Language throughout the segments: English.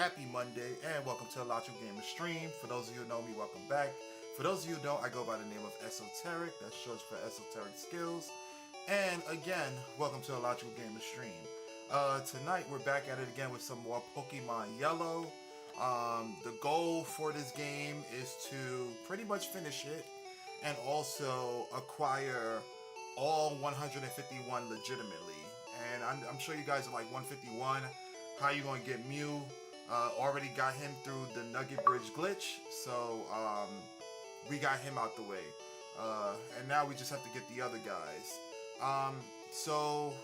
Happy Monday, and welcome to Electric Gamer Stream. For those of you who know me, welcome back. For those of you who don't, I go by the name of Esoteric. That's short for Esoteric Skills. And again, welcome to Electric Gamer Stream. Tonight we're back at it again with some more Pokemon Yellow. The goal for this game is to pretty much finish it and also acquire all 151 legitimately. And I'm sure you guys are like 151. How you gonna get Mew? Already got him through the Nugget Bridge glitch, so we got him out the way. And now we just have to get the other guys. So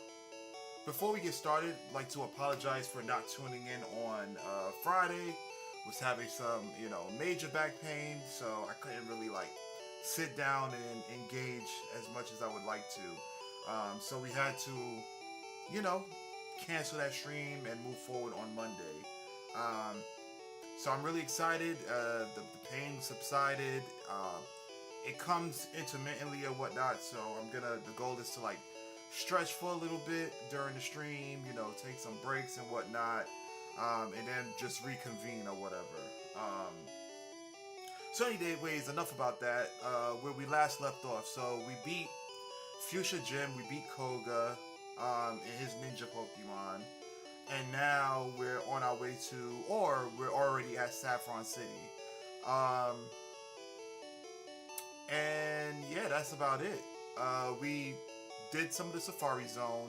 before we get started, I'd like to apologize for not tuning in on Friday. Was having some, major back pain, so I couldn't really sit down and engage as much as I would like to. So we had to, cancel that stream and move forward on Monday. So I'm really excited. The pain subsided. It comes intermittently or whatnot. So the goal is to stretch for a little bit during the stream. Take some breaks and whatnot, and then just reconvene or whatever. So anyways, enough about that. Where we last left off. So we beat Fuchsia Gym. We beat Koga. And his ninja Pokemon. And now we're on our way to, or we're already at Saffron City. And yeah, that's about it. We did some of the Safari Zone.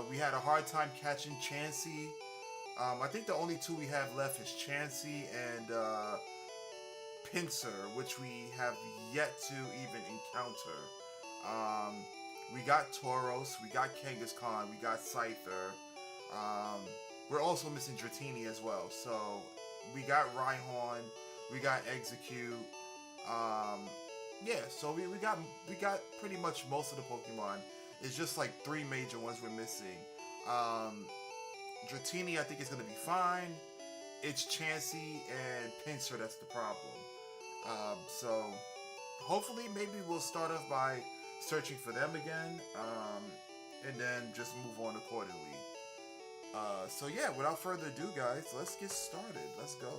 We had a hard time catching Chansey. I think the only two we have left is Chansey and Pinsir, which we have yet to even encounter. We got Tauros, we got Kangaskhan, we got Scyther. We're also missing Dratini as well. So we got Rhyhorn, we got Execute. Yeah, so we got pretty much most of the Pokemon. It's just three major ones we're missing. Dratini I think is gonna be fine. It's Chansey and Pinsir that's the problem. So hopefully maybe we'll start off by searching for them again, and then just move on accordingly. So yeah, without further ado, guys, let's get started. Let's go.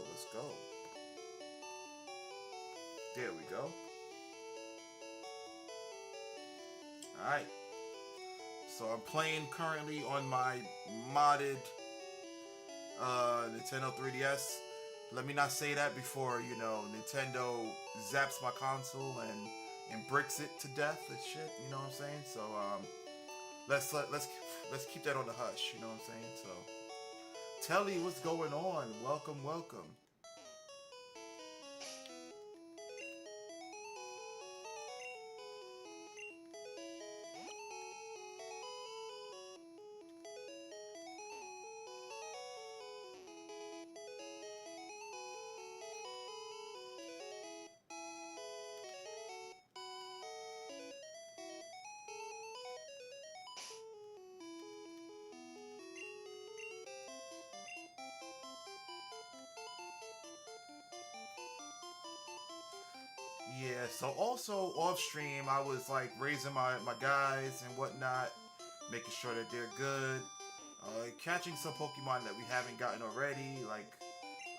There we go. Alright. So I'm playing currently on my modded Nintendo 3DS. Let me not say that before, Nintendo zaps my console and bricks it to death and shit, you know what I'm saying? So let's keep that on the hush, you know what I'm saying? So Telly, what's going on? Welcome. Yeah, so also off stream I was raising my guys and whatnot, making sure that they're good. Catching some Pokemon that we haven't gotten already,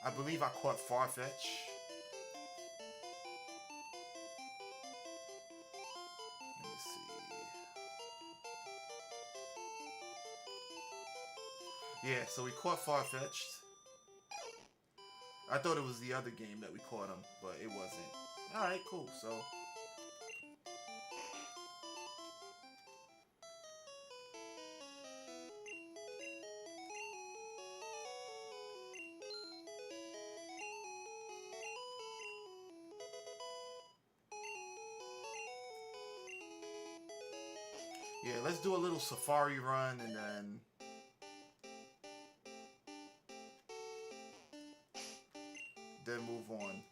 I believe I caught Farfetch. Let me see. Yeah, so we caught Farfetch. I thought it was the other game that we caught him, but it wasn't. Alright, cool, so yeah, let's do a little safari run and then move on.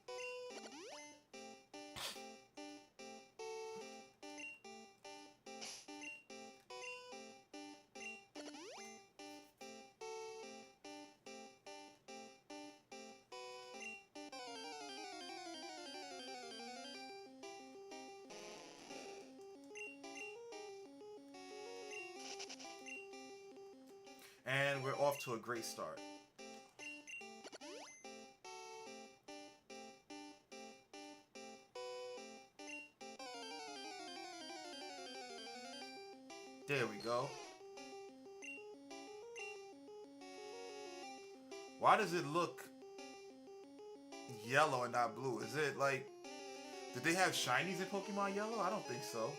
And we're off to a great start. There we go. Why does it look yellow and not blue? Is it like, did they have shinies in Pokemon Yellow? I don't think so.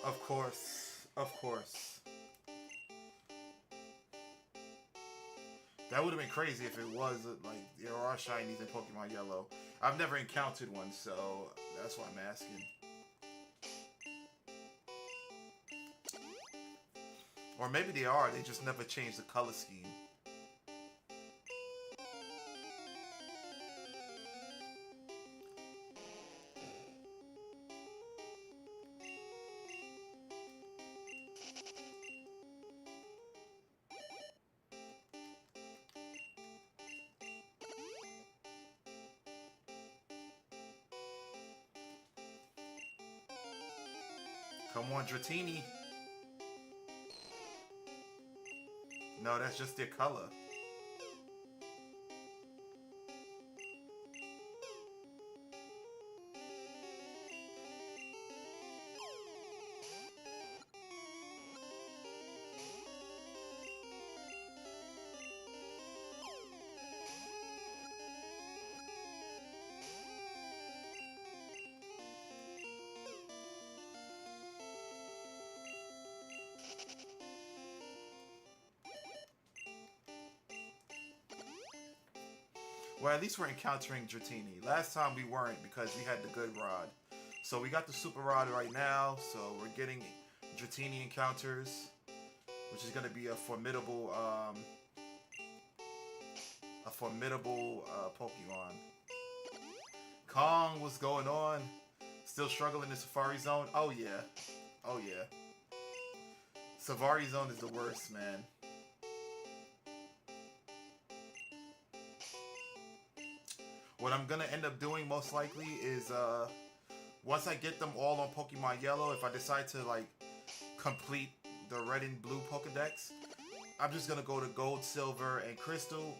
Of course. Of course. That would have been crazy if it was like there are shinies in Pokemon Yellow. I've never encountered one, so that's why I'm asking. Or maybe they are, they just never changed the color scheme. Come on, Dratini. No, that's just their color. Well, at least we're encountering Dratini. Last time we weren't because we had the good rod. So we got the super rod right now, so we're getting Dratini encounters, which is going to be a formidable Pokemon. Kong, what's going on? Still struggling in Safari Zone? Oh yeah. Oh yeah. Safari Zone is the worst, man. What I'm gonna end up doing most likely is once I get them all on Pokemon Yellow, if I decide to like complete the red and blue Pokedex, I'm just gonna go to Gold, Silver, and Crystal,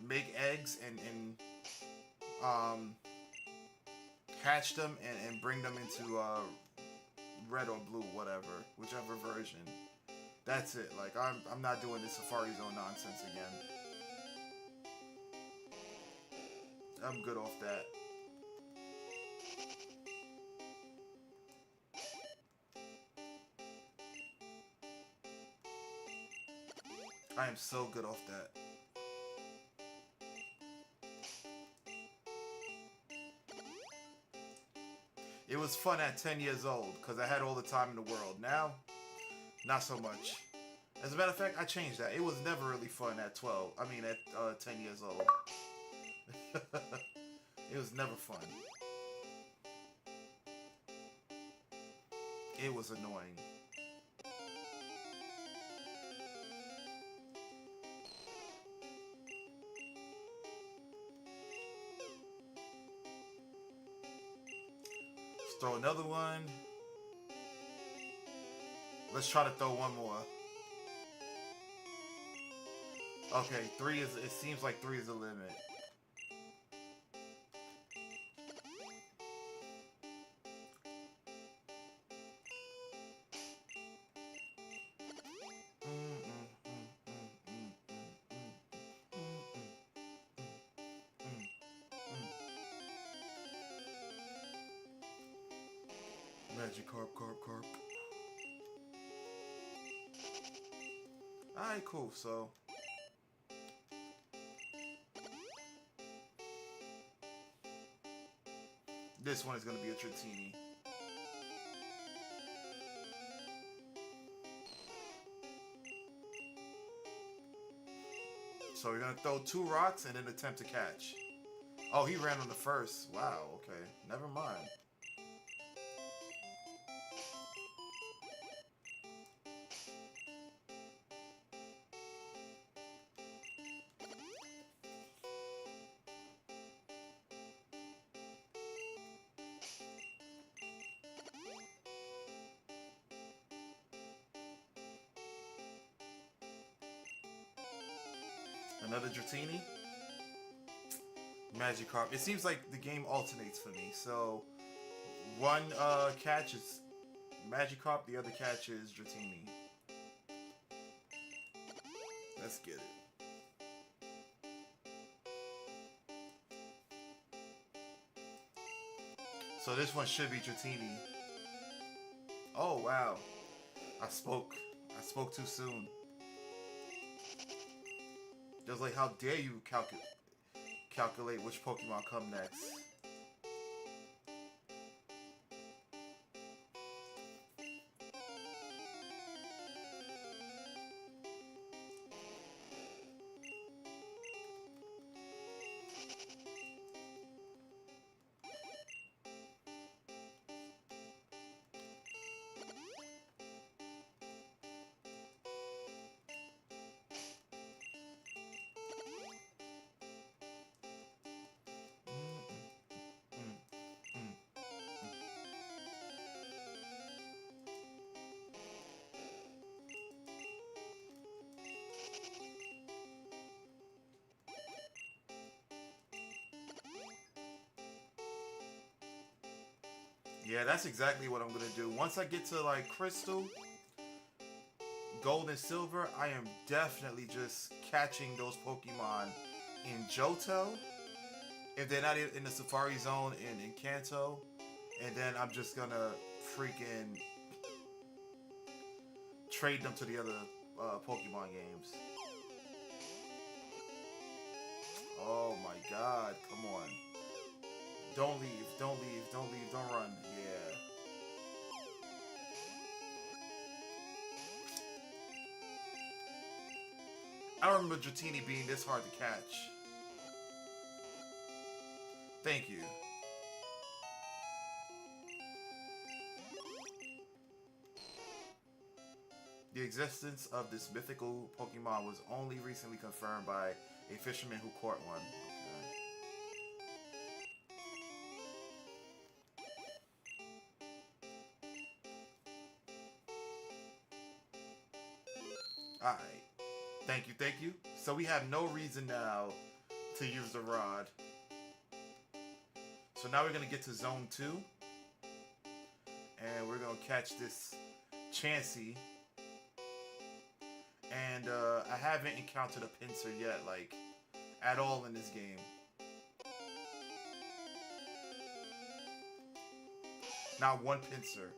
make eggs and hatch them and bring them into red or blue, whatever, whichever version. That's it. Like I'm not doing this Safari Zone nonsense again. I'm good off that. I am so good off that. It was fun at 10 years old because I had all the time in the world. Now, not so much. As a matter of fact, I changed that. It was never really fun at 12. I mean, at 10 years old. It was never fun. It was annoying. Let's throw another one. Let's try to throw one more. Okay, three is. It seems like three is the limit. Magikarp, Carp. Alright, cool, so. This one is going to be a Tritini. So we're going to throw 2 rocks and then attempt to catch. Oh, he ran on the first. Wow, okay. Never mind. Another Dratini. Magikarp. It seems like the game alternates for me. So one catch is Magikarp, the other catch is Dratini. Let's get it. So this one should be Dratini. Oh wow. I spoke. I spoke too soon. Just like, how dare you calculate which Pokemon come next? Yeah, that's exactly what I'm gonna do. Once I get to like Crystal, Gold, and Silver, I am definitely just catching those Pokemon in Johto. If they're not in the Safari Zone in Kanto, and then I'm just gonna freaking trade them to the other Pokemon games. Oh my god, come on. Don't leave, don't leave, don't leave, don't run. Yeah. I don't remember Dratini being this hard to catch. Thank you. The existence of this mythical Pokemon was only recently confirmed by a fisherman who caught one. Alright. Thank you, thank you. So we have no reason now to use the rod. So now we're going to get to Zone 2. And we're going to catch this Chansey. And I haven't encountered a Pinsir yet, like, at all in this game. Not one Pinsir.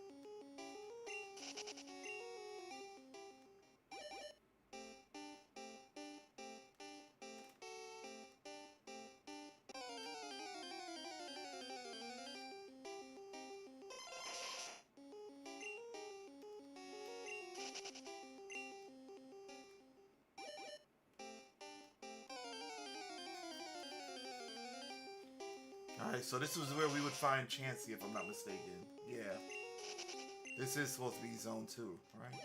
Alright, so this was where we would find Chansey, if I'm not mistaken. Yeah. This is supposed to be Zone 2, right?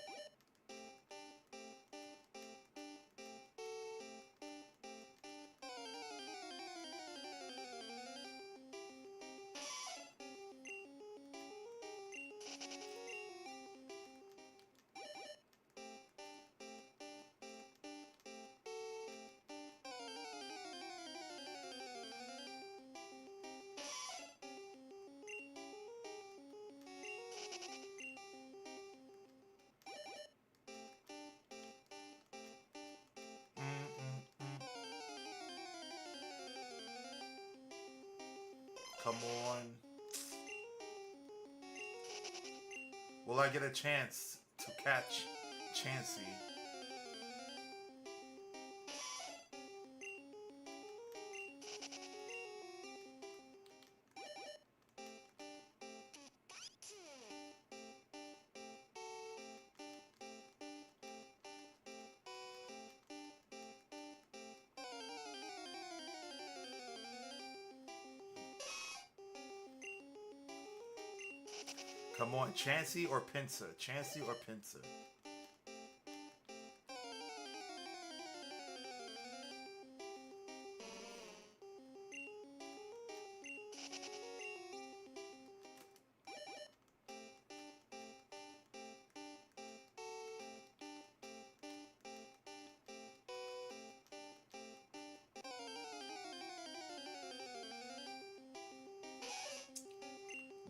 Come on. Will I get a chance to catch Chansey? Come on, Chansey or Pinsir? Chansey or Pinsir?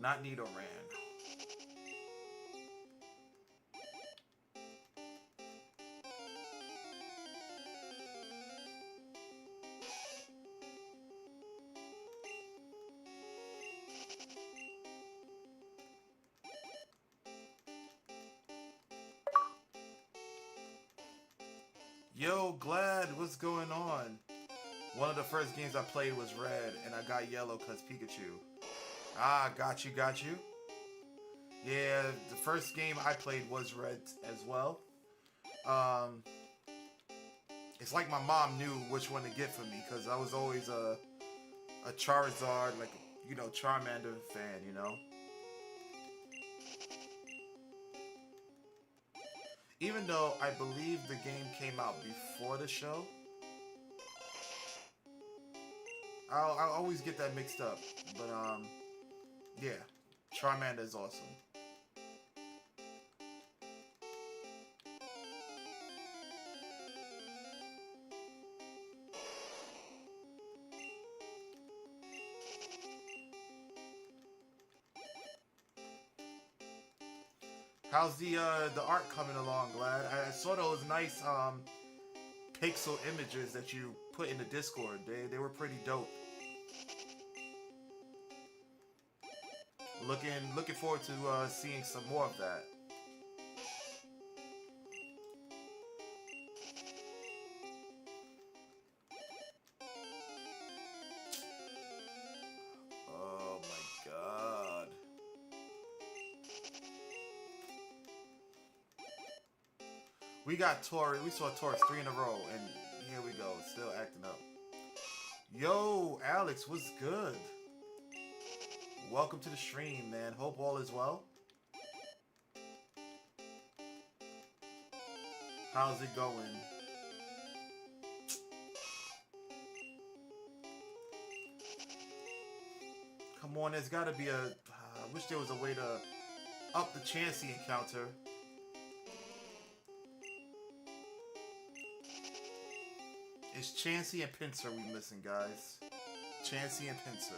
Not Nidoran. Yo, Glad, what's going on? One of the first games I played was Red, and I got Yellow because Pikachu. Ah, got you, got you. Yeah, the first game I played was Red as well. Um, it's like my mom knew which one to get for me because I was always a Charizard, like, you know, Charmander fan, you know? Even though I believe the game came out before the show, I'll always get that mixed up. But, yeah, Charmander is awesome. How's the art coming along, Glad? I saw those nice pixel images that you put in the Discord. They were pretty dope. Looking forward to seeing some more of that. Oh my god. We got Taurus. We saw Taurus 3 in a row, and here we go, still acting up. Yo, Alex, what's good? Welcome to the stream, man. Hope all is well. How's it going? Come on, there's gotta be a... I wish there was a way to up the Chansey encounter. It's Chansey and Pinsir we missing, guys. Chansey and Pinsir.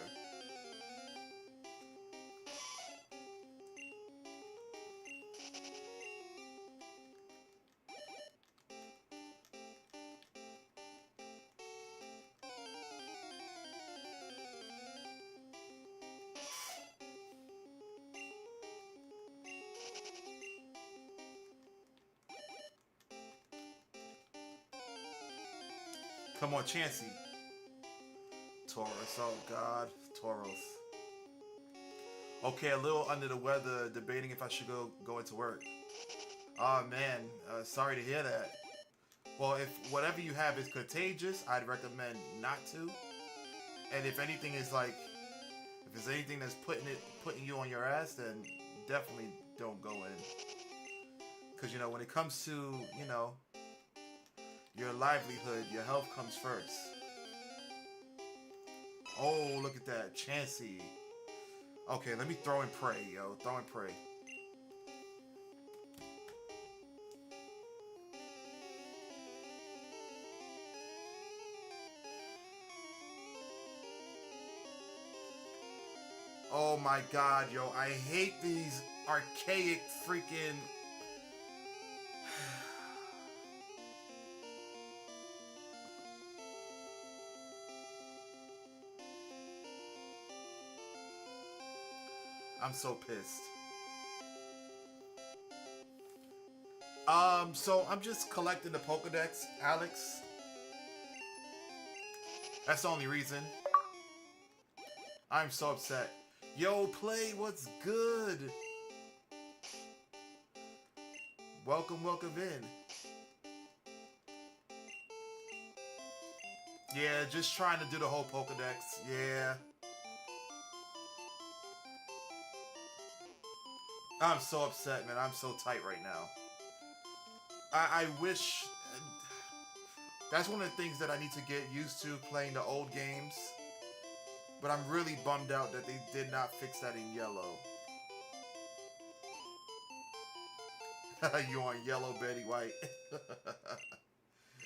Come on, Chansey. Taurus, oh god, Taurus. Okay, a little under the weather, debating if I should go into work. Oh man, sorry to hear that. Well, if whatever you have is contagious, I'd recommend not to. And if anything is like, if there's anything that's putting you on your ass, then definitely don't go in. Because, you know, when it comes to, you know, your livelihood, your health comes first. Oh, look at that. Chansey. Okay, let me throw and pray, yo. Throw and pray. Oh my god, yo. I hate these archaic freaking... I'm so pissed. So I'm just collecting the Pokedex, Alex. That's the only reason. I'm so upset. Yo, Play, what's good? Welcome, welcome in. Yeah, just trying to do the whole Pokedex. Yeah. I'm so upset, man. I'm so tight right now. I wish... That's one of the things that I need to get used to, playing the old games. But I'm really bummed out that they did not fix that in yellow. You on yellow, Betty White.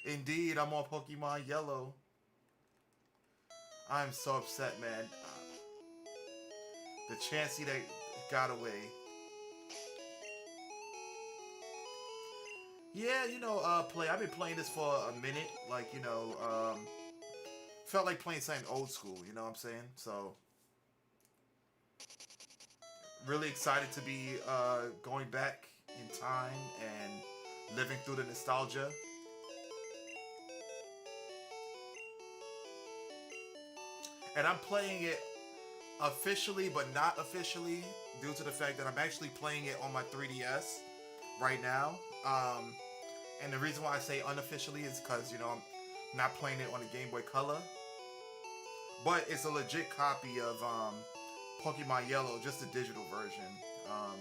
Indeed, I'm on Pokemon Yellow. I'm so upset, man. The Chansey that got away. Yeah, I've been playing this for a minute. Like, felt like playing something old school. You know what I'm saying? So, really excited to be going back in time and living through the nostalgia. And I'm playing it officially, but not officially, due to the fact that I'm actually playing it on my 3DS right now. And the reason why I say unofficially is because I'm not playing it on the Game Boy Color, but it's a legit copy of Pokemon Yellow, just the digital version. Um,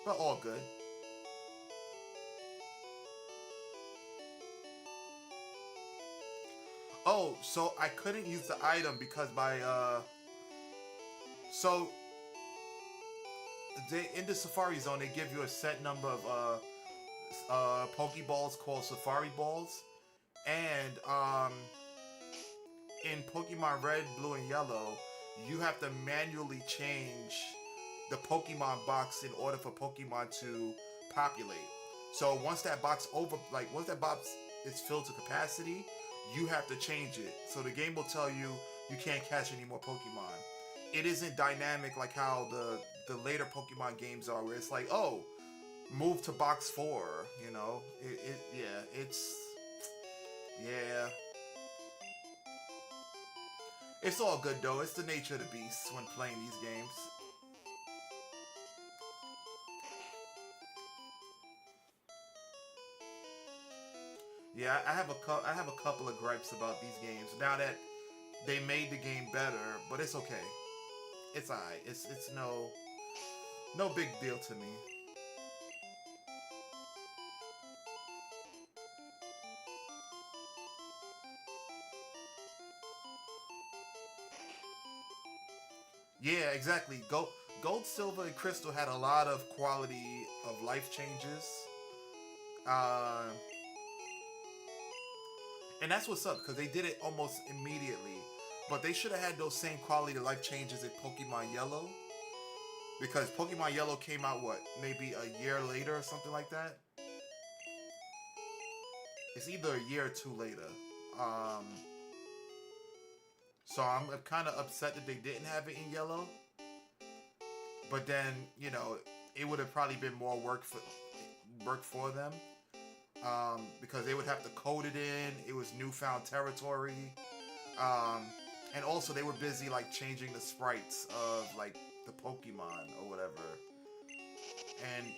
but all good. Oh, so I couldn't use the item because so they in the Safari Zone they give you a set number of Pokeballs called Safari Balls, and in Pokemon Red, Blue, and Yellow, you have to manually change the Pokemon box in order for Pokemon to populate. So once that box is filled to capacity, you have to change it. So the game will tell you you can't catch any more Pokemon. It isn't dynamic like how the later Pokemon games are, where it's like, oh, move to box four. Yeah. It's all good though. It's the nature of the beast when playing these games. Yeah, I have a couple of gripes about these games now that they made the game better, but it's okay. It's alright. It's no big deal to me. Yeah, exactly. Gold, Silver, and Crystal had a lot of quality of life changes. Uh, and that's what's up because they did it almost immediately. But they should have had those same quality of life changes in Pokemon Yellow because Pokemon Yellow came out what maybe a year later or something like that. It's either a year or two later. Um, so I'm kind of upset that they didn't have it in Yellow. But then it would have probably been more work for them because they would have to code it in. It was newfound territory, um, and also they were busy like changing the sprites of like the Pokemon or whatever.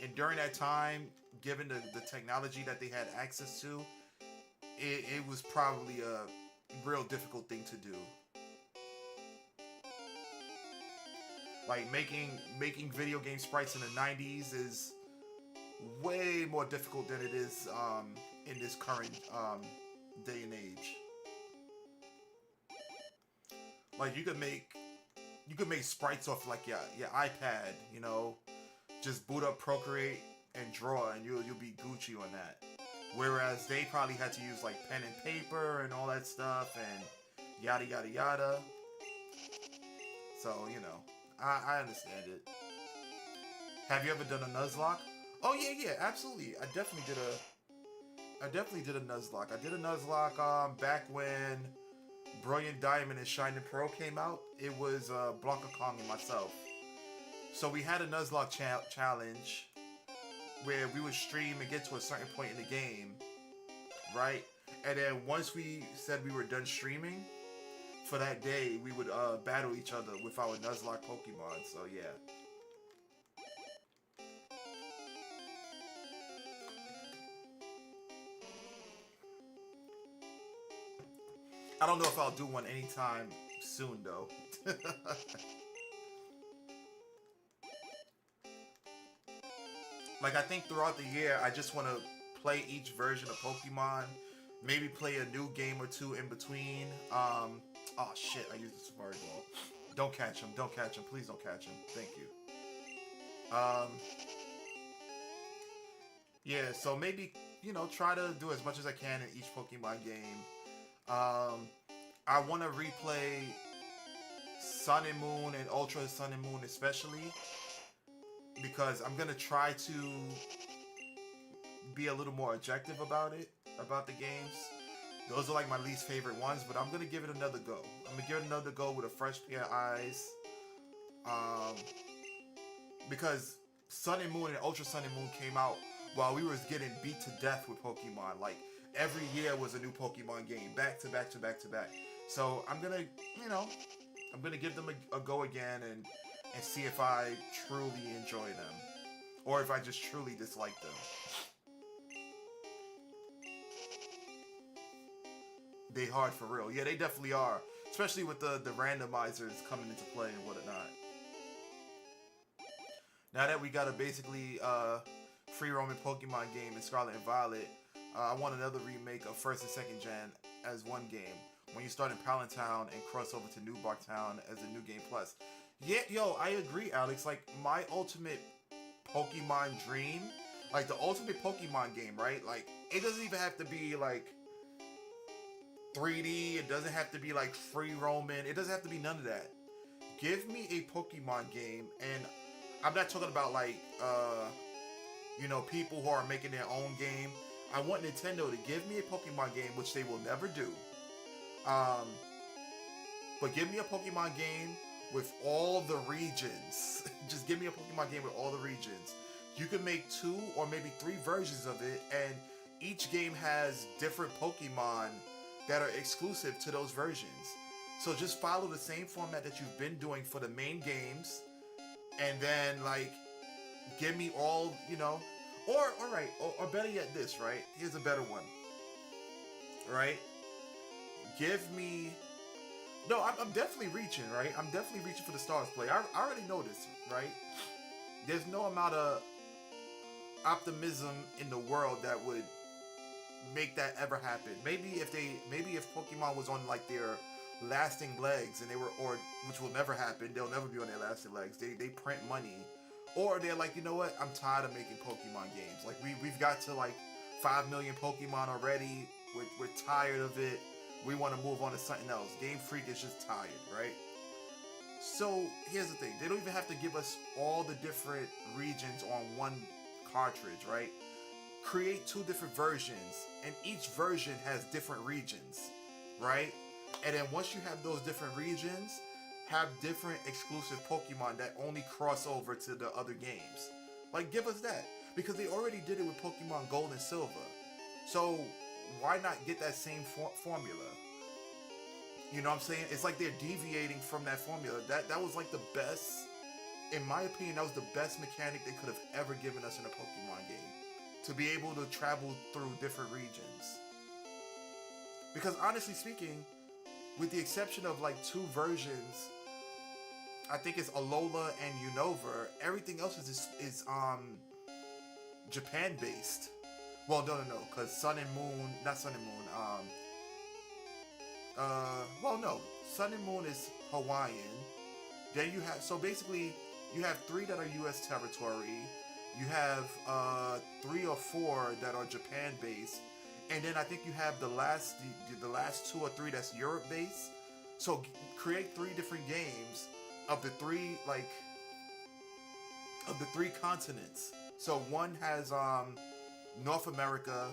And during that time, given the technology that they had access to, it was probably a real difficult thing to do. Like making video game sprites in the '90s is way more difficult than it is in this current day and age. Like you could make sprites off like your iPad, just boot up Procreate and draw, and you'll be Gucci on that. Whereas they probably had to use like pen and paper and all that stuff and yada yada yada. So I understand it. Have you ever done a Nuzlocke? Oh yeah, absolutely. I definitely did a Nuzlocke. I did a Nuzlocke back when Brilliant Diamond and Shining Pearl came out. It was Blanca Kong and myself. So we had a Nuzlocke challenge where we would stream and get to a certain point in the game, right? And then once we said we were done streaming for that day, we would battle each other with our Nuzlocke Pokemon. So yeah. I don't know if I'll do one anytime soon though. Like I think throughout the year, I just want to play each version of Pokemon. Maybe play a new game or two in between. Oh shit! I used the Safari Ball. Don't catch him! Don't catch him! Please don't catch him! Thank you. Um, yeah. So maybe try to do as much as I can in each Pokemon game. Um, I want to replay Sun and Moon and Ultra Sun and Moon especially, because I'm gonna try to be a little more objective about it, about the games. Those are like my least favorite ones, but I'm gonna give it another go. I'm gonna give it another go with a fresh pair of eyes. Um, because Sun and Moon and Ultra Sun and Moon came out while we was getting beat to death with Pokemon. Like every year was a new Pokemon game, back to back to back to back. So I'm gonna, I'm gonna give them a go again and see if I truly enjoy them, or if I just truly dislike them. They hard for real. Yeah, they definitely are. Especially with the randomizers coming into play and whatnot. Now that we got a basically free roaming Pokemon game in Scarlet and Violet, I want another remake of first and second gen as one game. When you start in Palantown and cross over to New Barktown as a new game plus. Yeah, yo, I agree, Alex. Like my ultimate Pokemon dream, like the ultimate Pokemon game, right? Like it doesn't even have to be like 3D. It doesn't have to be like free roaming. It doesn't have to be none of that. Give me a Pokemon game, and I'm not talking about like people who are making their own game. I want Nintendo to give me a Pokemon game, which they will never do. But give me a Pokemon game with all the regions. Just give me a Pokemon game with all the regions. You can make 2 or maybe 3 versions of it, and each game has different Pokemon that are exclusive to those versions. So just follow the same format that you've been doing for the main games, and then like give me all, or better yet this, right? Here's a better one. Right? Give me No, I'm definitely reaching, right? I'm definitely reaching for the Stars play. I already know this, right? There's no amount of optimism in the world that would make that ever happen. Maybe if Pokemon was on like their lasting legs and they were, or which will never happen, they'll never be on their lasting legs. They print money, or they're like, you know what? I'm tired of making Pokemon games. Like we've got to like 5 million Pokemon already. We're tired of it. We want to move on to something else. Game Freak is just tired, right? So here's the thing. They don't even have to give us all the different regions on one cartridge, right? Create 2 different versions, and each version has different regions, right? And then once you have those different regions, have different exclusive Pokemon that only cross over to the other games. Like, give us that. Because they already did it with Pokemon Gold and Silver. So why not get that same formula? You know what I'm saying? It's like they're deviating from that formula. That was like the best, in my opinion, that was the best mechanic they could have ever given us in a Pokemon game. To be able to travel through different regions. Because honestly speaking, with the exception of like 2 versions, I think it's Alola and Unova, everything else is Japan based. Well, no, because Sun and Moon, not Sun and Moon, Sun and Moon is Hawaiian. Then you have, so basically, you have 3 that are U.S. territory. You have 3 or 4 that are Japan based, and then I think you have the last 2 or 3 that's Europe based. So create 3 different games of the 3 continents. So one has North America,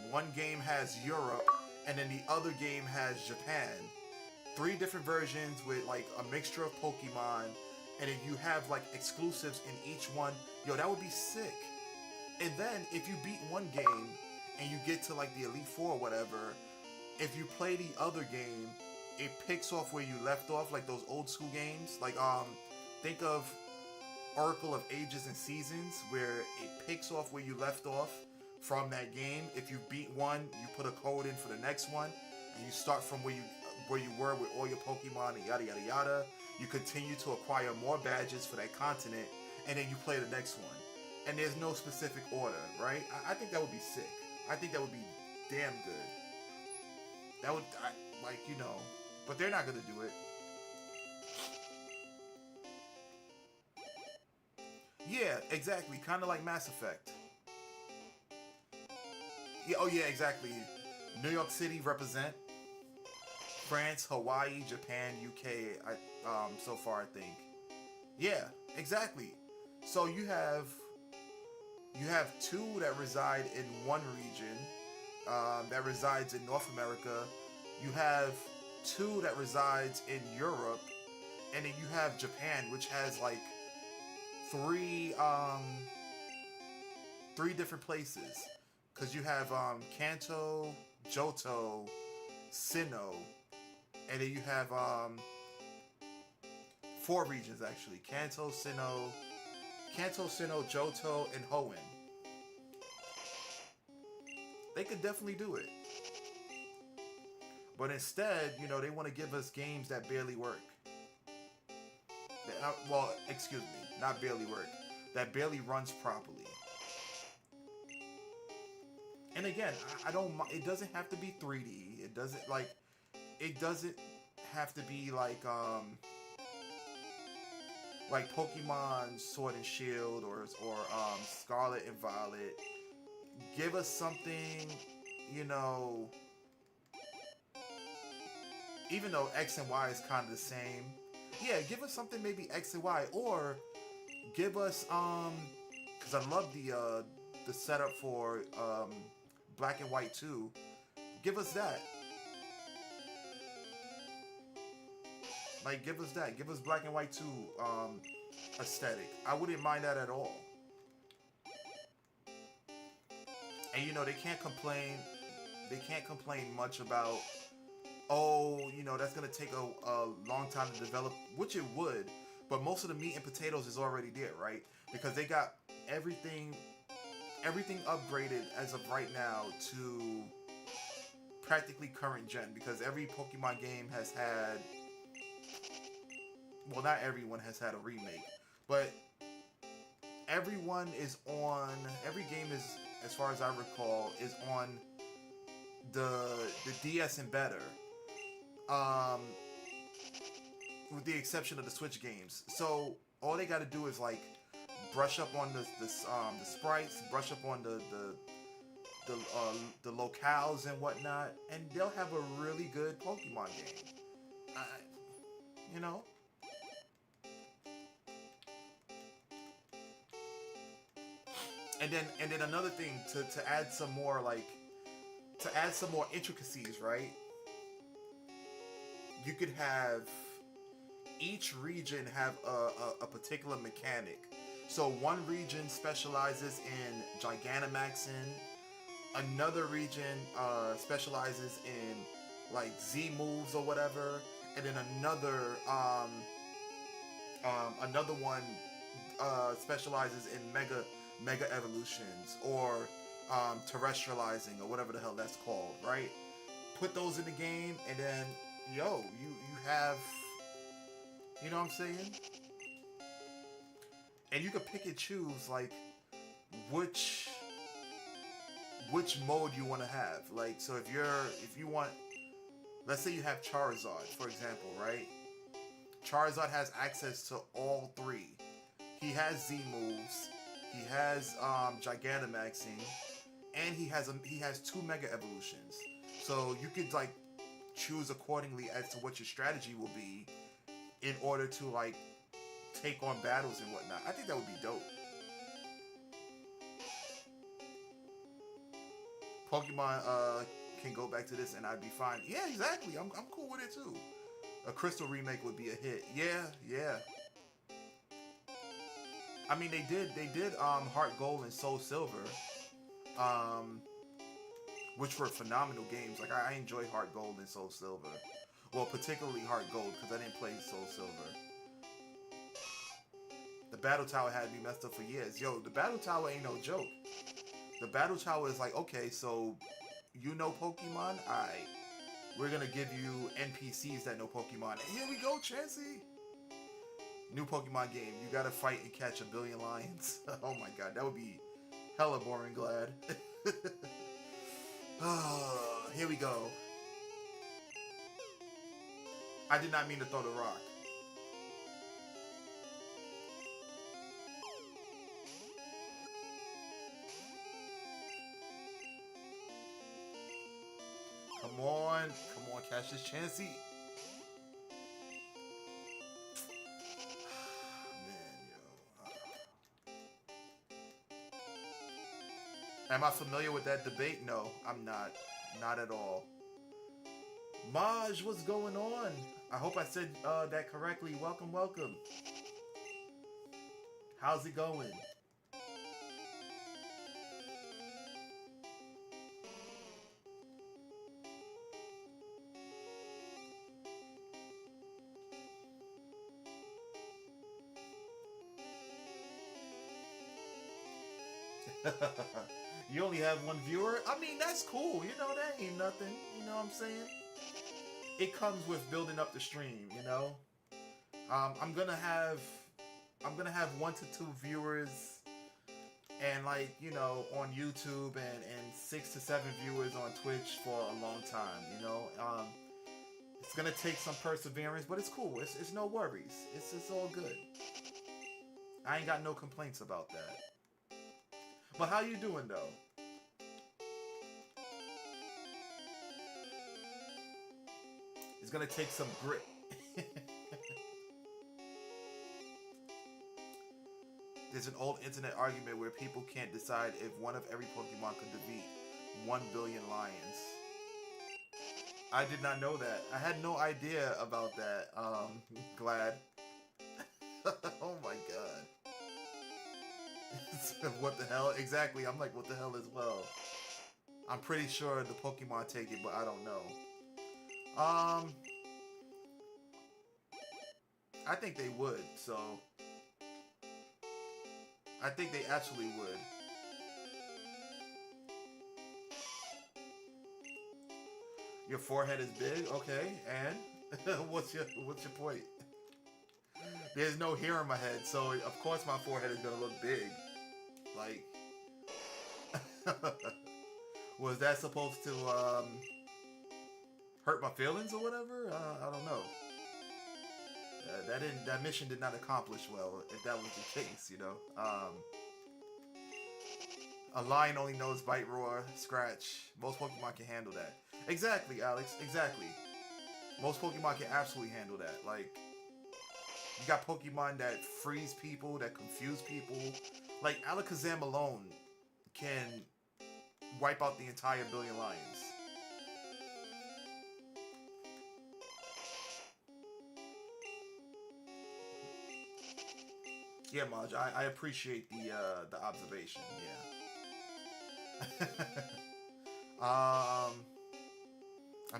one game has Europe, and then the other game has Japan. 3 different versions with like a mixture of Pokemon, and then you have like exclusives in each one. Yo, that would be sick. And then if you beat one game and you get to like the Elite Four or whatever, if you play the other game, it picks off where you left off, like those old school games. Like think of Oracle of Ages and Seasons, where it picks off where you left off from that game. If you beat one, you put a code in for the next one, and you start from where you were with all your Pokemon and yada yada yada. You continue to acquire more badges for that continent, and then you play the next one. And there's no specific order, right? I think that would be sick. I think that would be damn good. That would, but they're not gonna do it. Yeah, exactly. Kind of like Mass Effect. Yeah, oh yeah, exactly. New York City represent. France, Hawaii, Japan, UK. so far, I think. Yeah, exactly. So you have two that reside in one region, that resides in North America. You have two that resides in Europe, and then you have Japan, which has like three three different places. Cause you have Kanto, Johto, Sinnoh, and then you have four regions actually: Kanto, Sinnoh, Johto, and Hoenn. They could definitely do it, but instead, you know, they want to give us games that barely work. Well, excuse me, not barely work. That barely runs properly. And again, I don't. It doesn't have to be 3D. It doesn't like. It doesn't have to be like Pokemon Sword and Shield or Scarlet and Violet. Give us something, you know. Even though X and Y is kind of the same, yeah. Give us something maybe X and Y, or give us because I love the setup for Black and White too. Give us that. Like, give us that. Give us Black and White 2 aesthetic. I wouldn't mind that at all. And you know, they can't complain. They can't complain much about, oh, you know, that's gonna take a long time to develop, which it would. But most of the meat and potatoes is already there, right? Because they got everything upgraded as of right now to practically current gen. Because every Pokemon game has had, well, not everyone has had a remake, but everyone is on. Every game is, as far as I recall, is on the DS and better, with the exception of the Switch games. So all they got to do is like brush up on the sprites, brush up on the locales and whatnot, and they'll have a really good Pokemon game. You know. And then another thing to add some more intricacies, right? You could have each region have a particular mechanic. So one region specializes in Gigantamaxing, another region specializes in like Z moves or whatever, and then another one specializes in mega evolutions or terrestrializing or whatever the hell that's called, right? Put those in the game, and then you have, you know what I'm saying? And you could pick and choose like which mode you want to have. Like, so if you want, let's say you have Charizard, for example, right? Charizard has access to all three. He has Z moves. He has Gigantamaxing, and he has two Mega Evolutions. So you could like choose accordingly as to what your strategy will be in order to like take on battles and whatnot. I think that would be dope. Pokemon can go back to this and I'd be fine. Yeah, exactly. I'm cool with it too. A Crystal remake would be a hit. Yeah. I mean, they did Heart Gold and Soul Silver, which were phenomenal games. Like I enjoy Heart Gold and Soul Silver. Well, particularly Heart Gold because I didn't play Soul Silver. The Battle Tower had me messed up for years. Yo, the Battle Tower ain't no joke. The Battle Tower is like, okay, so you know Pokemon? Alright. We're gonna give you NPCs that know Pokemon. And here we go, Chansey! New Pokemon game. You gotta fight and catch a billion lions. Oh my god, that would be hella boring, glad. Oh, here we go. I did not mean to throw the rock. Come on, catch this Chansey. Am I familiar with that debate? No, I'm not. Not at all. Maj, what's going on? I hope I said that correctly. Welcome, welcome. How's it going? You only have one viewer? I mean, that's cool. You know, that ain't nothing. You know what I'm saying? It comes with building up the stream, you know? I'm gonna have one to two viewers and like, you know, on YouTube and 6 to 7 viewers on Twitch for a long time, you know? It's gonna take some perseverance, but it's cool. It's no worries. It's all good. I ain't got no complaints about that. But how you doing though? It's gonna take some grit. There's an old internet argument where people can't decide if one of every Pokemon could defeat 1 billion lions. I did not know that. I had no idea about that. Glad. Oh my god. What the hell? Exactly. I'm like, what the hell as well. I'm pretty sure the Pokemon take it, but I don't know. I think they would, so I think they actually would. Your forehead is big, okay, and what's your point? There's no hair in my head, so of course my forehead is gonna look big. Like, was that supposed to hurt my feelings or whatever? I don't know. That mission did not accomplish well if that was the case, you know. A lion only knows bite, roar, scratch. Most Pokemon can handle that. Exactly, Alex. Exactly. Most Pokemon can absolutely handle that. Like, you got Pokemon that freeze people, that confuse people. Like, Alakazam alone can wipe out the entire billion lions. Yeah, Maj, I appreciate the observation. Yeah. I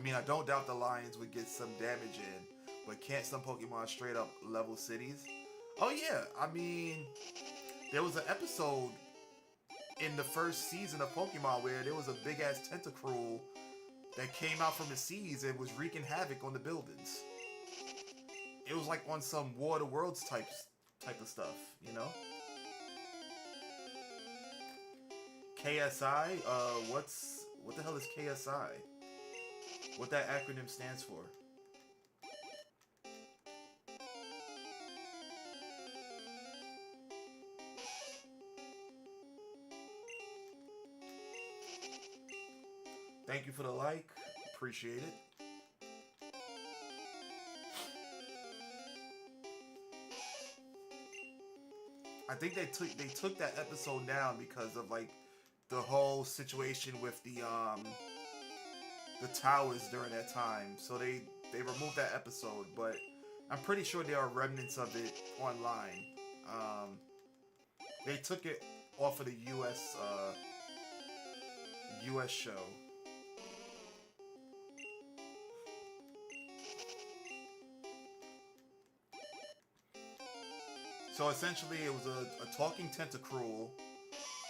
mean, I don't doubt the lions would get some damage in, but can't some Pokemon straight up level cities? Oh yeah, I mean, there was an episode in the first season of Pokemon where there was a big ass Tentacruel that came out from the seas and was wreaking havoc on the buildings. It was like on some War of the Worlds type of stuff, you know? KSI? What the hell is KSI? What that acronym stands for? Thank you for the like. Appreciate it. I think they took that episode down because of like the whole situation with the towers during that time. So they removed that episode, but I'm pretty sure there are remnants of it online. They took it off of the US show. So essentially, it was a talking Tentacruel.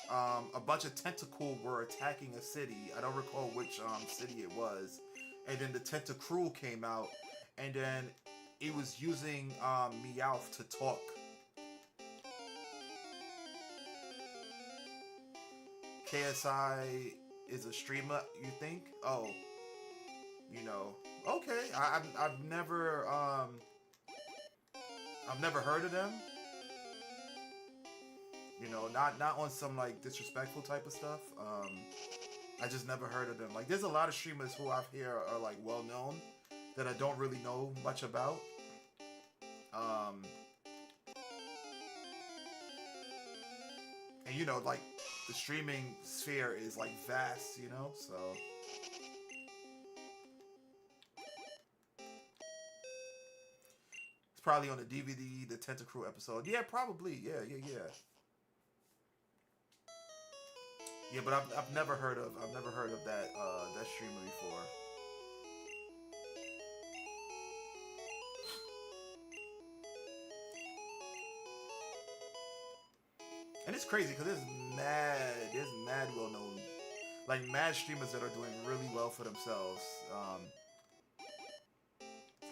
A bunch of Tentacool were attacking a city. I don't recall which city it was. And then the Tentacruel came out, and then it was using Meowth to talk. KSI is a streamer, you think? Oh, you know. Okay, I've never heard of them. You know, not on some like disrespectful type of stuff. I just never heard of them. Like, there's a lot of streamers who out here are like well known that I don't really know much about. And you know, like the streaming sphere is like vast, you know. So it's probably on the DVD, the Tentacruel episode. Yeah, probably. Yeah, yeah, yeah. Yeah, but I've never heard of that that streamer before. And it's crazy because there's mad well known, like mad streamers that are doing really well for themselves.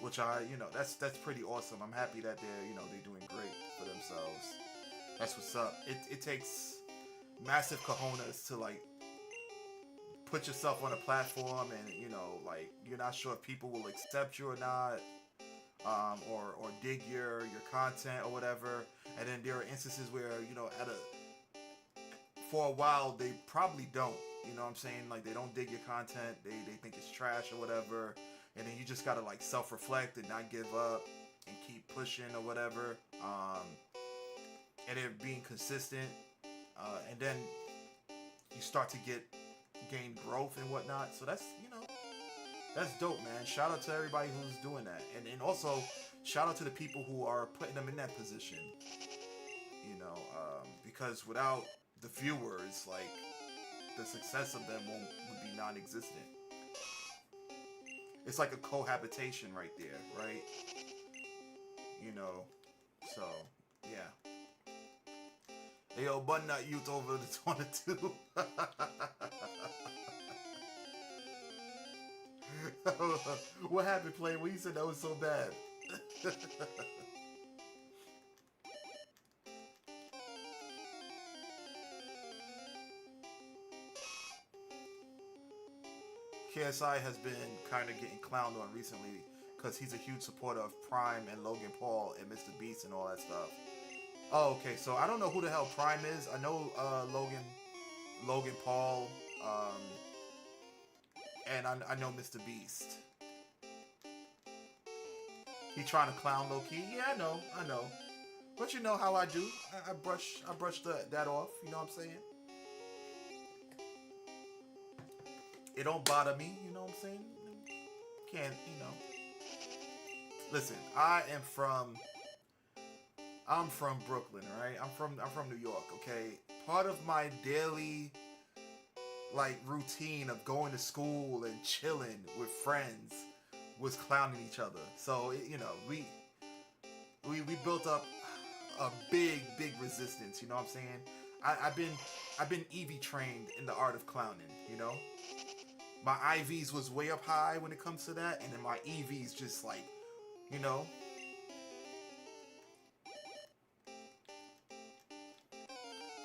Which that's pretty awesome. I'm happy that they're doing great for themselves. That's what's up. It takes massive cojones to like put yourself on a platform and like you're not sure if people will accept you or not, or dig your content or whatever. And then there are instances where at a for a while they probably don't. You know what I'm saying? Like they don't dig your content. They think it's trash or whatever. And then you just gotta like self-reflect and not give up and keep pushing or whatever. And then being consistent. And then you start to gain growth and whatnot. So that's dope, man. Shout out to everybody who's doing that. And also shout out to the people who are putting them in that position. Because without the viewers, like the success of them would be non-existent. It's like a cohabitation right there, right? So yeah. Hey yo, Bun Nut Youth over the 22. What happened, Play? When you said that was so bad? KSI has been kind of getting clowned on recently because he's a huge supporter of Prime and Logan Paul and Mr. Beast and all that stuff. Oh, okay. So I don't know who the hell Prime is. I know Logan Paul, and I know Mr. Beast. He trying to clown low key. Yeah, I know. But you know how I do. I brush that off. You know what I'm saying? It don't bother me, you know what I'm saying? Can't, Listen, I'm from Brooklyn, right? I'm from New York, okay? Part of my daily like routine of going to school and chilling with friends was clowning each other. So, we built up a big resistance, you know what I'm saying? I've been EV trained in the art of clowning, My IVs was way up high when it comes to that, and then my EVs just like,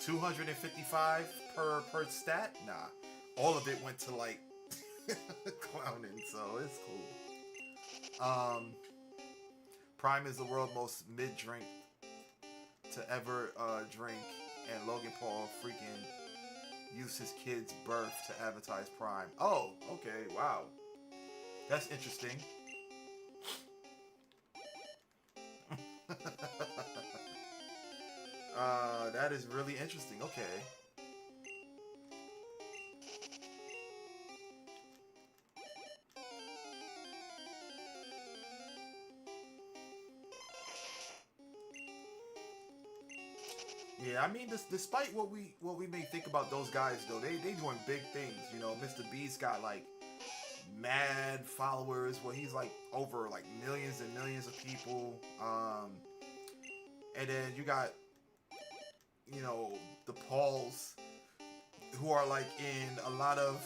255 per stat. Nah, all of it went to like clowning, so it's cool. Prime is the world's most mid drink to ever drink, and Logan Paul freaking used his kid's birth to advertise Prime. Oh, okay, wow. That's interesting. That is really interesting. Okay. Yeah, I mean, despite what we may think about those guys, though, they doing big things. Mr. Beast got like mad followers, where he's like over like millions and millions of people. And then you got the Pauls, who are like in a lot of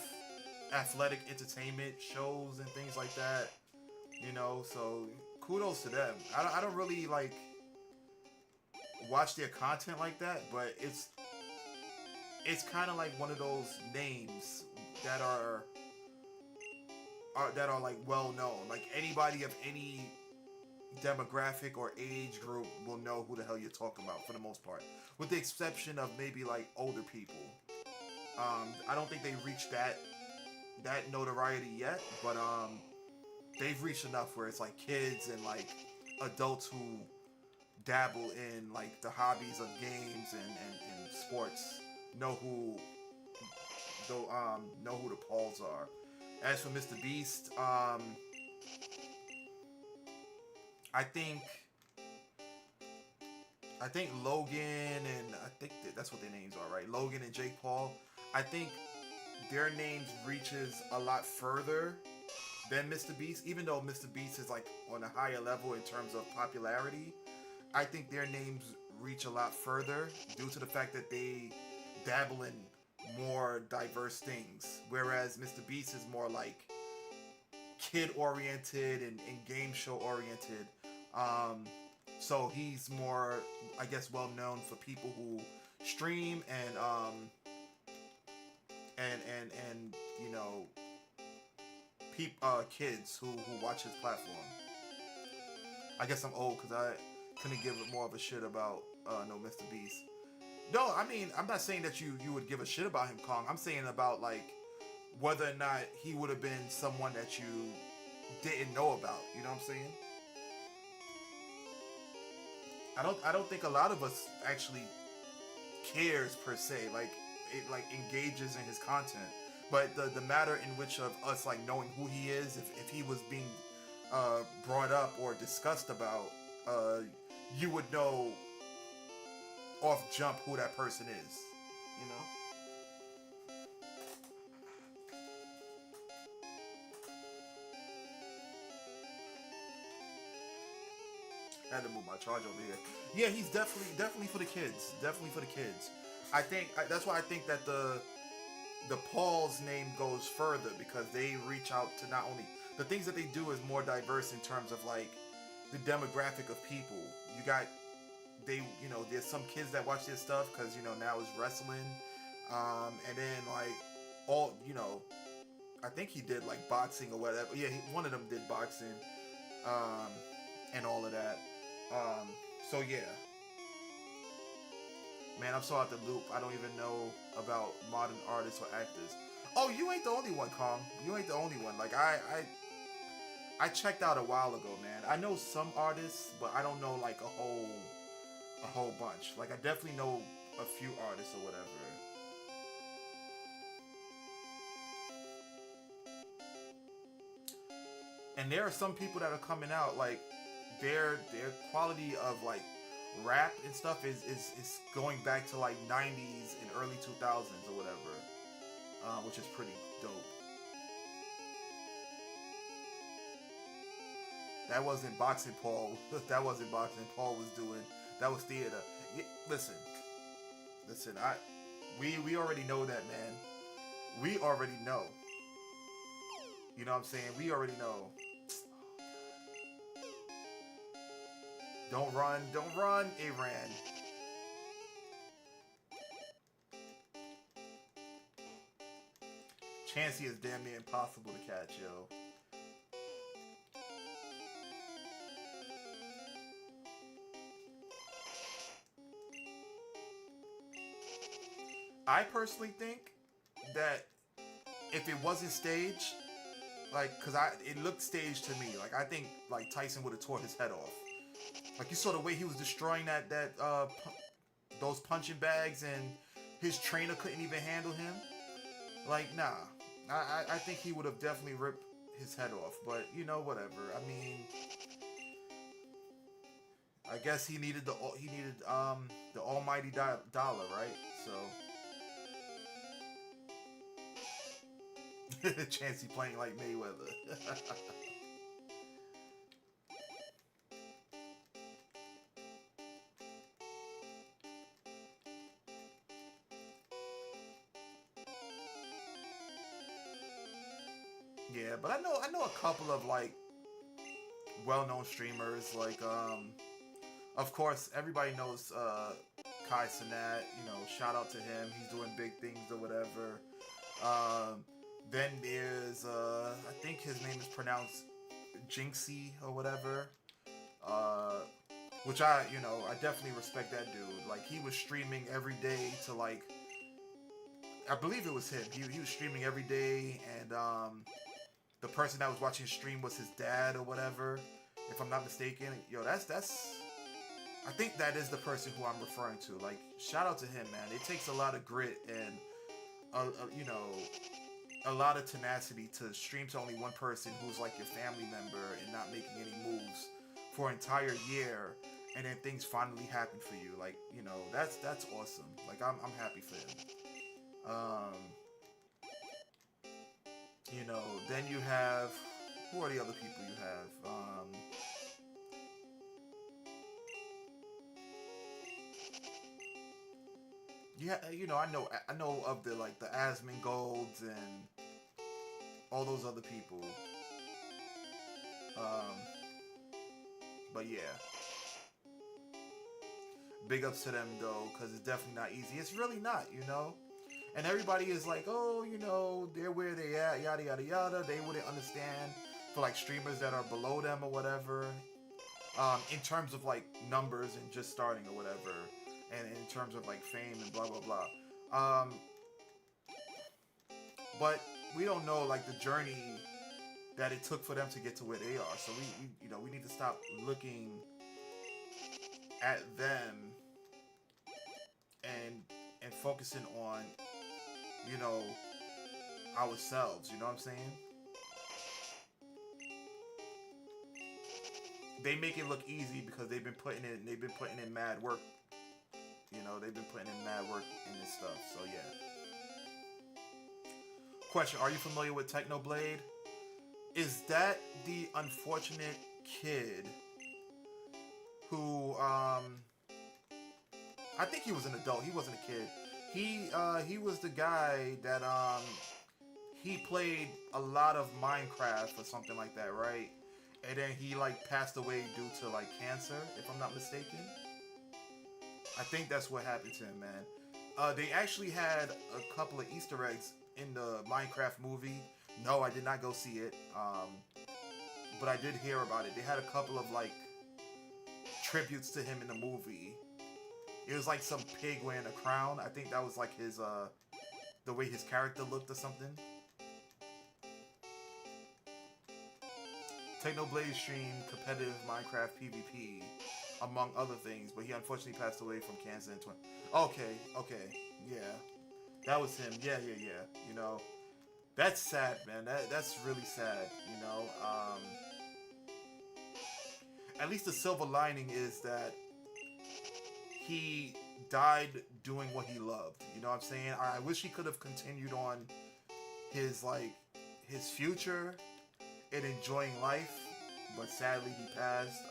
athletic entertainment shows and things like that. So kudos to them. I don't really like watch their content like that, but it's kind of like one of those names that are like well known. Like anybody of any demographic or age group will know who the hell you're talking about for the most part, with the exception of maybe like older people. I don't think they've reached that notoriety yet, but they've reached enough where it's like kids and like adults who dabble in like the hobbies of games and sports know who know who the Pauls are. As for Mr. Beast, I think I think Logan and I think that's what their names are, right? Logan and Jake Paul. I think their names reaches a lot further than Mr. Beast, even though Mr. Beast is like on a higher level in terms of popularity. I think their names reach a lot further due to the fact that they dabble in more diverse things, whereas Mr. Beast is more like kid oriented and game show oriented. Um, so he's more, I guess, well known for people who stream and you know kids who watch his platform. I guess I'm old because I couldn't give more of a shit about no Mr. Beast. No, I mean I'm not saying that you would give a shit about him, Kong. I'm saying about like whether or not he would have been someone that you didn't know about. You know what I'm saying? I don't think a lot of us actually cares per se. Like it like engages in his content. But the matter in which of us like knowing who he is, if he was being brought up or discussed about, you would know off jump who that person is. You know. I had to move my charge over here. Yeah, he's definitely for the kids. Definitely for the kids. That's why I think that the Paul's name goes further because they reach out to not only the things that they do is more diverse in terms of like the demographic of people. You got there's some kids that watch this stuff because now it's wrestling, and then like all I think he did like boxing or whatever. Yeah, one of them did boxing, um, and all of that. So yeah, man, I'm so out the loop. I don't even know about modern artists or actors. Oh, you ain't the only one, Kong. You ain't the only one. Like I checked out a while ago, man. I know some artists, but I don't know like a whole bunch. Like I definitely know a few artists or whatever. And there are some people that are coming out like their quality of like rap and stuff is going back to like 90s and early 2000s or whatever, which is pretty dope. That wasn't boxing, Paul. That wasn't boxing. Paul was doing. That was theater. Yeah, listen. We already know that, man. We already know. You know what I'm saying? We already know. Don't run, Aran. Chansey is damn near impossible to catch, yo. I personally think that if it wasn't staged, like, cause it looked staged to me. Like, I think like Tyson would have tore his head off. Like, you saw the way he was destroying those punching bags, and his trainer couldn't even handle him. Like, nah, I think he would have definitely ripped his head off. But whatever. I mean, I guess he needed the almighty dollar, right? So. Chancey playing like Mayweather. Yeah, but I know a couple of like well-known streamers like of course everybody knows Kai Cenat, shout out to him. He's doing big things or whatever. Then there's I think his name is pronounced Jinxie or whatever. Which I definitely respect that dude. Like he was streaming every day to like I believe it was him. He was streaming every day, and the person that was watching his stream was his dad or whatever, if I'm not mistaken. Yo, that's I think that is the person who I'm referring to. Like, shout out to him, man. It takes a lot of grit and, you know, a lot of tenacity to stream to only one person who's like your family member and not making any moves for an entire year, and then things finally happen for you. Like, you know, that's awesome. Like, I'm happy for him. Um, you know, then you have, who are the other people you have? Yeah, you know, I know of the like the Asmongold's and all those other people. Um, but yeah, big ups to them though, because it's definitely not easy. It's really not, you know. And everybody is like, oh, you know, they're where they at, yada yada yada. They wouldn't understand for like streamers that are below them or whatever. In terms of like numbers and just starting or whatever, and in terms of like fame and blah blah blah. But we don't know like the journey that it took for them to get to where they are. So we you know we need to stop looking at them and focusing on you know ourselves. You know what I'm saying? They make it look easy because they've been putting in mad work. You know they've been putting in mad work in this stuff. So yeah. Question: are you familiar with Technoblade? Is that the unfortunate kid who I think he was an adult. He wasn't a kid. He was the guy that he played a lot of Minecraft or something like that, right? And then he like passed away due to like cancer, if I'm not mistaken. I think that's what happened to him, man. They actually had a couple of Easter eggs in the Minecraft movie. No, I did not go see it, but I did hear about it. They had a couple of like tributes to him in the movie. It was like some pig wearing a crown. I think that was like his the way his character looked or something. Technoblade streamed competitive Minecraft PvP, among other things, but he unfortunately passed away from cancer in 20. Okay, okay, yeah, that was him. Yeah, yeah, yeah. You know, that's sad, man. That's really sad. You know, at least the silver lining is that he died doing what he loved. You know what I'm saying? I wish he could have continued on his like his future and enjoying life, but sadly he passed.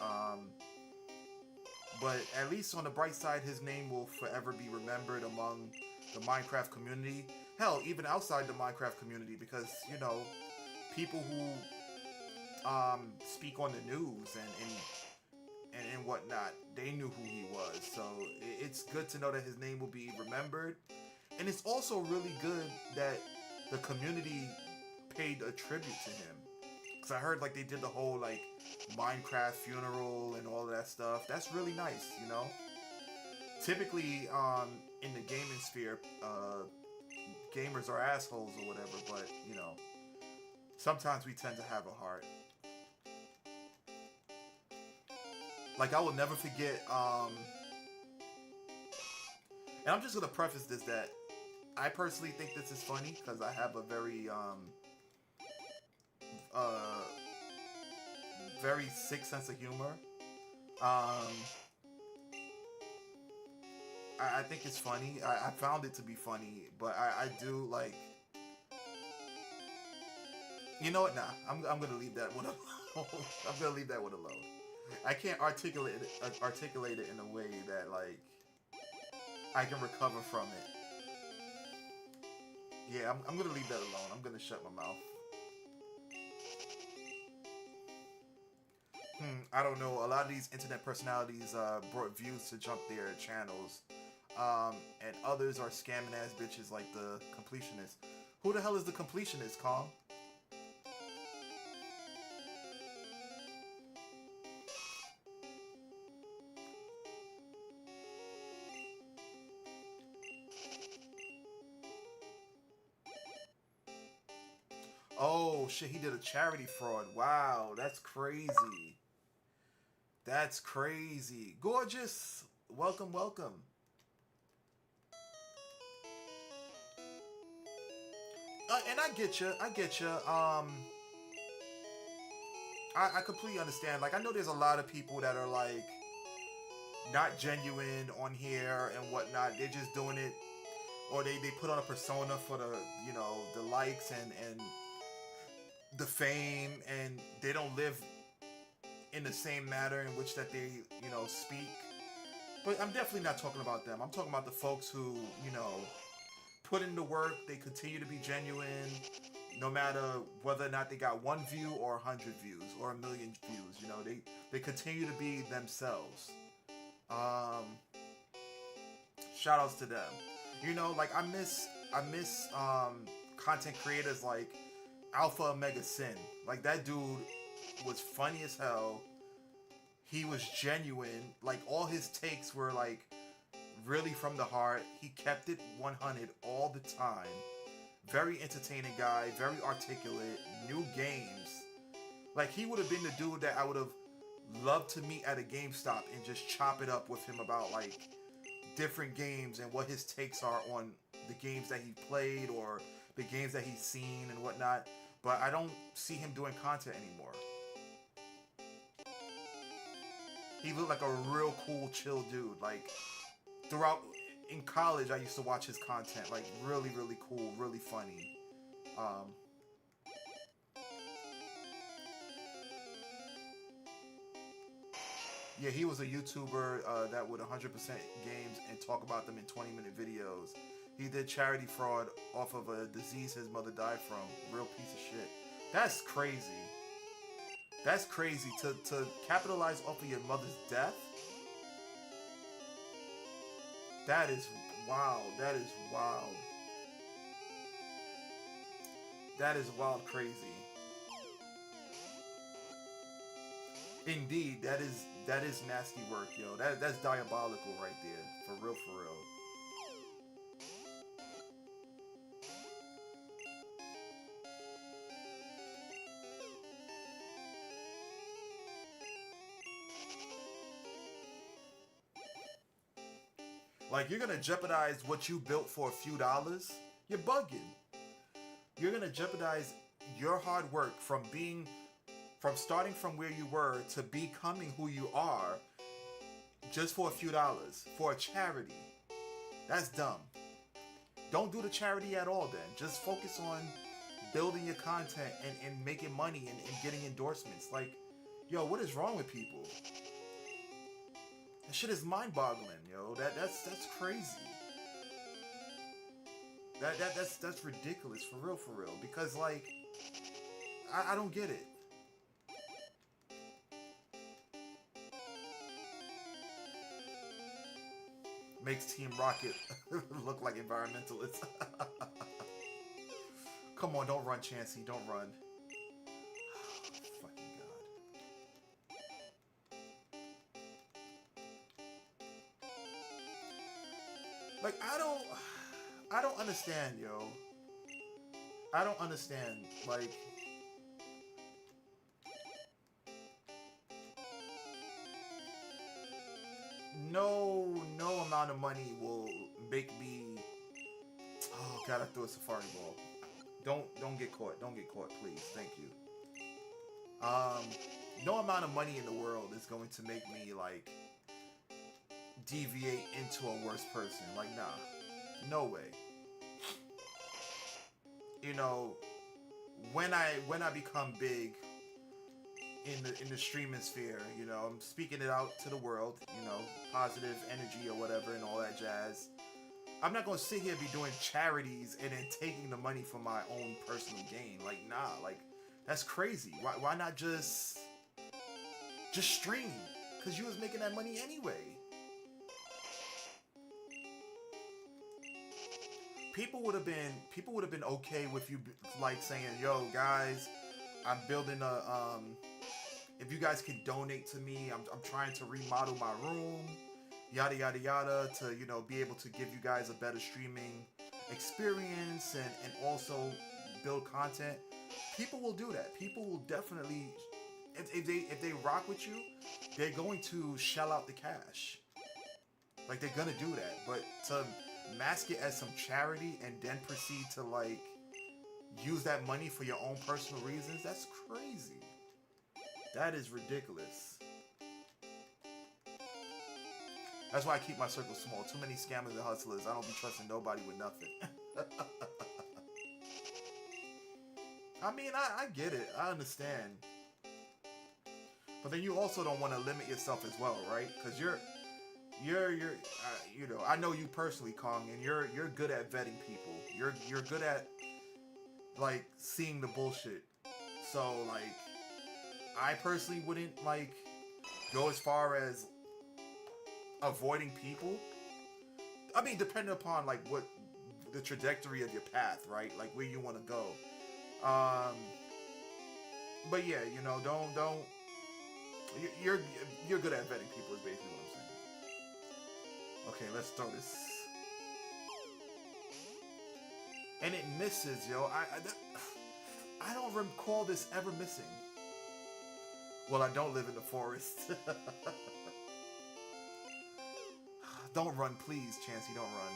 But at least on the bright side, his name will forever be remembered among the Minecraft community. Hell, even outside the Minecraft community, because you know, people who speak on the news and whatnot, they knew who he was. So it's good to know that his name will be remembered, and it's also really good that the community paid a tribute to him. Cause I heard like they did the whole like Minecraft funeral and all of that stuff. That's really nice, you know. Typically, in the gaming sphere, gamers are assholes or whatever, but you know, sometimes we tend to have a heart. Like I will never forget. And I'm just gonna preface this that I personally think this is funny because I have a uh, very sick sense of humor. Um, I think it's funny. I found it to be funny, but I do like. You know what? Nah, I'm gonna leave that one alone. I'm gonna leave that one alone. I can't articulate it in a way that like I can recover from it. Yeah, I'm gonna leave that alone. I'm gonna shut my mouth. I don't know. A lot of these internet personalities brought views to jump their channels, and others are scamming ass bitches like the completionist. Who the hell is the completionist, Calm? Oh shit, he did a charity fraud. Wow, that's crazy. That's crazy. Gorgeous. Welcome, welcome. And I get you. I get you. I completely understand. Like, I know there's a lot of people that are like not genuine on here and whatnot. They're just doing it, or they put on a persona for the, you know, the likes and the fame, and they don't live in the same manner in which that they, you know, speak. But I'm definitely not talking about them. I'm talking about the folks who, you know, put in the work. They continue to be genuine, no matter whether or not they got one view or 100 views or 1 million views. You know, they continue to be themselves. Um, Shout outs to them. You know, like I miss content creators like Alpha Omega Sin. Like that dude was funny as hell. He was genuine. Like all his takes were like really from the heart. He kept it 100 all the time. Very entertaining guy, very articulate, new games. Like he would have been the dude that I would have loved to meet at a GameStop and just chop it up with him about like different games and what his takes are on the games that he played or the games that he's seen and whatnot. But I don't see him doing content anymore. He looked like a real cool, chill dude. Like throughout in college, I used to watch his content. Like really, really cool, really funny. Um, yeah, he was a YouTuber that would 100% games and talk about them in 20-minute videos. He did charity fraud off of a disease his mother died from. Real piece of shit. That's crazy. That's crazy to capitalize off of your mother's death. That is wild. That is wild. That is wild crazy. Indeed, that is nasty work, yo. That's diabolical right there. For real, for real. Like you're gonna jeopardize what you built for a few dollars? You're bugging. You're gonna jeopardize your hard work from starting from where you were to becoming who you are just for a few dollars for a charity. That's dumb. Don't do the charity at all then. Just focus on building your content and making money and getting endorsements. Like, yo, what is wrong with people? That shit is mind-boggling, yo. That's crazy. That's ridiculous for real. Because like, I don't get it. Makes Team Rocket look like environmentalists. Come on, don't run, Chansey. Don't run. Fucking god. Like I don't understand, yo. I don't understand. Like no amount of money will make me. Oh god, I threw a safari ball. Don't get caught. Don't get caught, please. Thank you. Um, no amount of money in the world is going to make me like deviate into a worse person. Like nah, no way. You know, when I become big in the streaming sphere, you know, I'm speaking it out to the world. You know, positive energy or whatever and all that jazz. I'm not gonna sit here and be doing charities and then taking the money for my own personal gain. Like, nah, like that's crazy. Why not just stream? Cause you was making that money anyway. People would have been okay with you like saying, "Yo, guys, I'm building a if you guys can donate to me, I'm trying to remodel my room, yada yada yada, to you know be able to give you guys a better streaming experience and also build content." People will do that. People will definitely if they rock with you, they're going to shell out the cash. Like they're gonna do that, but to mask it as some charity and then proceed to like use that money for your own personal reasons, that's crazy. That is ridiculous. That's why I keep my circle small. Too many scammers and hustlers. I don't be trusting nobody with nothing. I mean, I get it. I understand. But then you also don't want to limit yourself as well, right? Because you know, I know you personally, Kong, and you're good at vetting people. You're good at like seeing the bullshit. So like, I personally wouldn't like go as far as avoiding people. I mean, depending upon like what the trajectory of your path, right? Like where you want to go. Um, but yeah, you know, don't. You're good at vetting people. Is basically what I'm saying. Okay, let's throw this. And it misses, yo. I don't recall this ever missing. Well, I don't live in the forest. Don't run, please, Chansey, don't run.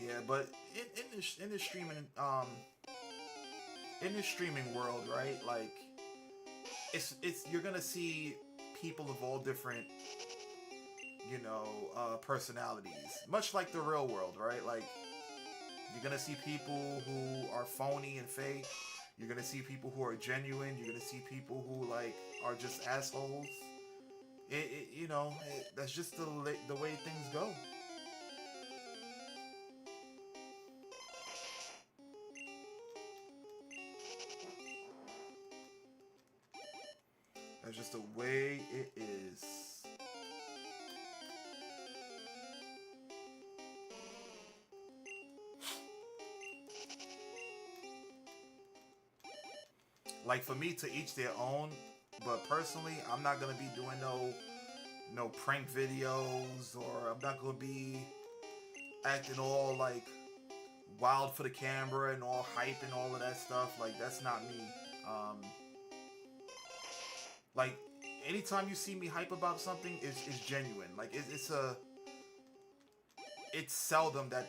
Yeah, but in the streaming in the streaming world, right? Like it's you're gonna see people of all different, you know, personalities, much like the real world, right? Like you're gonna see people who are phony and fake. You're gonna see people who are genuine. You're gonna see people who like are just assholes. You know, that's just the way things go. That's just the way it is. Like for me, to each their own. But personally, I'm not gonna be doing no prank videos, or I'm not gonna be acting all like wild for the camera and all hype and all of that stuff. Like that's not me. Like anytime you see me hype about something, is genuine. Like it's seldom that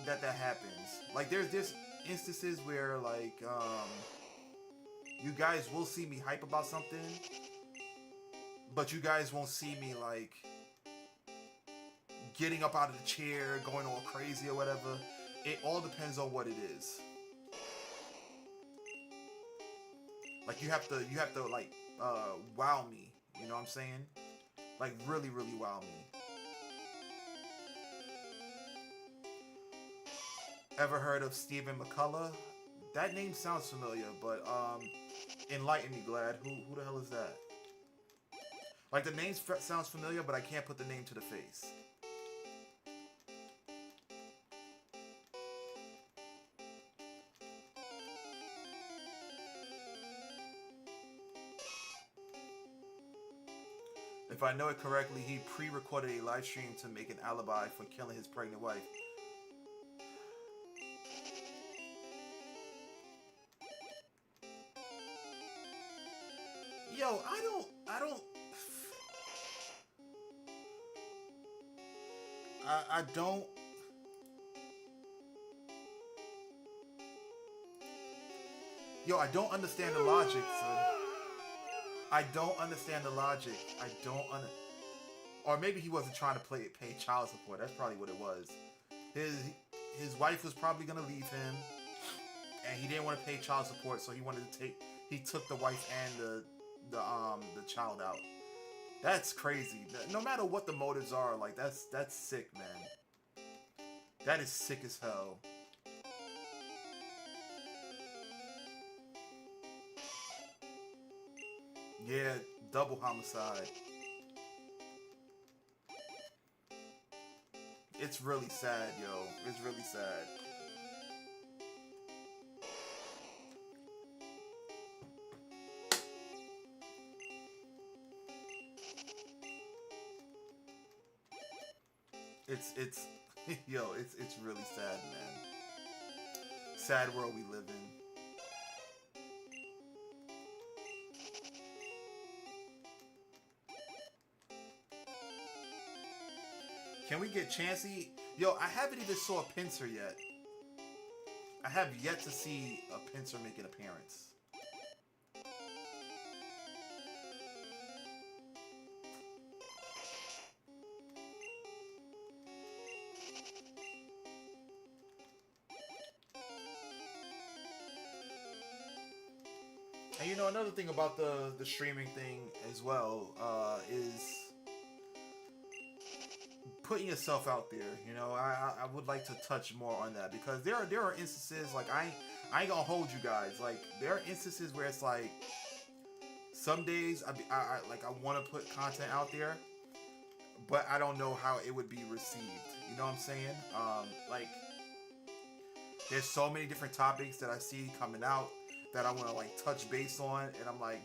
happens. Like there's instances where like you guys will see me hype about something, but you guys won't see me like getting up out of the chair, going all crazy or whatever. It all depends on what it is. Like you have to like wow me. You know what I'm saying? Like really, really wow me. Ever heard of Stephen McCullough? That name sounds familiar, but enlighten me, Glad. Who the hell is that? Like the name sounds familiar, but I can't put the name to the face. If I know it correctly, he pre-recorded a live stream to make an alibi for killing his pregnant wife. Yo, I don't. Yo, I don't understand the logic, son. I don't understand the logic. I don't Or maybe he wasn't trying to pay child support. That's probably what it was. His wife was probably gonna leave him, and he didn't want to pay child support, so he took the wife and the child out. That's crazy. No matter what the motives are, like that's sick, man. That is sick as hell. Yeah, double homicide. It's really sad, yo. It's really sad. It's yo, it's really sad, man. Sad world we live in. Can we get Chansey? Yo, I haven't even saw a pincer yet. I have yet to see a pincer make an appearance. And you know, another thing about the streaming thing as well is putting yourself out there. You know, I would like to touch more on that because there are instances like I ain't gonna hold you guys. Like there are instances where it's like some days I like I want to put content out there, but I don't know how it would be received. You know what I'm saying? Like there's so many different topics that I see coming out that I want to like touch base on, and I'm like,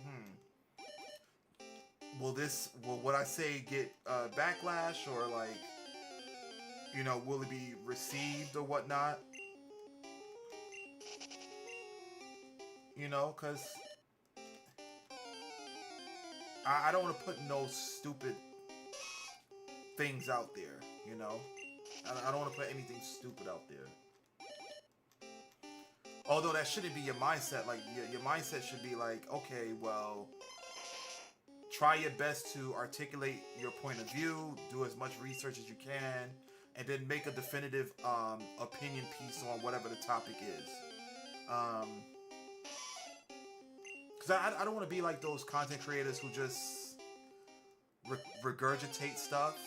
will what I say get backlash or like, you know, will it be received or whatnot? You know, because I don't want to put no stupid things out there. You know, I don't want to put anything stupid out there. Although that shouldn't be your mindset. Like your mindset should be like, okay, well, try your best to articulate your point of view, do as much research as you can, and then make a definitive opinion piece on whatever the topic is. Because I don't want to be like those content creators who just regurgitate stuff.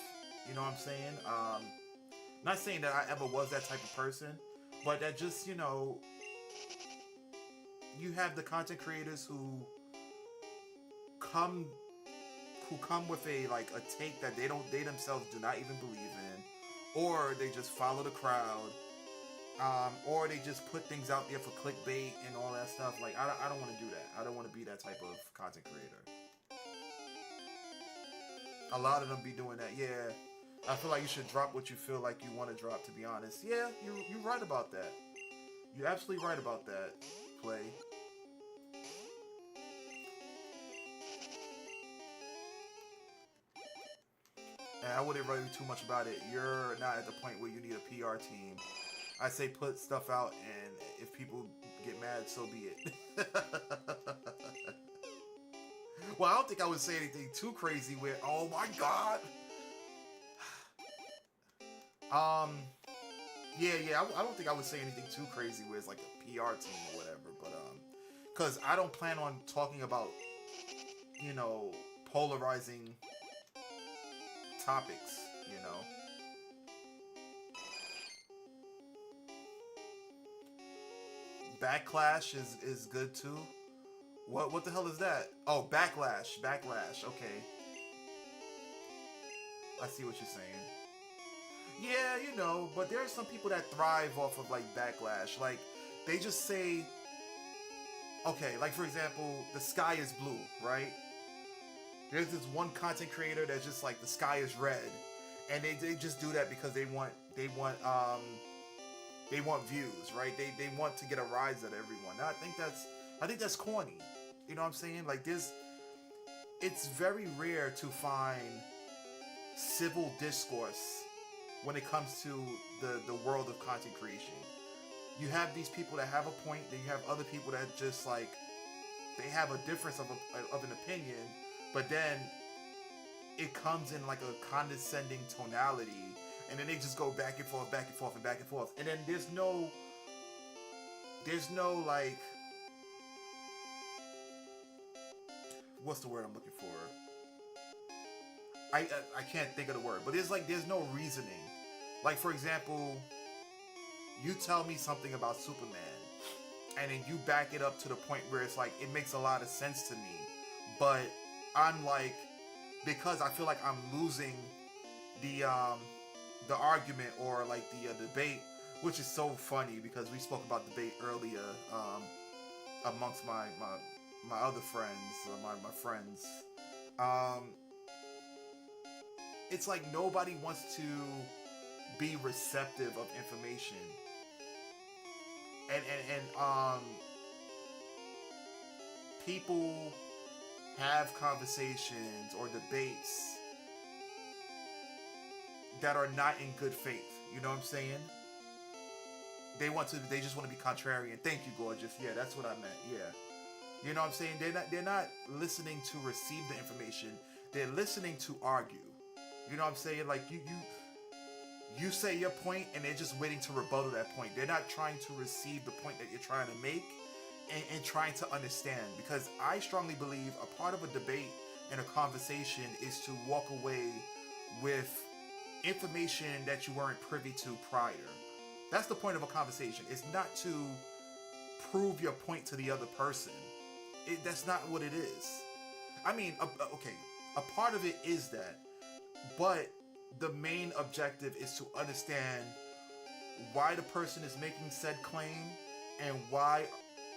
You know what I'm saying? Not saying that I ever was that type of person, but that just, you know, you have the content creators who come with a like a take that they themselves do not even believe in, or they just follow the crowd, or they just put things out there for clickbait and all that stuff. Like I don't want to do that. I don't want to be that type of content creator. A lot of them be doing that. Yeah, I feel like you should drop what you feel like you want to drop. To be honest, yeah, you're right about that. You're absolutely right about that. Play. And I wouldn't worry too much about it. You're not at the point where you need a PR team. I say put stuff out, and if people get mad, so be it. Well, I don't think I would say anything too crazy with, oh my god. Yeah, I don't think I would say anything too crazy where it's like a PR team or whatever, but because I don't plan on talking about, you know, polarizing topics, you know. Backlash is good too. What the hell is that? Oh, backlash. Okay, I see what you're saying. Yeah, you know, but there are some people that thrive off of like backlash. Like they just say, okay, like for example, the sky is blue, right? There's this one content creator that's just like the sky is red, and they just do that because they want views, right? They want to get a rise at everyone. I think that's corny. You know what I'm saying? Like this, it's very rare to find civil discourse when it comes to the world of content creation. You have these people that have a point, then you have other people that just like they have a difference of an opinion, but then it comes in like a condescending tonality, and then they just go back and forth, back and forth, and back and forth, and then there's no like, what's the word I'm looking for? I can't think of the word, but there's no reasoning. Like for example, you tell me something about Superman, and then you back it up to the point where it's like it makes a lot of sense to me, but I'm like, because I feel like I'm losing the argument or like the debate, which is so funny because we spoke about debate earlier amongst my other friends, my friends. It's like nobody wants to be receptive of information, and people have conversations or debates that are not in good faith. You know what I'm saying? They just want to be contrarian. Thank you, gorgeous. Yeah, that's what I meant. Yeah. You know what I'm saying? They're not listening to receive the information. They're listening to argue. You know what I'm saying? Like you say your point and they're just waiting to rebuttal that point. They're not trying to receive the point that you're trying to make and trying to understand. Because I strongly believe a part of a debate and a conversation is to walk away with information that you weren't privy to prior. That's the point of a conversation. It's not to prove your point to the other person. That's not what it is. I mean, okay, a part of it is that, but the main objective is to understand why the person is making said claim and why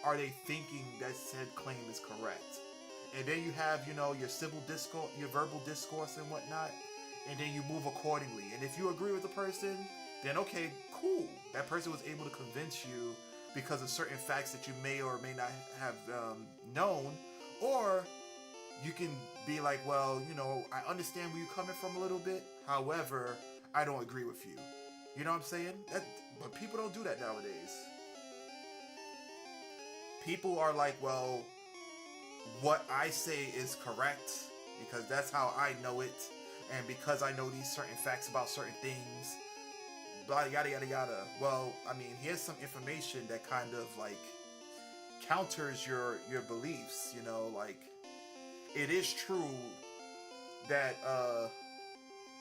are they thinking that said claim is correct. And then you have, your civil discourse, your verbal discourse and whatnot, and then you move accordingly. And if you agree with the person, then okay, cool. That person was able to convince you because of certain facts that you may or may not have known. Or you can be like, well, I understand where you're coming from a little bit. However, I don't agree with you. You know what I'm saying? But people don't do that nowadays. People are like, well, what I say is correct because that's how I know it. And because I know these certain facts about certain things, blah, yada, yada, yada. Well, I mean, here's some information that kind of like counters your beliefs, like it is true that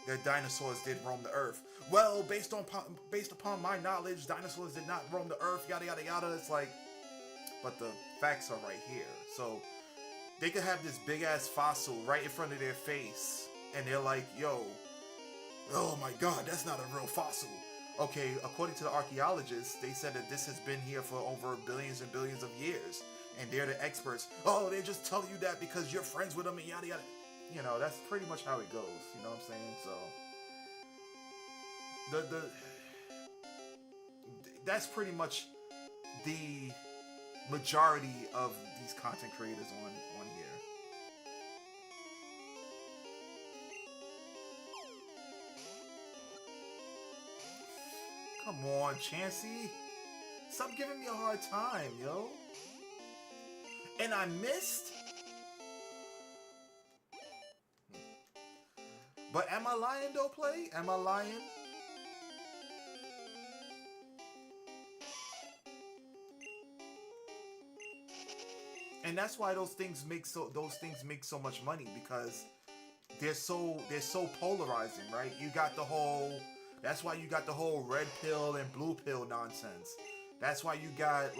that dinosaurs did roam the earth. Well, based upon my knowledge, dinosaurs did not roam the earth, yada, yada, yada. It's like, but the facts are right here. So they could have this big ass fossil right in front of their face and they're like, yo, oh my god, that's not a real fossil. Okay, according to the archaeologists, they said that this has been here for over billions and billions of years. And they're the experts. Oh, they're just telling you that because you're friends with them and yada yada. That's pretty much how it goes. You know what I'm saying? So that's pretty much the majority of these content creators on here. Come on, Chansey. Stop giving me a hard time, yo. And I missed? But am I lying, though, Play? Am I lying? And that's why those things make so much money, because they're so polarizing, right? That's why you got the whole red pill and blue pill nonsense. That's why you got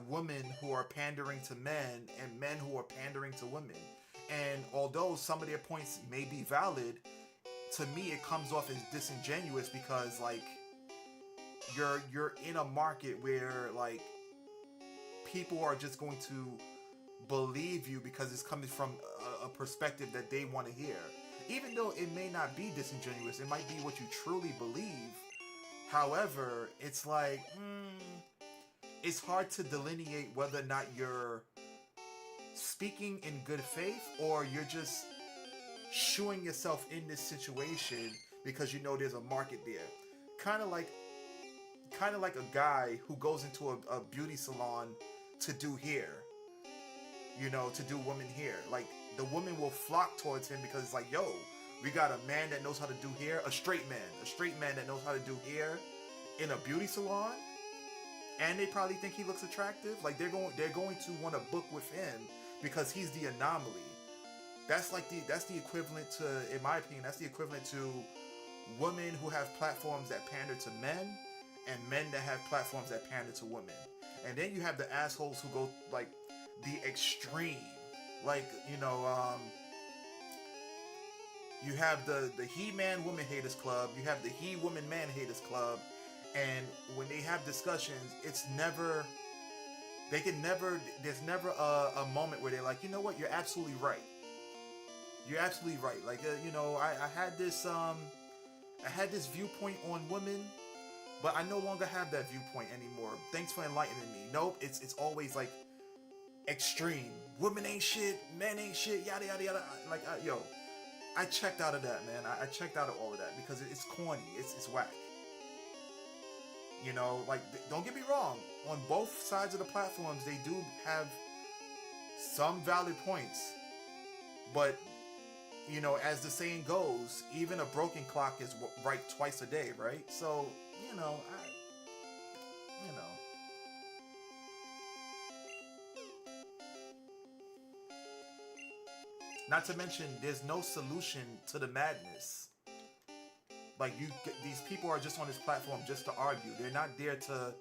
women who are pandering to men and men who are pandering to women. And although some of their points may be valid, to me it comes off as disingenuous because you're in a market where people are just going to believe you because it's coming from a perspective that they want to hear. Even though it may not be disingenuous, it might be what you truly believe. However, it's it's hard to delineate whether or not you're speaking in good faith or you're just shooing yourself in this situation because there's a market there. Kind of like a guy who goes into a beauty salon to do hair, to do women hair. Like, the women will flock towards him because it's like, yo, we got a man that knows how to do hair, a straight man that knows how to do hair in a beauty salon, and they probably think he looks attractive. Like, they're going to want to book with him because he's the anomaly. That's the equivalent to, in my opinion, that's the equivalent to women who have platforms that pander to men and men that have platforms that pander to women. And then you have the assholes who go the extreme. You have the he-man woman haters club, you have the he-woman man haters club, and when they have discussions, there's never a moment where they're like, you know what, you're absolutely right. You're absolutely right. I had this I had this viewpoint on women, but I no longer have that viewpoint anymore. Thanks for enlightening me. Nope, it's always like extreme. Women ain't shit, men ain't shit, yada yada yada. Like, yo, I checked out of that, man. I checked out of all of that because it's corny. It's whack. You know, like, don't get me wrong. On both sides of the platforms, they do have some valid points. But, you know, as the saying goes, even a broken clock is right twice a day, right? So, you know, you know. Not to mention, there's no solution to the madness. Like, these people are just on this platform just to argue. They're not there to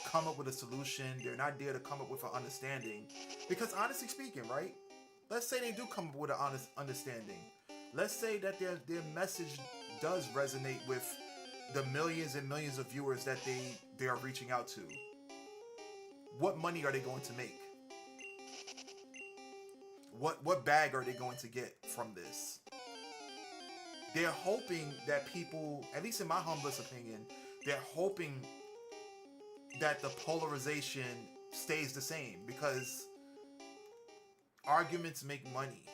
come up with a solution. They're not there to come up with an understanding. Because honestly speaking, right? Let's say they do come up with an honest understanding. Let's say that their message does resonate with the millions and millions of viewers that they are reaching out to. What money are they going to make? What bag are they going to get from this? They're hoping that people, at least in my humblest opinion, they're hoping that the polarization stays the same because arguments make money.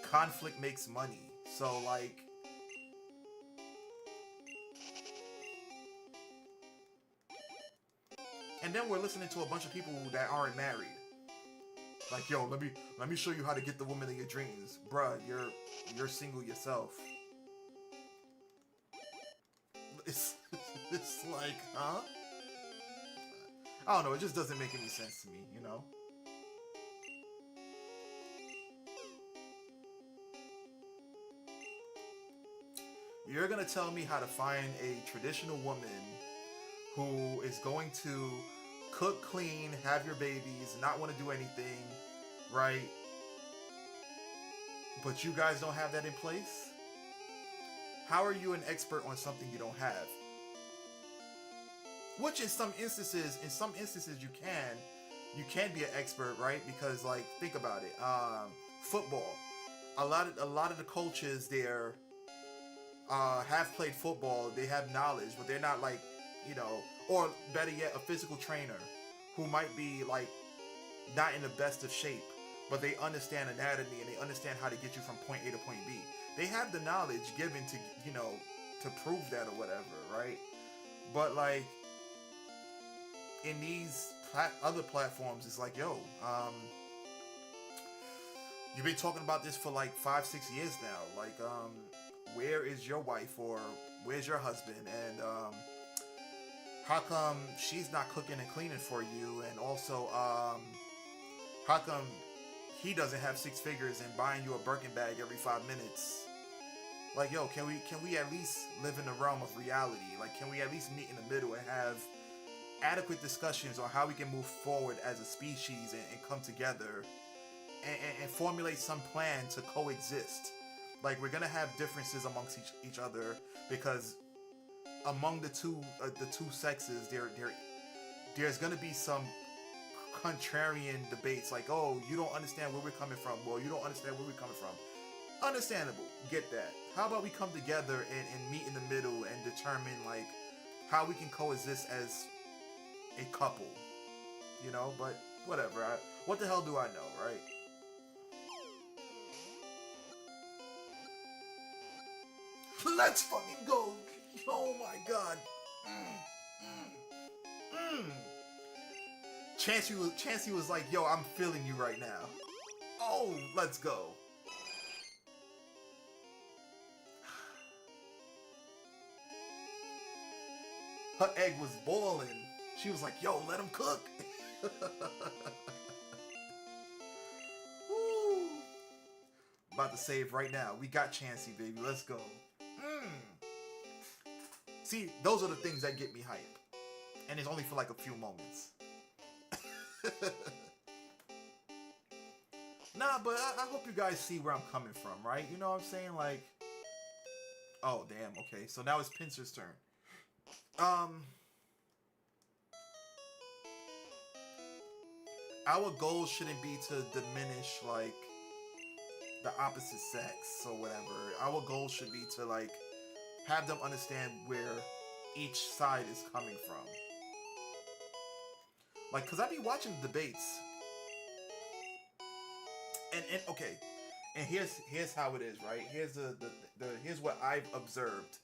Conflict makes money. So, like, and then we're listening to a bunch of people that aren't married. Like, yo, let me show you how to get the woman of your dreams. Bruh, you're single yourself. It's like, huh? I don't know, it just doesn't make any sense to me, you know? You're gonna tell me how to find a traditional woman who is going to cook, clean, have your babies, not want to do anything, right? But you guys don't have that in place? How are you an expert on something you don't have? Which in some instances you can be an expert, right? Because, like, think about it. Football. A lot of the coaches there have played football. They have knowledge, but they're not like, you know, or better yet, a physical trainer who might be like not in the best of shape, but they understand anatomy and they understand how to get you from point A to point B. They have the knowledge given to, you know, to prove that or whatever, right? But like in these other platforms, it's like, yo, you've been talking about this for like 5-6 years now. Like, where is your wife or where's your husband? And how come she's not cooking and cleaning for you? And also, how come he doesn't have 6 figures and buying you a Birkin bag every 5 minutes? Like, yo, can we at least live in the realm of reality? Like, can we at least meet in the middle and have adequate discussions on how we can move forward as a species and come together and formulate some plan to coexist? Like, we're gonna have differences amongst each other because among the two sexes, there's gonna be some contrarian debates. Like, oh, you don't understand where we're coming from. Well, you don't understand where we're coming from. Understandable, get that. How about we come together and meet in the middle and determine like how we can coexist as a couple, you know? But whatever. What the hell do I know, right? Let's fucking go! Oh my god! Chansey was like, yo, I'm feeling you right now. Oh, let's go. Her egg was boiling. She was like, yo, let him cook. Woo. About to save right now. We got Chansey, baby. Let's go. See, those are the things that get me hype. And it's only for like a few moments. Nah, but I hope you guys see where I'm coming from, right? You know what I'm saying? Like, oh, damn, okay. So now it's Pincer's turn. Our goal shouldn't be to diminish, like, the opposite sex or whatever. our goal should be to like have them understand where each side is coming from. Like, cause I be watching the debates, and okay, and here's how it is, right? Here's here's what I've observed.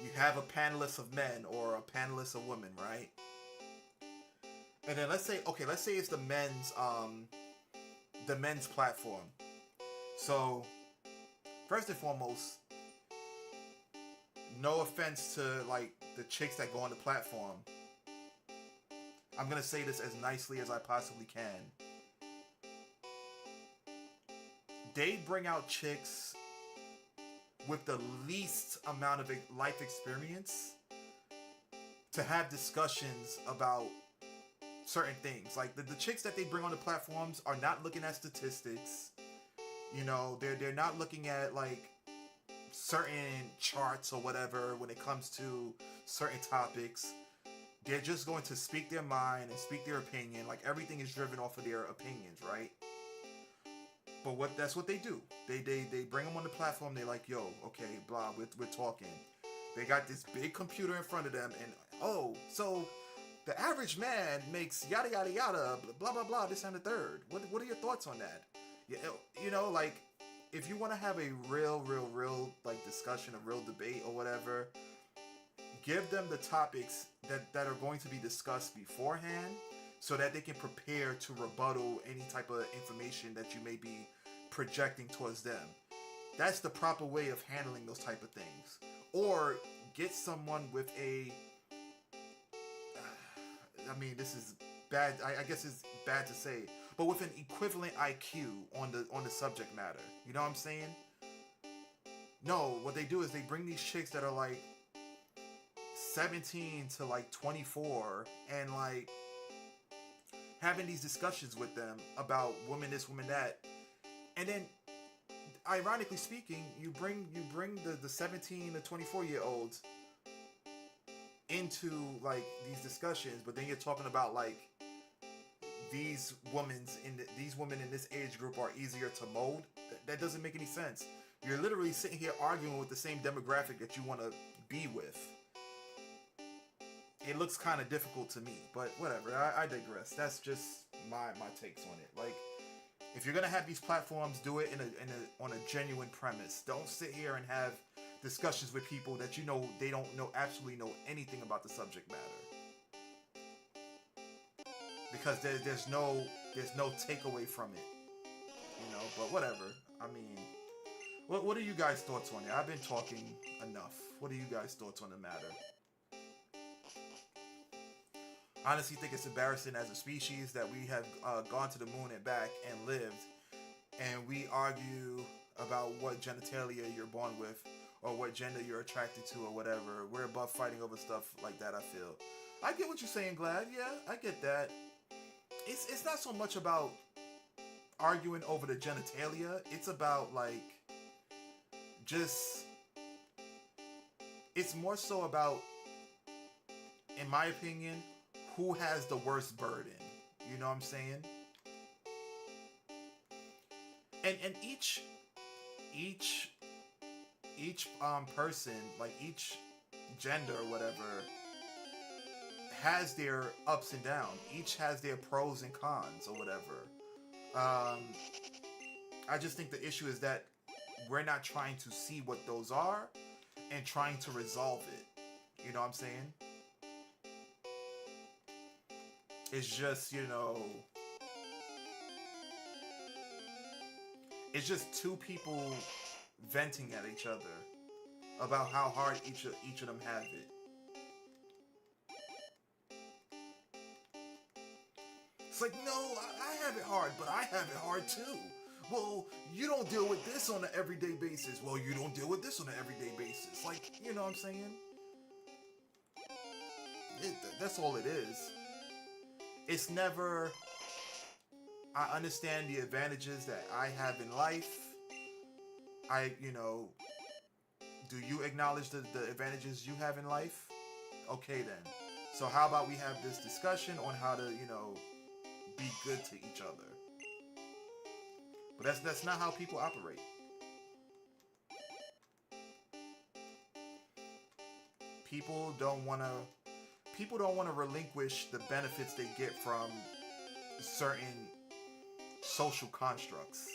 You have a panelist of men or a panelist of women, right? And then let's say it's the men's platform. So first and foremost, no offense to like the chicks that go on the platform. I'm gonna say this as nicely as I possibly can. They bring out chicks with the least amount of life experience to have discussions about certain things. Like the chicks that they bring on the platforms are not looking at statistics. You know, they're not looking at like certain charts or whatever when it comes to certain topics. They're just going to speak their mind and speak their opinion. Like everything is driven off of their opinions, right? But that's what they do. They bring them on the platform. They're like, yo, okay, blah, we're talking. They got this big computer in front of them, and oh, so the average man makes yada yada yada, blah blah blah, this and the third. What are your thoughts on that? You know, like if you want to have a real like discussion, a real debate or whatever, give them the topics that are going to be discussed beforehand, so that they can prepare to rebuttal any type of information that you may be projecting towards them. That's the proper way of handling those type of things. Or get someone with a I mean, this is bad. I guess it's bad to say, but with an equivalent IQ on the subject matter. You know what I'm saying? No, what they do is they bring these chicks that are like 17 to like 24, and like having these discussions with them about woman this, woman that, and then ironically speaking, you bring the 17 to 24 year olds into like these discussions, but then you're talking about like these women in this age group are easier to mold. That doesn't make any sense. You're literally sitting here arguing with the same demographic that you want to be with. It looks kind of difficult to me, but whatever. I digress. That's just my takes on it. Like, if you're gonna have these platforms, do it on a genuine premise. Don't sit here and have discussions with people that you know they don't absolutely know anything about the subject matter, because there's no takeaway from it, you know. But whatever. I mean, what are you guys' thoughts on it? I've been talking enough. What are you guys' thoughts on the matter? Honestly, think it's embarrassing as a species that we have gone to the moon and back and lived, and we argue about what genitalia you're born with or what gender you're attracted to or whatever. We're above fighting over stuff like that, I feel. I get what you're saying, Glad. Yeah, I get that. It's not so much about arguing over the genitalia. It's about like just... It's more so about, in my opinion, who has the worst burden. You know what I'm saying? And each person, like each gender or whatever, has their ups and downs. Each has their pros and cons or whatever. I just think the issue is that we're not trying to see what those are and trying to resolve it. You know what I'm saying? It's just, you know, it's just two people venting at each other about how hard each of them have it. It's like, no, I have it hard, but I have it hard too. Well, you don't deal with this on an everyday basis. Well, you don't deal with this on an everyday basis. Like, you know what I'm saying? That's all it is. It's never, I understand the advantages that I have in life. You know, do you acknowledge the advantages you have in life? Okay then. So how about we have this discussion on how to, you know, be good to each other. But that's not how people operate. people don't want to relinquish the benefits they get from certain social constructs.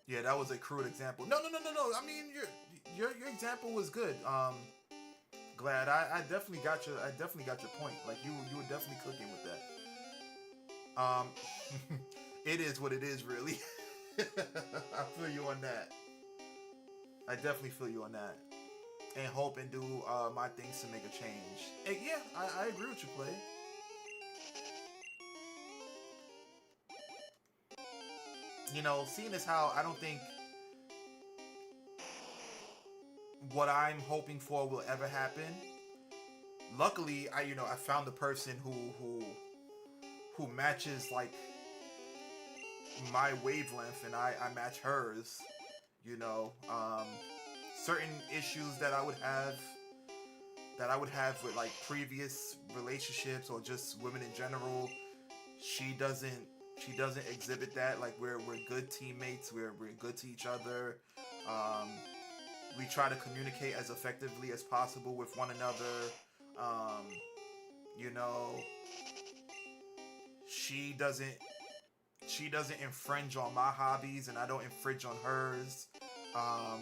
Yeah, that was a crude example. No, no, no, no, no. I mean, your example was good. Glad I definitely got your point. Like you were definitely cooking with that. It is what it is, really. I feel you on that. I definitely feel you on that. And hope and do my things to make a change. And yeah, I agree with you, Play. You know, seeing as how I don't think what I'm hoping for will ever happen. Luckily, I found the person who matches like my wavelength, and I match hers. You know, certain issues that I would have with like previous relationships or just women in general. She doesn't she doesn't exhibit that. Like we're good teammates. We're good to each other. Um, we try to communicate as effectively as possible with one another. Um, you know, she doesn't she doesn't infringe on my hobbies, and I don't infringe on hers. Um,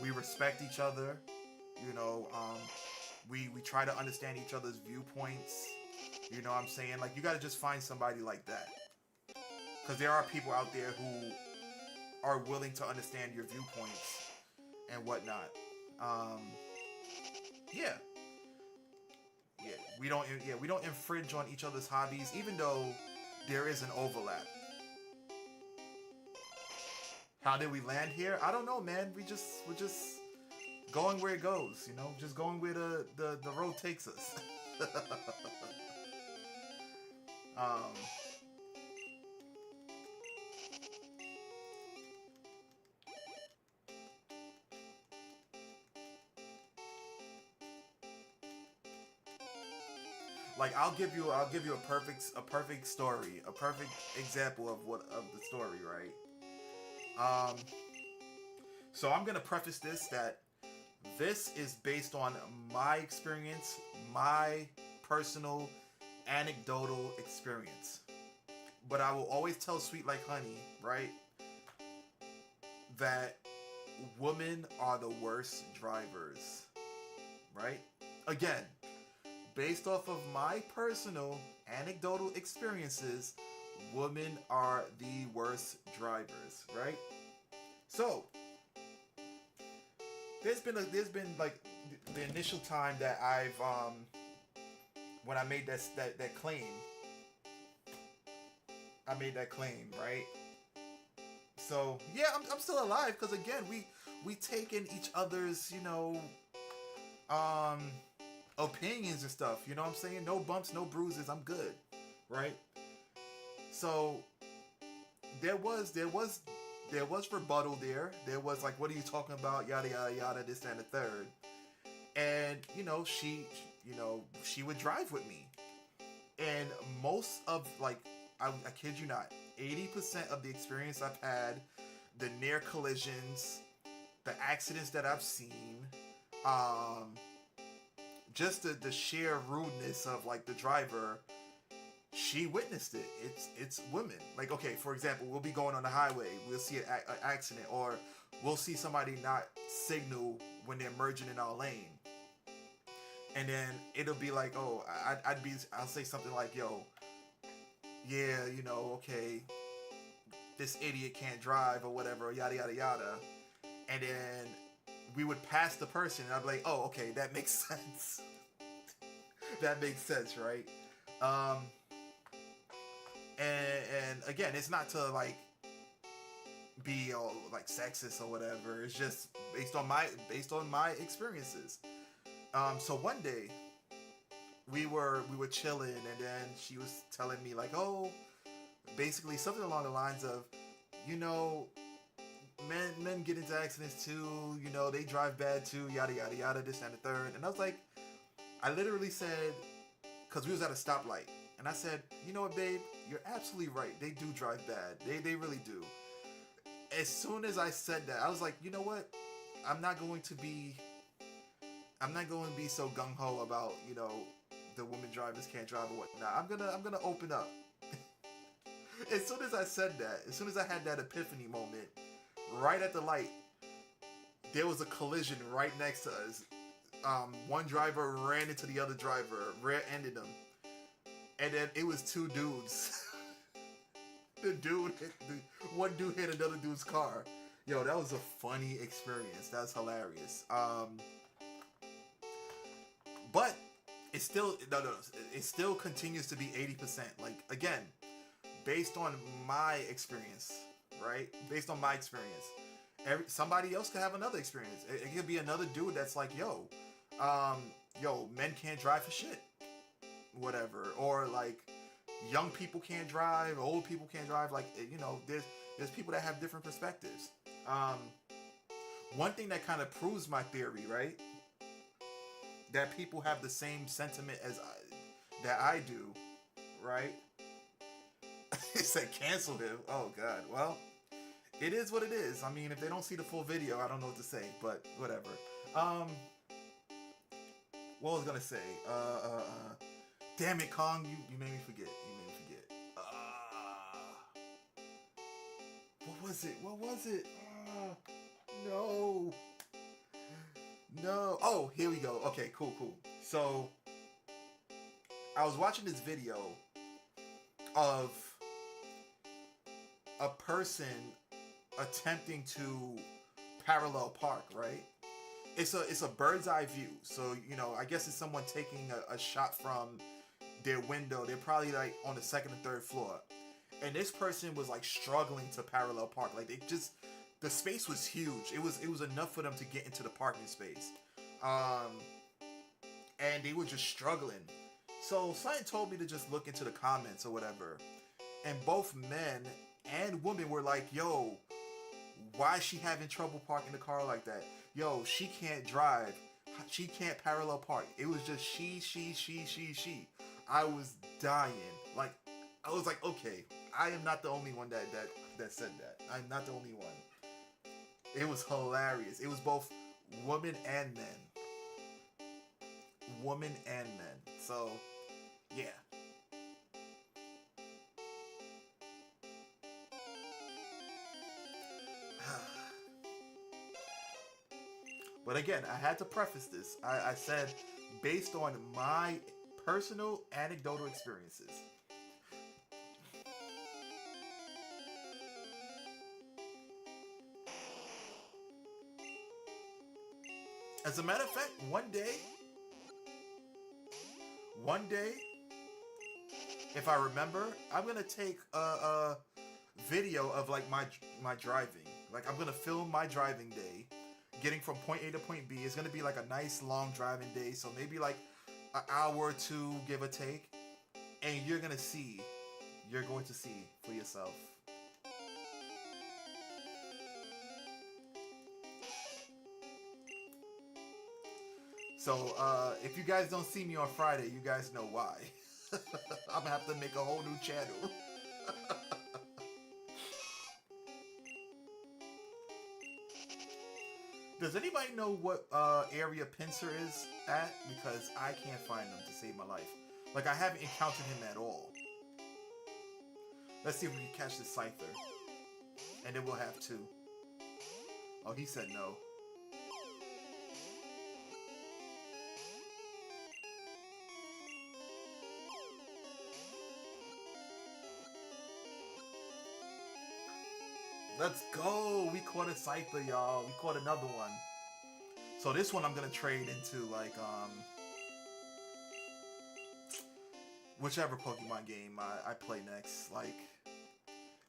we respect each other. You know, we try to understand each other's viewpoints. You know what I'm saying? Like you got to just find somebody like that, because there are people out there who are willing to understand your viewpoints and whatnot. Um, yeah, yeah, we don't infringe on each other's hobbies, even though there is an overlap. How did we land here? I don't know, man. We're just going where it goes. You know, just going where the road takes us. um, like I'll give you a perfect story, a perfect example of what of the story, right? Um, so I'm gonna preface this that this is based on my experience, my personal anecdotal experience. But I will always tell Sweet Like Honey, right, that women are the worst drivers, right? Again, based off of my personal anecdotal experiences, women are the worst drivers, right? So, there's been like the initial time that I've when I made that claim, I made that claim, right? So yeah, I'm still alive because again we take in each other's um opinions and stuff. You know what I'm saying? No bumps, no bruises. I'm good, right? So there was rebuttal there. There was like, what are you talking about? Yada yada yada. This that, and the third. And she would drive with me, and most of like I kid you not, 80% of the experience I've had, the near collisions, the accidents that I've seen, um, just the sheer rudeness of like the driver, she witnessed it. It's women. Like, okay, for example, we'll be going on the highway, we'll see an accident, or we'll see somebody not signal when they're merging in our lane, and then it'll be like, oh, I'll say something like, yo, yeah, okay, this idiot can't drive or whatever, yada yada yada, and then we would pass the person, and I'd be like, oh, okay, that makes sense. That makes sense, right? Um, and again, it's not to like be like sexist or whatever. It's just based on my experiences. So one day we were chilling, and then she was telling me like, oh, basically something along the lines of, you know, men women get into accidents too. You know, they drive bad too. Yada yada yada. This and the third. And I was like, I literally said, because we was at a stoplight, and I said, you know what, babe, you're absolutely right. They do drive bad. They really do. As soon as I said that, I was like, you know what? I'm not going to be so gung ho about, you know, the women drivers can't drive or whatnot. I'm gonna open up. As soon as I said that, as soon as I had that epiphany moment, right at the light, there was a collision right next to us. One driver ran into the other driver, rear-ended him, and then it was two dudes. One dude hit another dude's car. Yo, that was a funny experience. That's hilarious. But it still it still continues to be 80%. Like, again, based on my experience, right? Based on my experience, somebody else could have another experience. It could be another dude that's like, yo, men can't drive for shit, whatever, or like young people can't drive, old people can't drive. Like, you know, there's people that have different perspectives. One thing that kind of proves my theory, right? That people have the same sentiment as I do, right? It said cancel him. Oh God. Well, it is what it is. I mean, if they don't see the full video, I don't know what to say, but whatever. What was I gonna say? Damn it, Kong, you made me forget. You made me forget. What was it? No. No. Oh, here we go. Okay, cool. So, I was watching this video of a person attempting to parallel park, right? It's a bird's eye view. So, you know, I guess it's someone taking a shot from their window. They're probably like on the second or third floor. And this person was like struggling to parallel park. Like, the space was huge. It was enough for them to get into the parking space. And they were just struggling. So something told me to just look into the comments or whatever. And both men and women were like, yo, why is she having trouble parking the car like that? Yo, she can't drive. She can't parallel park. It was just she. I was dying. Like, I was like, okay, I am not the only one that said that. I'm not the only one. It was hilarious. It was both women and men. Women and men. So, yeah. But again, I had to preface this. I said, based on my personal anecdotal experiences. As a matter of fact, one day, if I remember, I'm gonna take a video of like my driving. Like, I'm gonna film my driving day, getting from point A to point B. It's gonna be like a nice long driving day, so maybe like an hour or two, give or take. And you're going to see for yourself. So, if you guys don't see me on Friday, you guys know why. I'm gonna have to make a whole new channel. Does anybody know what area Pinsir is at? Because I can't find him to save my life. Like, I haven't encountered him at all. Let's see if we can catch this Scyther. And then we'll have two. Oh, he said no. Let's go! We caught a Scyther, y'all. We caught another one. So this one I'm gonna trade into, like, whichever Pokemon game I play next. Like,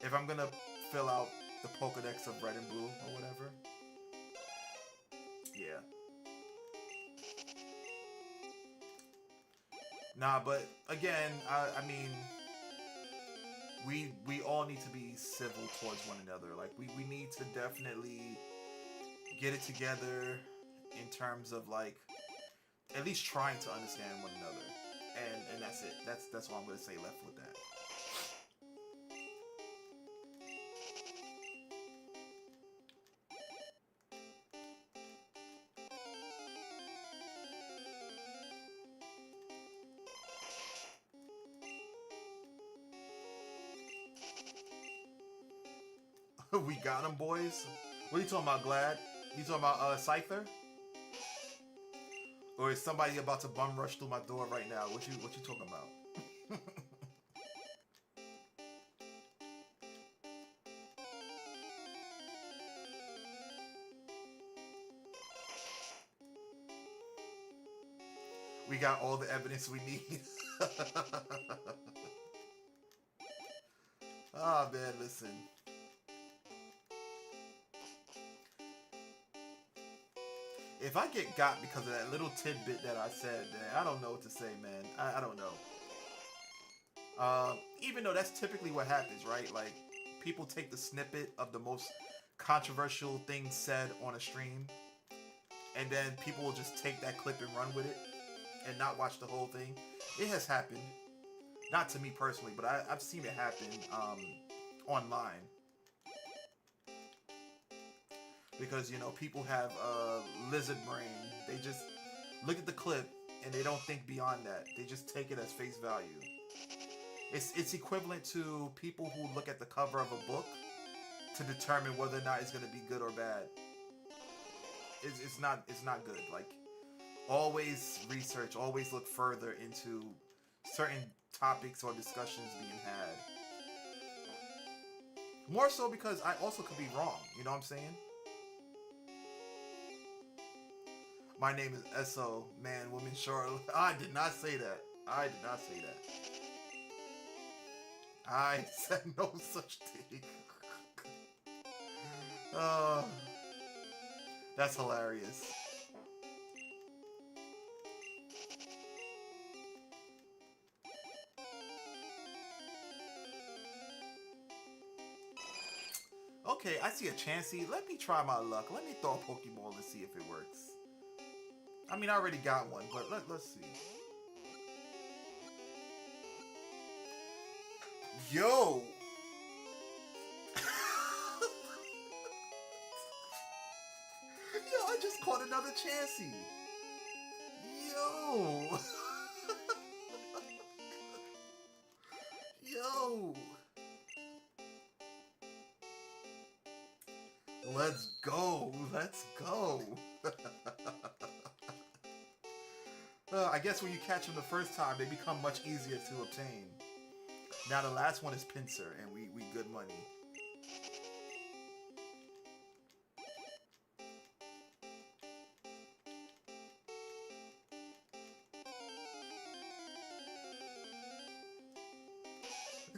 if I'm gonna fill out the Pokedex of Red and Blue or whatever. Yeah. Nah, but again, I mean, we all need to be civil towards one another. Like, we need to definitely get it together in terms of like at least trying to understand one another. And that's it. That's all I'm gonna say left with that. We got him, boys. What are you talking about, Glad? You talking about Scyther? Or is somebody about to bum rush through my door right now? What you talking about? We got all the evidence we need. Ah, oh, man, listen. If I get got because of that little tidbit that I said, man, I don't know what to say, man. I don't know. Even though that's typically what happens, right? Like, people take the snippet of the most controversial thing said on a stream, and then people will just take that clip and run with it and not watch the whole thing. It has happened. Not to me personally, but I've seen it happen online. Because, you know, people have lizard brain. They just look at the clip and they don't think beyond that. They just take it as face value. It's equivalent to people who look at the cover of a book to determine whether or not it's going to be good or bad. It's not good. Like, always research, always look further into certain topics or discussions being had. More so because I also could be wrong. You know what I'm saying? My name is SO, man, woman, Charlotte. I did not say that. I did not say that. I said no such thing. Oh, that's hilarious. Okay, I see a Chansey. Let me try my luck. Let me throw a Pokeball and see if it works. I mean, I already got one, but let's see. Yo! Yo, I just caught another Chansey. Yo! Yo! Let's go! Let's go! I guess when you catch them the first time, they become much easier to obtain. Now the last one is Pinsir, and we good money.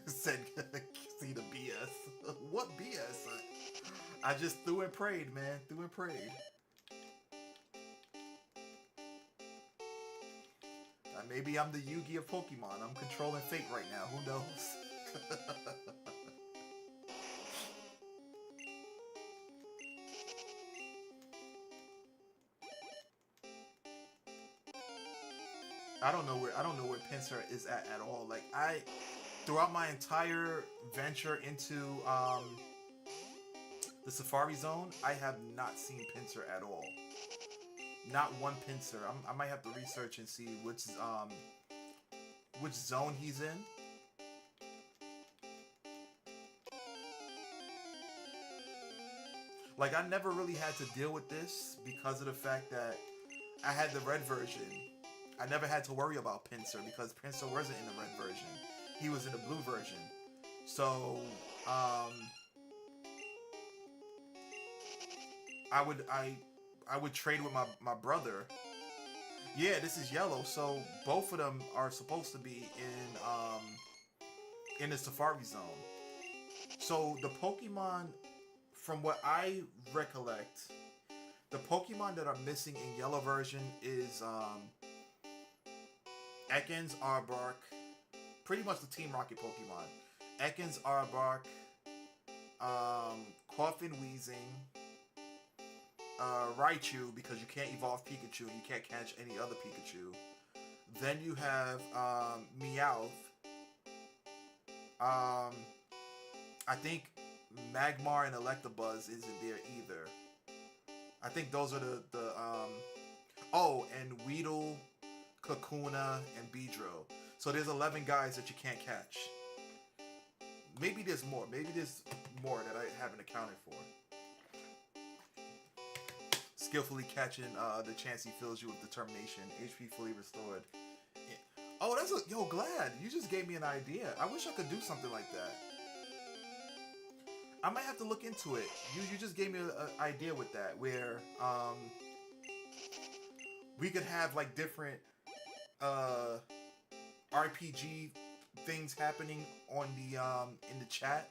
Said, see the BS. What BS? I just threw and prayed, man. Threw and prayed. Maybe I'm the Yugi of Pokemon. I'm controlling fate right now. Who knows? I don't know where Pinsir is at all. Like, throughout my entire venture into the Safari Zone, I have not seen Pinsir at all. Not one Pinsir. I might have to research and see which zone he's in. Like, I never really had to deal with this because of the fact that I had the red version. I never had to worry about Pinsir because Pinsir wasn't in the red version. He was in the blue version. So, I would trade with my brother. Yeah, this is yellow. So both of them are supposed to be in the Safari Zone. So the Pokemon, from what I recollect, the Pokemon that are missing in yellow version is Ekans, Arbok, pretty much the Team Rocket Pokemon. Ekans, Arbok, Coffin Wheezing, Raichu because you can't evolve Pikachu and you can't catch any other Pikachu. Then you have Meowth. I think Magmar and Electabuzz isn't there either. I think those are the oh, and Weedle, Kakuna, and Beedrill. So there's 11 guys that you can't catch. Maybe there's more. Maybe there's more that I haven't accounted for. Skillfully catching the chance he fills you with determination. HP fully restored. Yeah. Oh, that's a... Yo, Glad. You just gave me an idea. I wish I could do something like that. I might have to look into it. You just gave me an idea with that. Where we could have like different RPG things happening on the in the chat.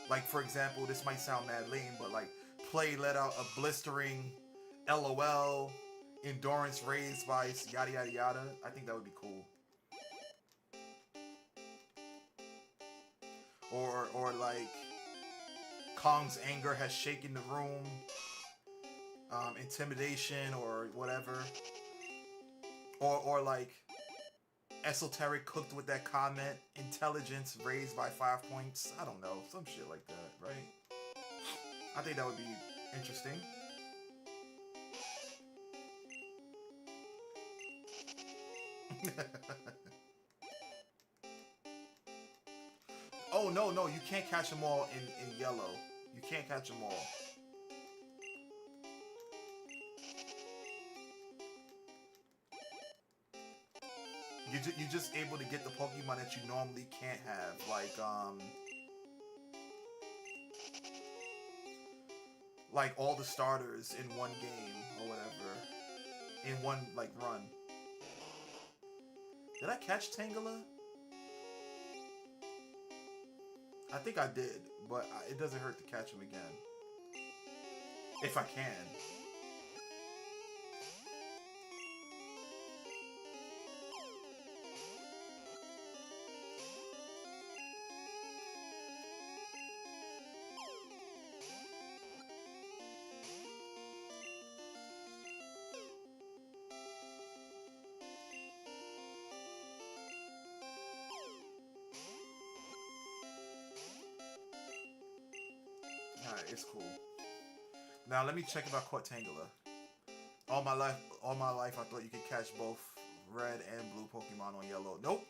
Like, for example, this might sound mad lame, but like, play let out a blistering LOL, endurance raised by yada yada yada. I think that would be cool. Or like, Kong's anger has shaken the room. Intimidation or whatever. Or like, Esoteric cooked with that comment, intelligence raised by 5 points. I don't know, some shit like that, right? I think that would be interesting. Oh, no, you can't catch them all in yellow. You can't catch them all. You're just able to get the Pokemon that you normally can't have, like all the starters in one game or whatever, in one like run. Did I catch Tangela? I think I did, but it doesn't hurt to catch him again if I can. Alright, it's cool. Now let me check if I caught Tangela. All my life I thought you could catch both red and blue Pokemon on yellow. Nope.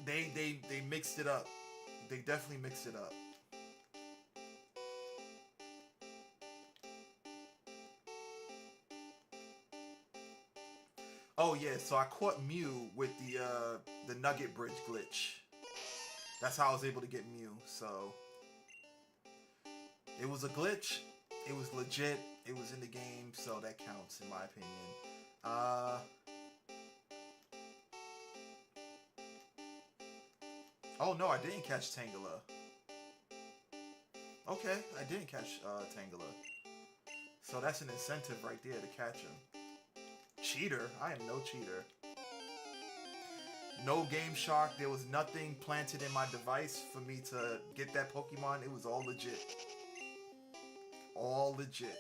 They mixed it up. They definitely mixed it up. Oh yeah, so I caught Mew with the Nugget Bridge glitch. That's how I was able to get Mew, so it was a glitch, it was legit, it was in the game, so that counts in my opinion. Oh no, I didn't catch Tangela. Okay, I didn't catch Tangela. So that's an incentive right there to catch him. Cheater? I am no cheater. No Game Shark. There was nothing planted in my device for me to get that Pokemon. It was all legit. All legit.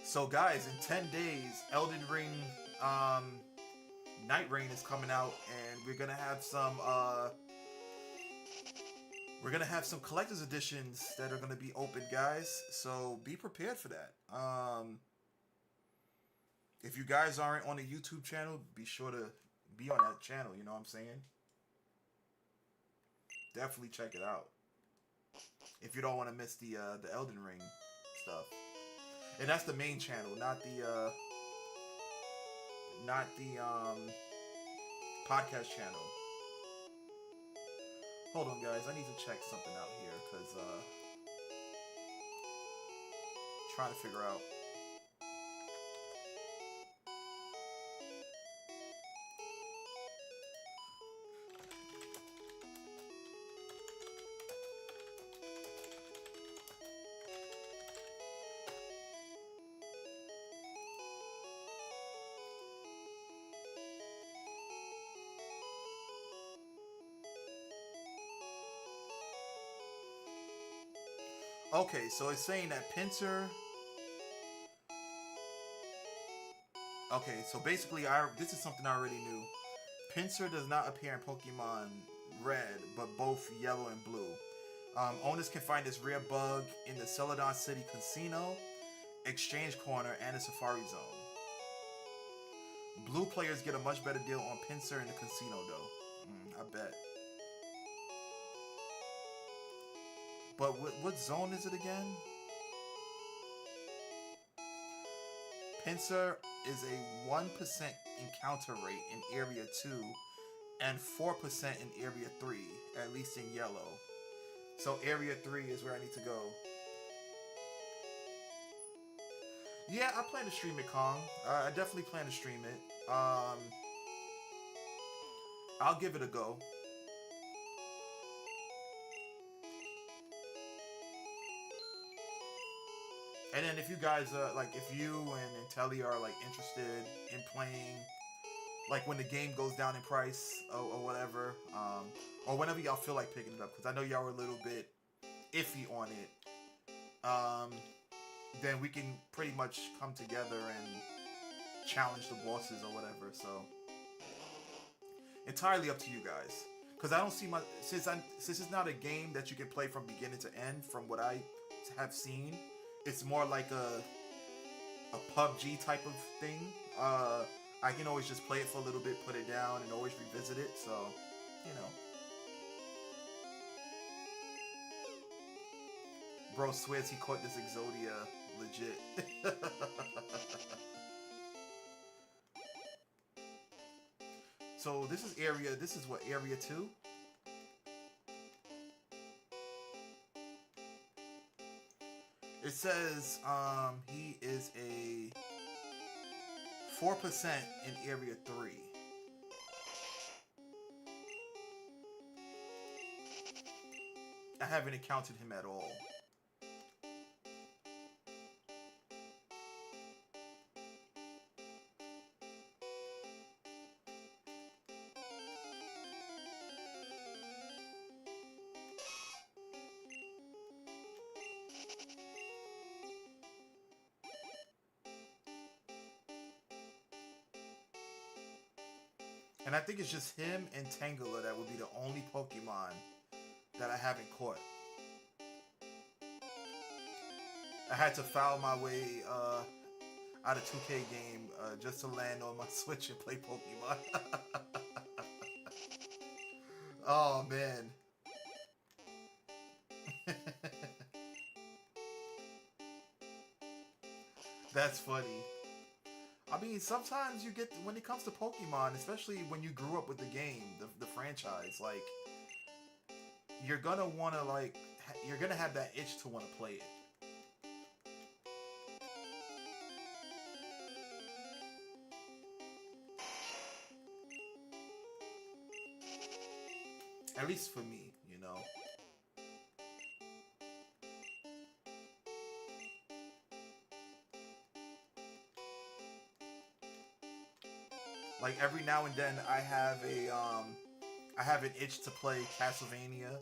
So guys, in 10 days, Elden Ring Night Rain is coming out, and we're gonna have some collector's editions that are gonna be open, guys. So be prepared for that. If you guys aren't on the YouTube channel, be sure to be on that channel. You know what I'm saying? Definitely check it out if you don't want to miss the Elden Ring stuff. And that's the main channel, not the podcast channel. Hold on, guys. I need to check something out here because trying to figure out. Okay, so it's saying that Pinsir. Okay, so basically, this is something I already knew. Pinsir does not appear in Pokemon Red, but both Yellow and Blue. Owners can find this rare bug in the Celadon City Casino, Exchange Corner, and the Safari Zone. Blue players get a much better deal on Pinsir in the casino, though. I bet. But what zone is it again? Pinsir is a 1% encounter rate in Area 2 and 4% in Area 3, at least in yellow. So Area 3 is where I need to go. Yeah, I plan to stream it, Kong. I definitely plan to stream it. I'll give it a go. And then if you guys, like, if you and Telly are, like, interested in playing, like, when the game goes down in price or whatever, or whenever y'all feel like picking it up, because I know y'all were a little bit iffy on it, then we can pretty much come together and challenge the bosses or whatever. So entirely up to you guys, because I don't see my since it's not a game that you can play from beginning to end. From what I have seen, it's more like a PUBG type of thing. I can always just play it for a little bit, put it down, and always revisit it. So, you know. Bro swears he caught this Exodia legit. So this is what, Area 2? It says he is a 4% in Area 3. I haven't encountered him at all. And I think it's just him and Tangela that would be the only Pokemon that I haven't caught. I had to foul my way out of 2K game just to land on my Switch and play Pokemon. Oh, man. That's funny. I mean, sometimes you get, when it comes to Pokemon, especially when you grew up with the game, the franchise, like, you're gonna wanna, like, you're gonna have that itch to wanna play it. At least for me, you know. Like, every now and then I have an itch to play Castlevania,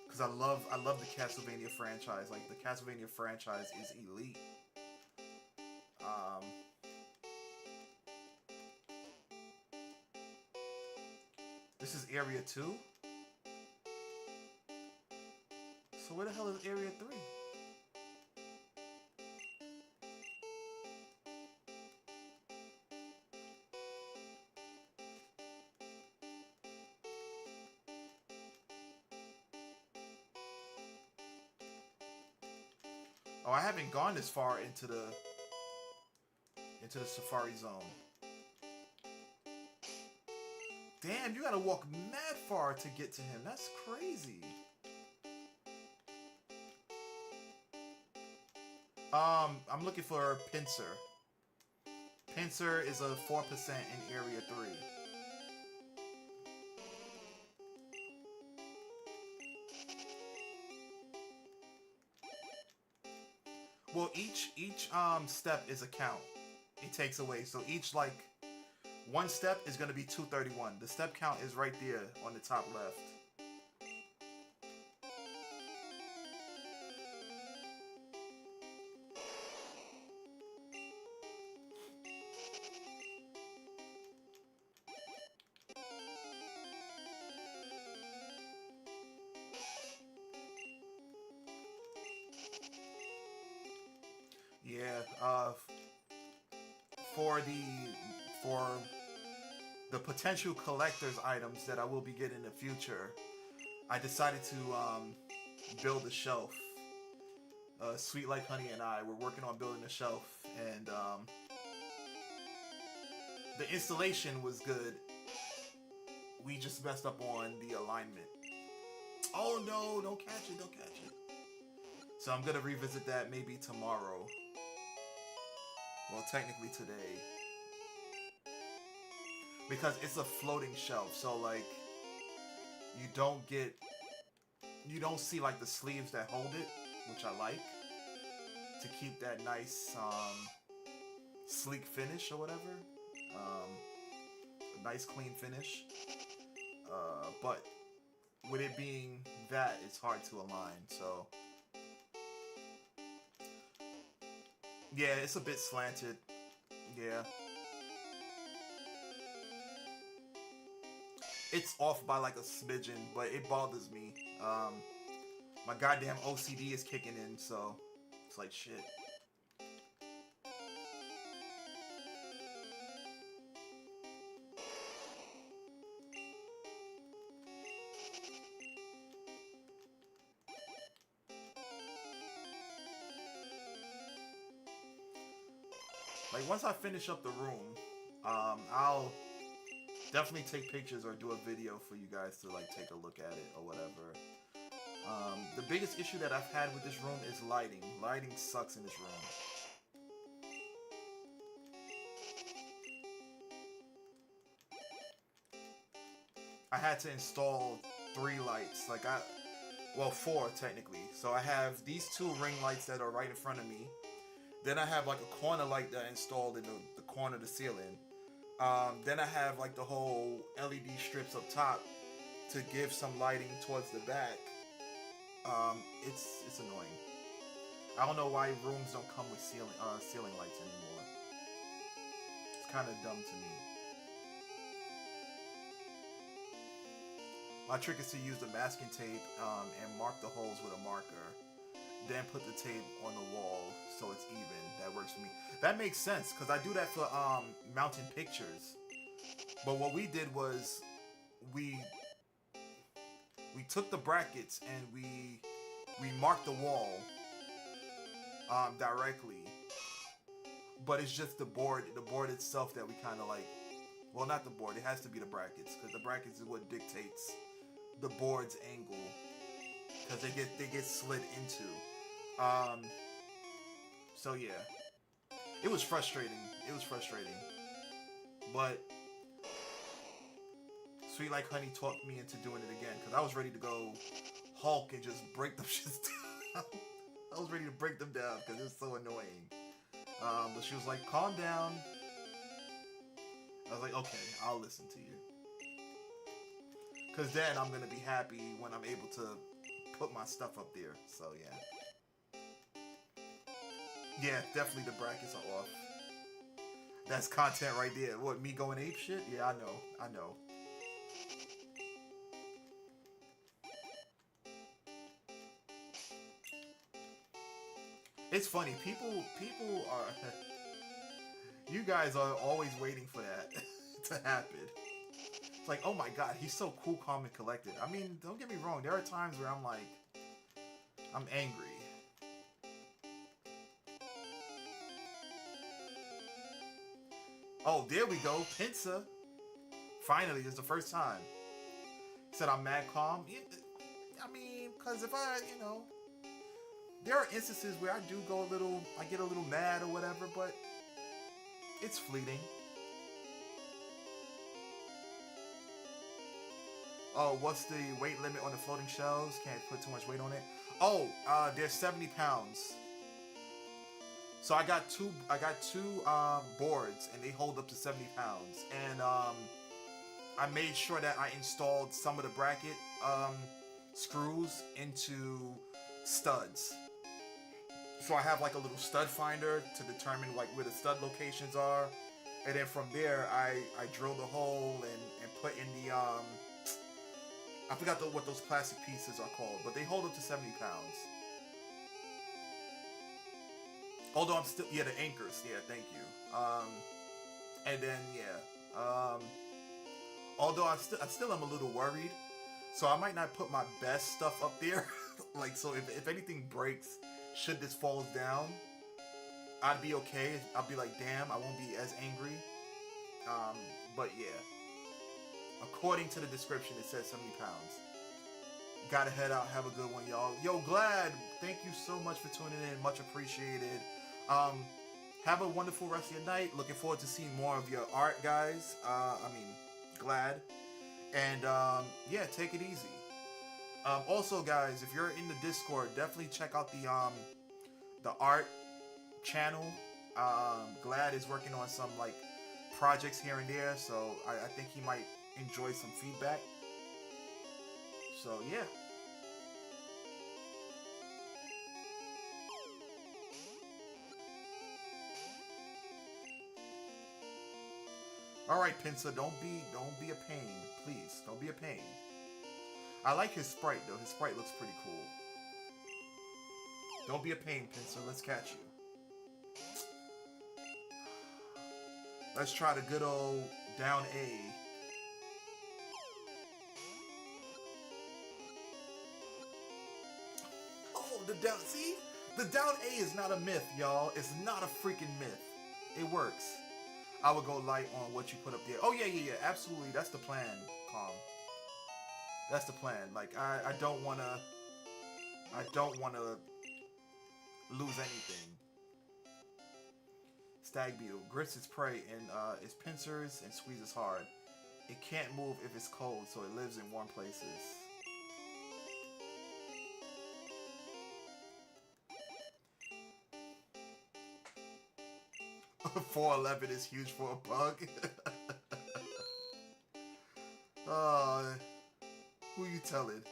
because I love the Castlevania franchise. Like, the Castlevania franchise is elite. This is Area 2. So where the hell is Area 3? Oh, I haven't gone this far into the Safari Zone. Damn, you gotta walk mad far to get to him. That's crazy. I'm looking for Pinsir. Pinsir is a 4% in Area 3. Well, each step is a count. It takes away. So each, like, one step is going to be 231. The step count is right there on the top left. Yeah, for the for the potential collector's items that I will be getting in the future, I decided to build a shelf. Sweet Like Honey and I were working on building a shelf, and the installation was good. We just messed up on the alignment. Oh no, don't catch it, don't catch it. So I'm gonna revisit that maybe tomorrow. Well, technically today. Because it's a floating shelf, so like you don't get you don't see like the sleeves that hold it, which I like. To keep that nice sleek finish or whatever. A nice clean finish. But with it being that, it's hard to align, so yeah, it's a bit slanted. Yeah. It's off by like a smidgen, but it bothers me. My goddamn OCD is kicking in, so it's like shit. Like once I finish up the room, I'll definitely take pictures or do a video for you guys to like take a look at it or whatever. The biggest issue that I've had with this room is lighting. Lighting sucks in this room. I had to install 3 lights. Well, 4 technically. So I have these 2 ring lights that are right in front of me. Then I have like a corner light that I installed in the corner of the ceiling. Then I have like the whole LED strips up top to give some lighting towards the back. It's annoying. I don't know why rooms don't come with ceiling lights anymore. It's kind of dumb to me. My trick is to use the masking tape and mark the holes with a marker. Then put the tape on the wall so it's even. That works for me. That makes sense because I do that for mounting pictures. But what we did was we took the brackets and we marked the wall directly. But it's just the board itself that we kind of like. Well, not the board. It has to be the brackets because the brackets is what dictates the board's angle because they get slid into. So yeah, it was frustrating. But Sweet Like Honey talked me into doing it again because I was ready to go Hulk and just break them shit down. I was ready to break them down because it's so annoying. But she was like, "Calm down." I was like, "Okay, I'll listen to you." Because then I'm gonna be happy when I'm able to put my stuff up there. So yeah. Yeah, definitely the brackets are off. That's content right there. What, me going ape shit? Yeah, I know. It's funny, people are you guys are always waiting for that to happen. It's like, oh my god, he's so cool, calm, and collected. I mean, don't get me wrong, there are times where I'm like, I'm angry. Oh, there we go, Pinsa. Finally, it's the first time. He said I'm mad calm. I mean, because if there are instances where I get a little mad or whatever, but it's fleeting. Oh, what's the weight limit on the floating shells? Can't put too much weight on it. Oh, they're 70 pounds. So I got two boards, and they hold up to 70 pounds. And I made sure that I installed some of the bracket screws into studs. So I have like a little stud finder to determine like where the stud locations are, and then from there I drill the hole and put in the I forgot what those plastic pieces are called, but they hold up to 70 pounds. Although I'm still, yeah, the anchors. Yeah, thank you. And then yeah. Although I still am a little worried, so I might not put my best stuff up there. Like, so if anything breaks, should this falls down, I'd be okay. I'll be like, damn, I won't be as angry. But yeah, according to the description, it says 70 pounds. Gotta head out. Have a good one, y'all. Yo, Glad, thank you so much for tuning in. Much appreciated. Have a wonderful rest of your night. Looking forward to seeing more of your art, guys. Glad. And yeah, take it easy. Also, guys, if you're in the Discord, definitely check out the art channel. Glad is working on some like projects here and there, so I think he might enjoy some feedback. So yeah. All right, Pinsa, don't be a pain, please. Don't be a pain. I like his sprite though. His sprite looks pretty cool. Don't be a pain, Pinsa. Let's catch you. Let's try the good old down A. Oh, the down. See, the down A is not a myth, y'all. It's not a freaking myth. It works. I would go light on what you put up there. Oh yeah, absolutely. That's the plan, Calm. That's the plan. Like I don't wanna lose anything. Stag beetle grips its prey and its pincers and squeezes hard. It can't move if it's cold, so it lives in warm places. 411 is huge for a bug. Who you telling?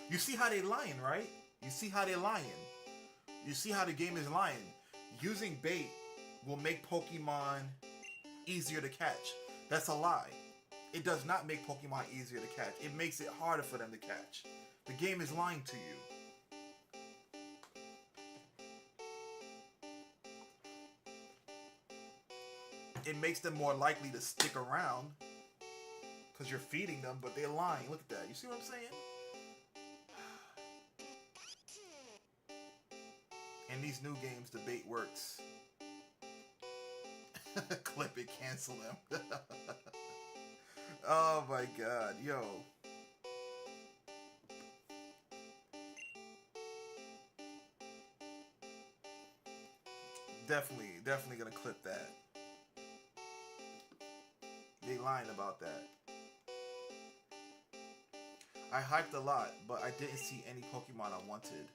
You see how they lying, right? You see how they're lying. You see how the game is lying. Using bait will make Pokemon easier to catch. That's a lie. It does not make Pokemon easier to catch. It makes it harder for them to catch. The game is lying to you. It makes them more likely to stick around because you're feeding them, but they're lying. Look at that. You see what I'm saying? In these new games, the bait works. Clip it, cancel them. Oh my god, yo. Definitely gonna clip that. They lying about that. I hyped a lot, but I didn't see any Pokemon I wanted.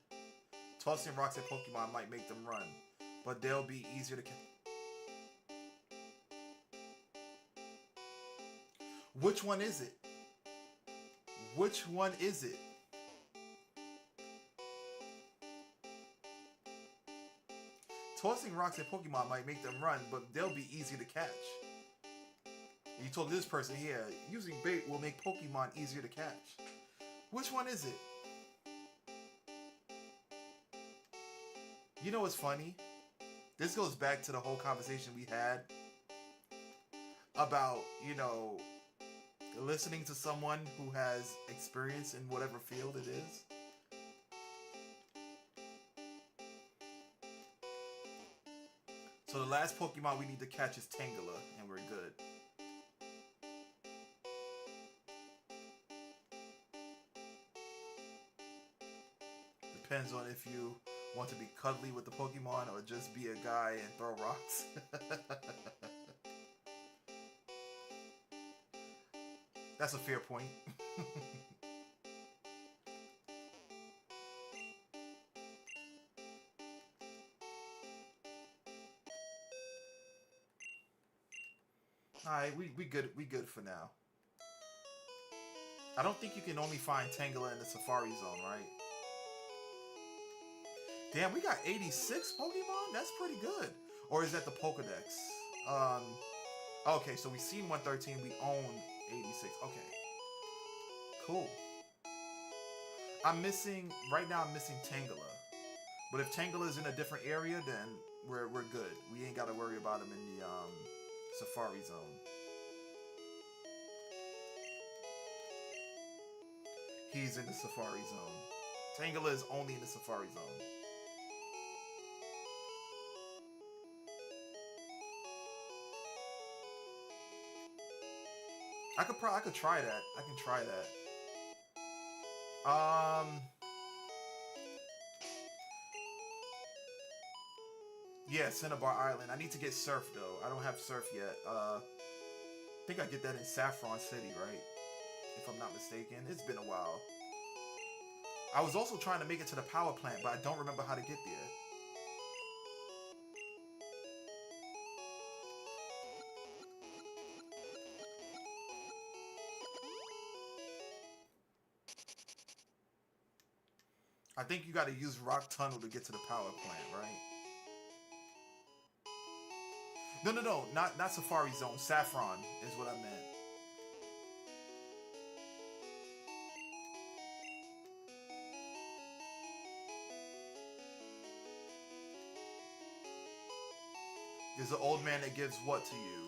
Tossing rocks at Pokemon might make them run, but they'll be easier to catch. Which one is it? Which one is it? Tossing rocks at Pokemon might make them run, but they'll be easy to catch. You told this person here, using bait will make Pokemon easier to catch. Which one is it? You know what's funny? This goes back to the whole conversation we had about, you know, listening to someone who has experience in whatever field it is. So the last Pokemon we need to catch is Tangela, and we're good. Depends on if you want to be cuddly with the Pokemon or just be a guy and throw rocks. That's a fair point. Alright, we good for now. I don't think you can only find Tangela in the Safari Zone, right? Damn, we got 86 Pokemon? That's pretty good. Or is that the Pokedex? Um, okay, so we seen 113. We own 86. Okay, cool. I'm missing right now. I'm missing Tangela. But if Tangela's in a different area, then we're good. We ain't got to worry about him in the Safari Zone. He's in the Safari Zone. Tangela is only in the Safari Zone. I could try that. I can try that. Yeah, Cinnabar Island. I need to get Surf though. I don't have Surf yet. I think I get that in Saffron City, right? If I'm not mistaken. It's been a while. I was also trying to make it to the power plant, but I don't remember how to get there. I think you got to use Rock Tunnel to get to the power plant, right? No, not Safari Zone. Saffron is what I meant. There's an old man that gives what to you?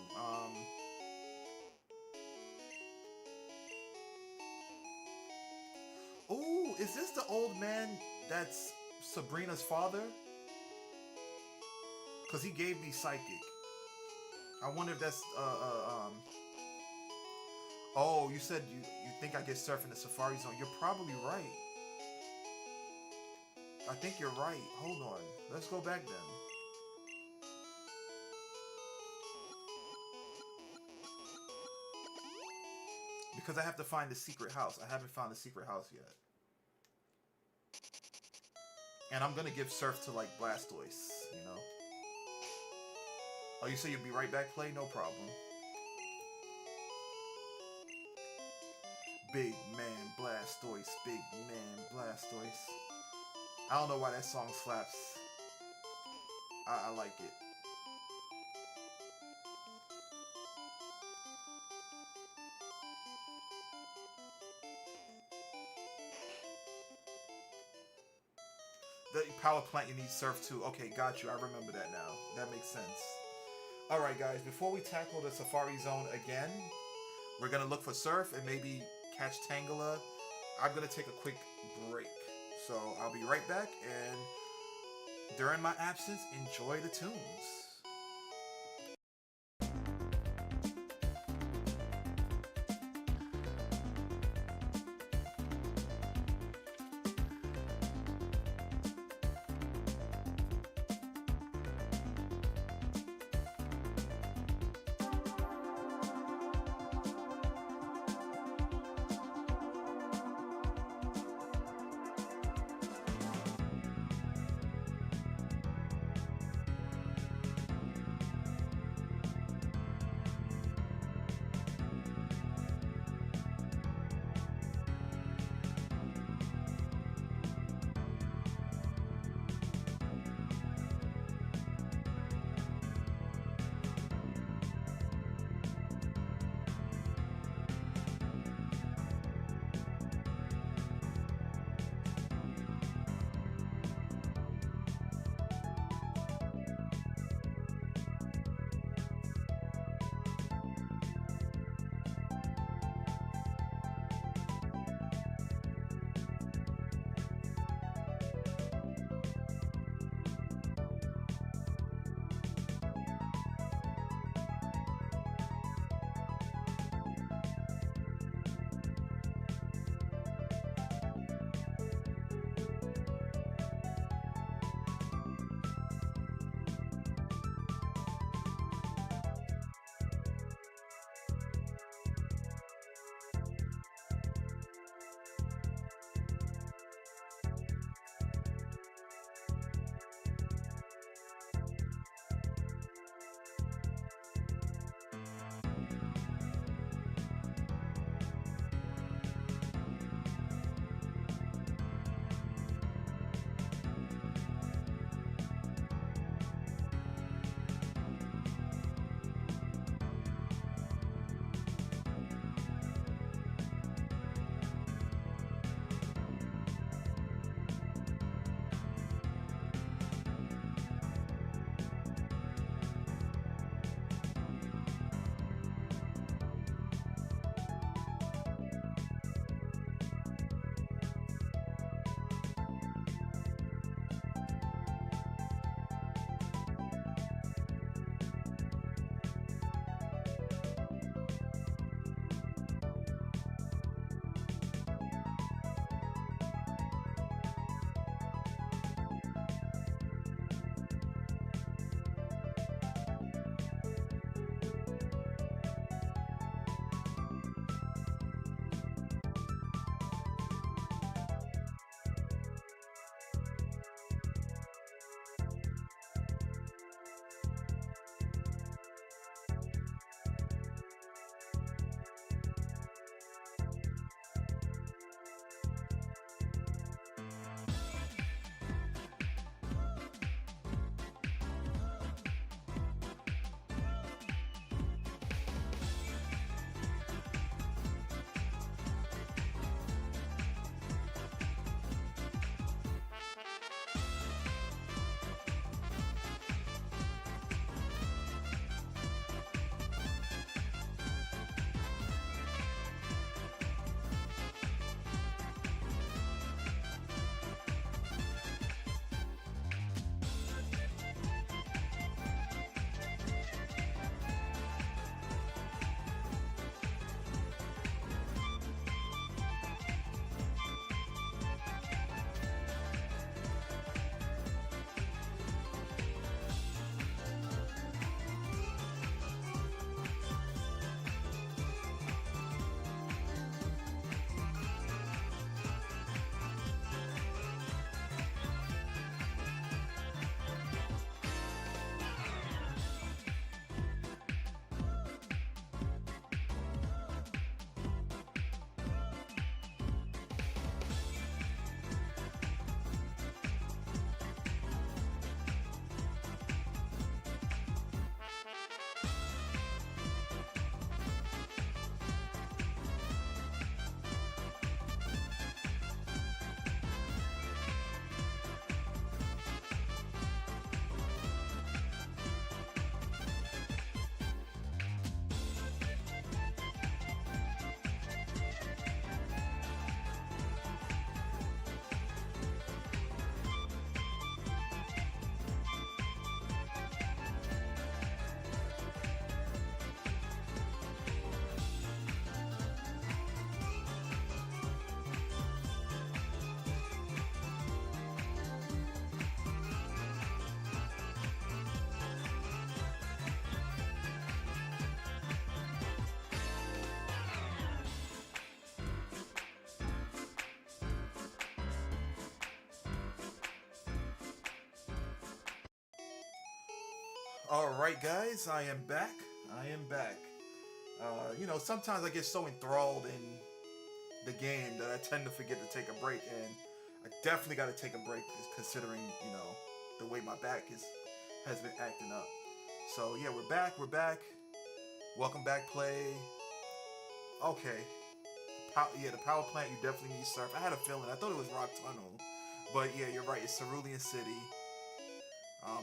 Ooh, is this the old man that's Sabrina's father? Cause he gave me psychic. I wonder if that's Oh, you said you think I get surf in the Safari Zone. You're probably right. I think you're right. Hold on. Let's go back then. Because I have to find the secret house. I haven't found the secret house yet. And I'm gonna give surf to like Blastoise, you know? Oh, you say you'll be right back, Play? No problem. Big man Blastoise, big man Blastoise. I don't know why that song slaps. I like it. The power plant you need surf too. Okay, got you. I remember that now. That makes sense. Alright guys, before we tackle the Safari Zone again, we're gonna look for surf and maybe catch Tangela. I'm gonna take a quick break. So I'll be right back, and during my absence, enjoy the tunes. All right, guys, I am back. I am back. Sometimes I get so enthralled in the game that I tend to forget to take a break, and I definitely got to take a break, considering the way my back has been acting up. So yeah, we're back. We're back. Welcome back, play. Okay. Yeah, the power plant. You definitely need surf. I had a feeling. I thought it was Rock Tunnel, but yeah, you're right. It's Cerulean City.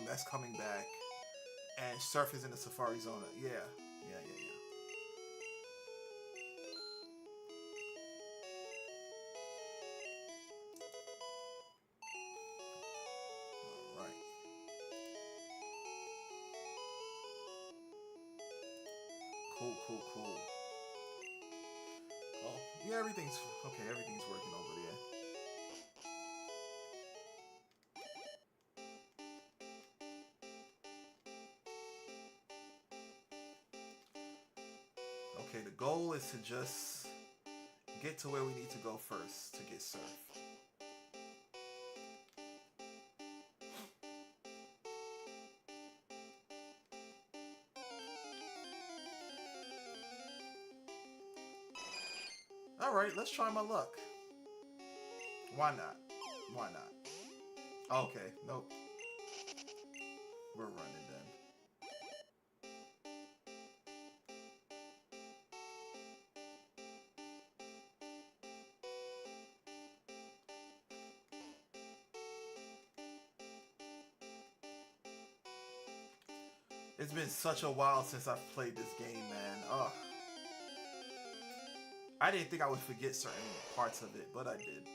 That's coming back, and surf is in the Safari Zone. Yeah, yeah, yeah, yeah. All right. Cool, cool, cool. Oh, yeah, everything's okay. Everything's working over there. Okay, the goal is to just get to where we need to go first to get surf. All right, let's try my luck. Why not? Why not? Okay, nope. We're running then. It's been such a while since I've played this game, man. Ugh. I didn't think I would forget certain parts of it, but I did.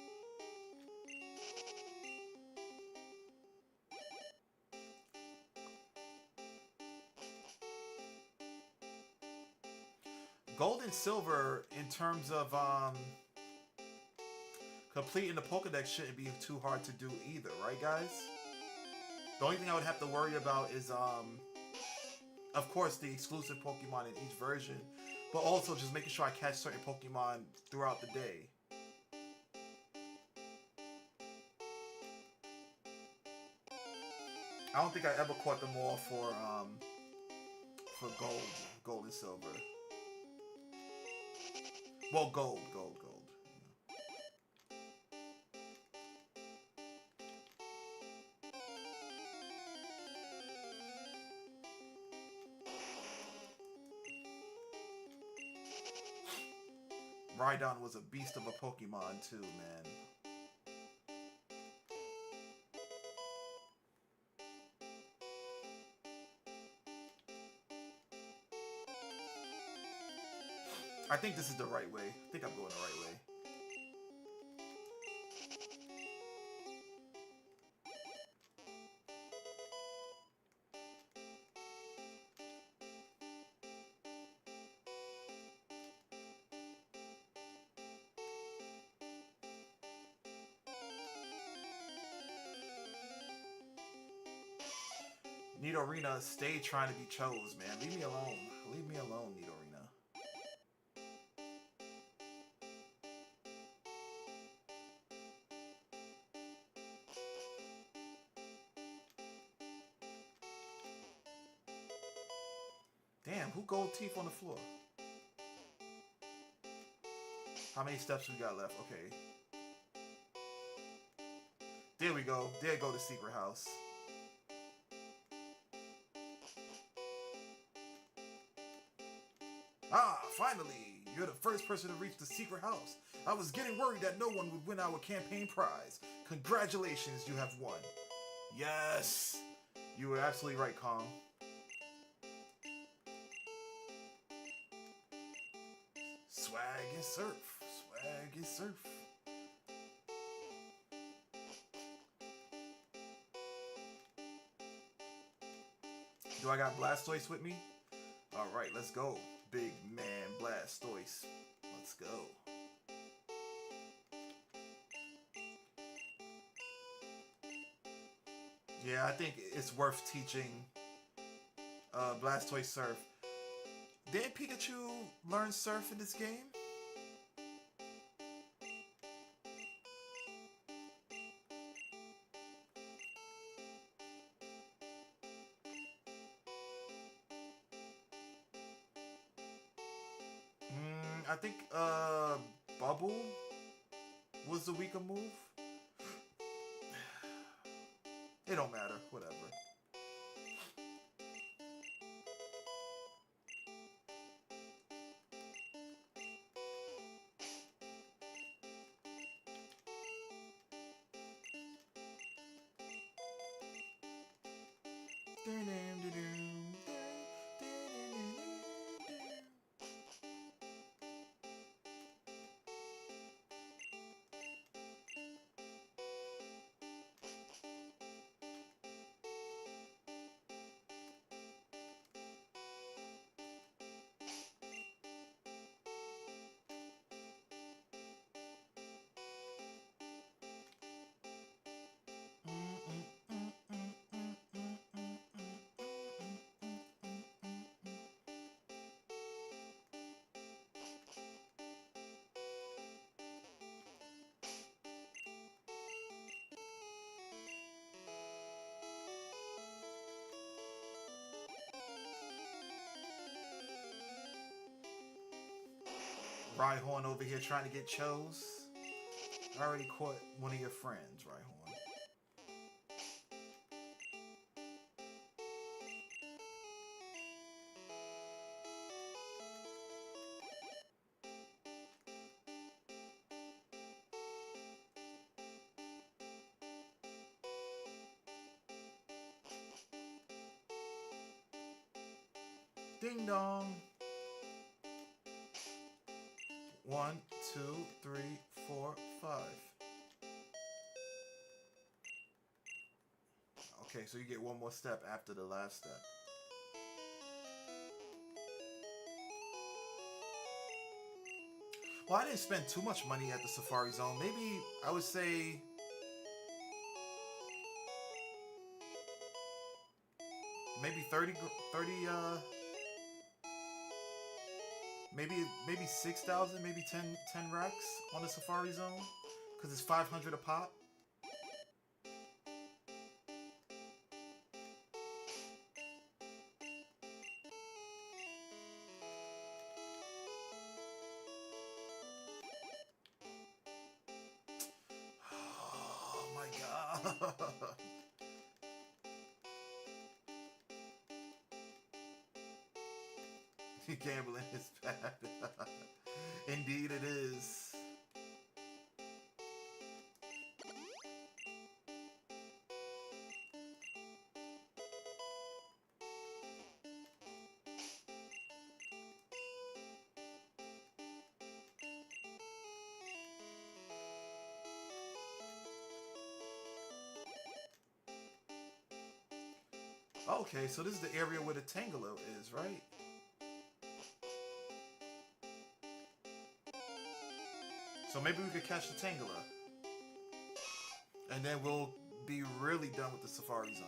Gold and silver, in terms of completing the Pokedex, shouldn't be too hard to do either, right, guys? The only thing I would have to worry about is of course, the exclusive Pokemon in each version, but also just making sure I catch certain Pokemon throughout the day. I don't think I ever caught them all for gold and silver. Well, gold. Rhydon was a beast of a Pokemon too, man. I think this is the right way. I think I'm going the right way. Nidorina, stay trying to be chose, man. Leave me alone. Leave me alone, Nidorina. Damn, who gold teeth on the floor? How many steps we got left? Okay. There we go. There go the secret house. Ah, finally! You're the first person to reach the secret house. I was getting worried that no one would win our campaign prize. Congratulations, you have won. Yes! You were absolutely right, Kong. Swag and surf. Swag and surf. Do I got Blastoise with me? Alright, let's go. Big man Blastoise. Let's go. Yeah, I think it's worth teaching Blastoise Surf. Did Pikachu learn Surf in this game? think Bubble was the weaker move. It don't matter. Whatever. Rhyhorn over here trying to get chose. I already caught one of your friends, Rhyhorn. Ding dong. 1, 2, 3, 4, 5. Okay, so you get one more step after the last step. Well, I didn't spend too much money at the Safari Zone. Maybe I would say maybe 30 maybe 6,000, maybe 10 racks on the Safari Zone cuz it's 500 a pop. Oh my god. Gambling is bad. Indeed it is. Okay, so this is the area where the Tangelo is, right? So maybe we could catch the Tangela. And then we'll be really done with the Safari Zone.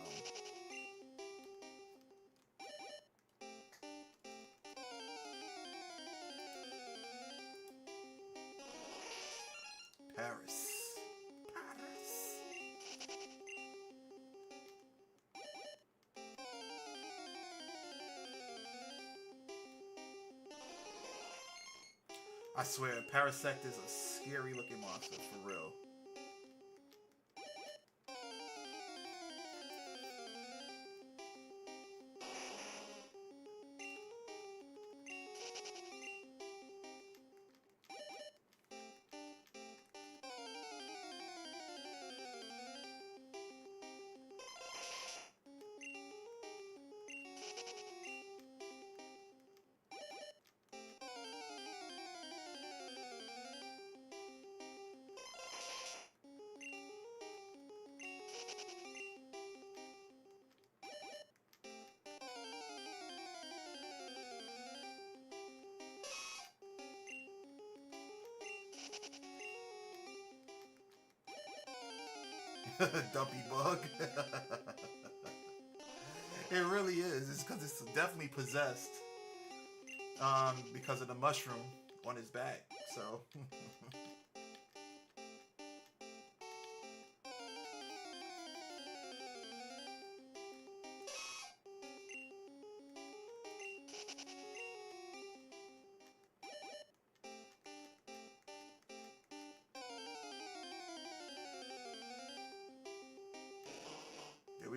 Paris. Paris. I swear, Parasect is a scary looking monster, for real. Dumpy bug. It really is. It's because it's definitely possessed. Because of the mushroom on his back. So.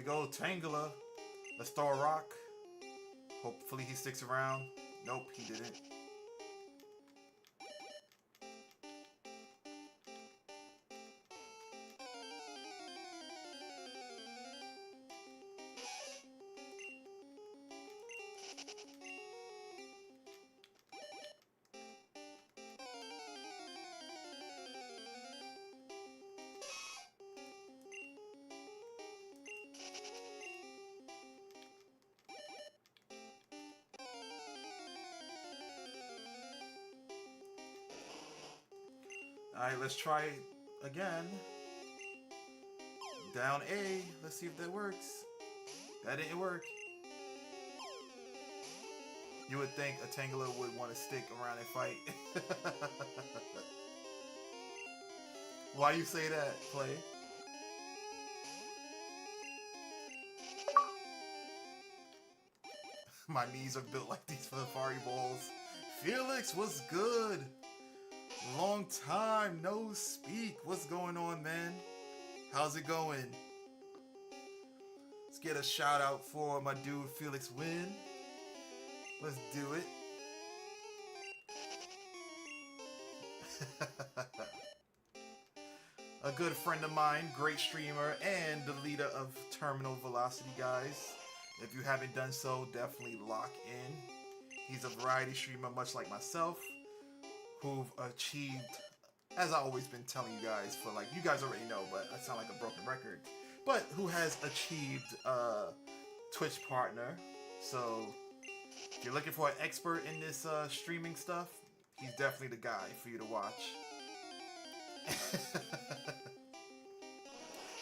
go, Tangela. Let's throw a rock. Hopefully he sticks around. Nope, he didn't. Alright, let's try it again. Down A. Let's see if that works. That didn't work. You would think a Tangela would want to stick around and fight. Why you say that, Play? My knees are built like these for the fiery balls. Felix, what's good? Long time no speak. What's going on, man? How's it going? Let's get a shout out for my dude Felix Win. Let's do it. A good friend of mine, great streamer, and the leader of Terminal Velocity, guys. If you haven't done so, definitely lock in. He's a variety streamer, much like myself, who've achieved, as I've always been telling you guys, for like, you guys already know, but I sound like a broken record, but who has achieved Twitch partner. So if you're looking for an expert in this streaming stuff, he's definitely the guy for you to watch.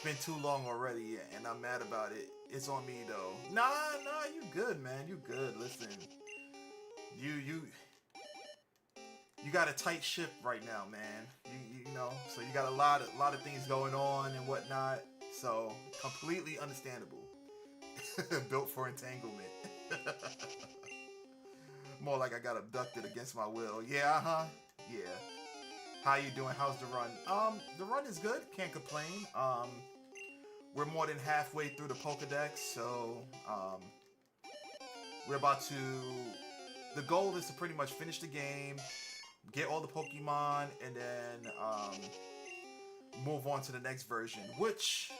Been too long already, and I'm mad about it. It's on me though. Nah, you good, man. You good. Listen, you got a tight ship right now, man. You know, so you got a lot of things going on and whatnot. So completely understandable. Built for entanglement. More like I got abducted against my will. Yeah, yeah. How you doing? How's the run? The run is good. Can't complain. We're more than halfway through the Pokedex, so we're about to. The goal is to pretty much finish the game, get all the Pokemon, and then move on to the next version, which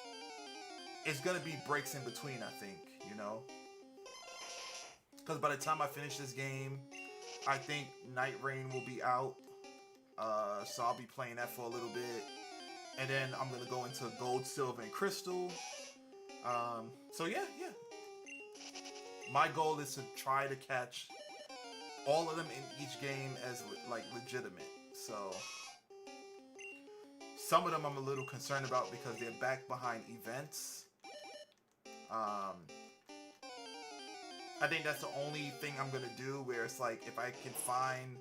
is gonna be breaks in between, I think. You know, because by the time I finish this game, I think Night Rain will be out. So I'll be playing that for a little bit, and then I'm gonna go into Gold, Silver, and Crystal. So yeah. My goal is to try to catch all of them in each game as like legitimate. So some of them I'm a little concerned about because they're back behind events. I think that's the only thing I'm gonna do where it's like if I can find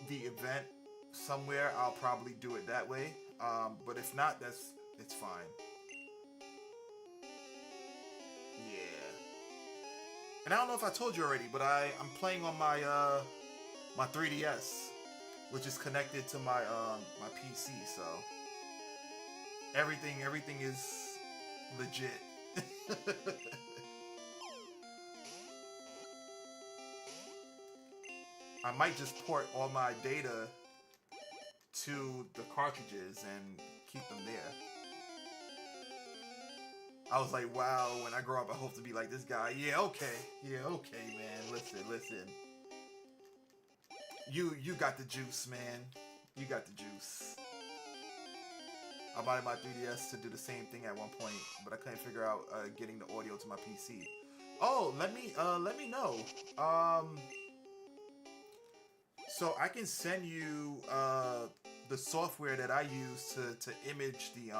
the event somewhere, I'll probably do it that way. But if not, it's fine. Yeah. And I don't know if I told you already, but I'm playing on my my 3DS, which is connected to my my PC. So everything is legit. I might just port all my data to the cartridges and keep them there. I was like, wow, when I grow up, I hope to be like this guy. Yeah, okay, man. Listen. You got the juice, man. You got the juice. I bought my 3DS to do the same thing at one point, but I couldn't figure out getting the audio to my PC. Oh, let me know. So I can send you the software that I use to image the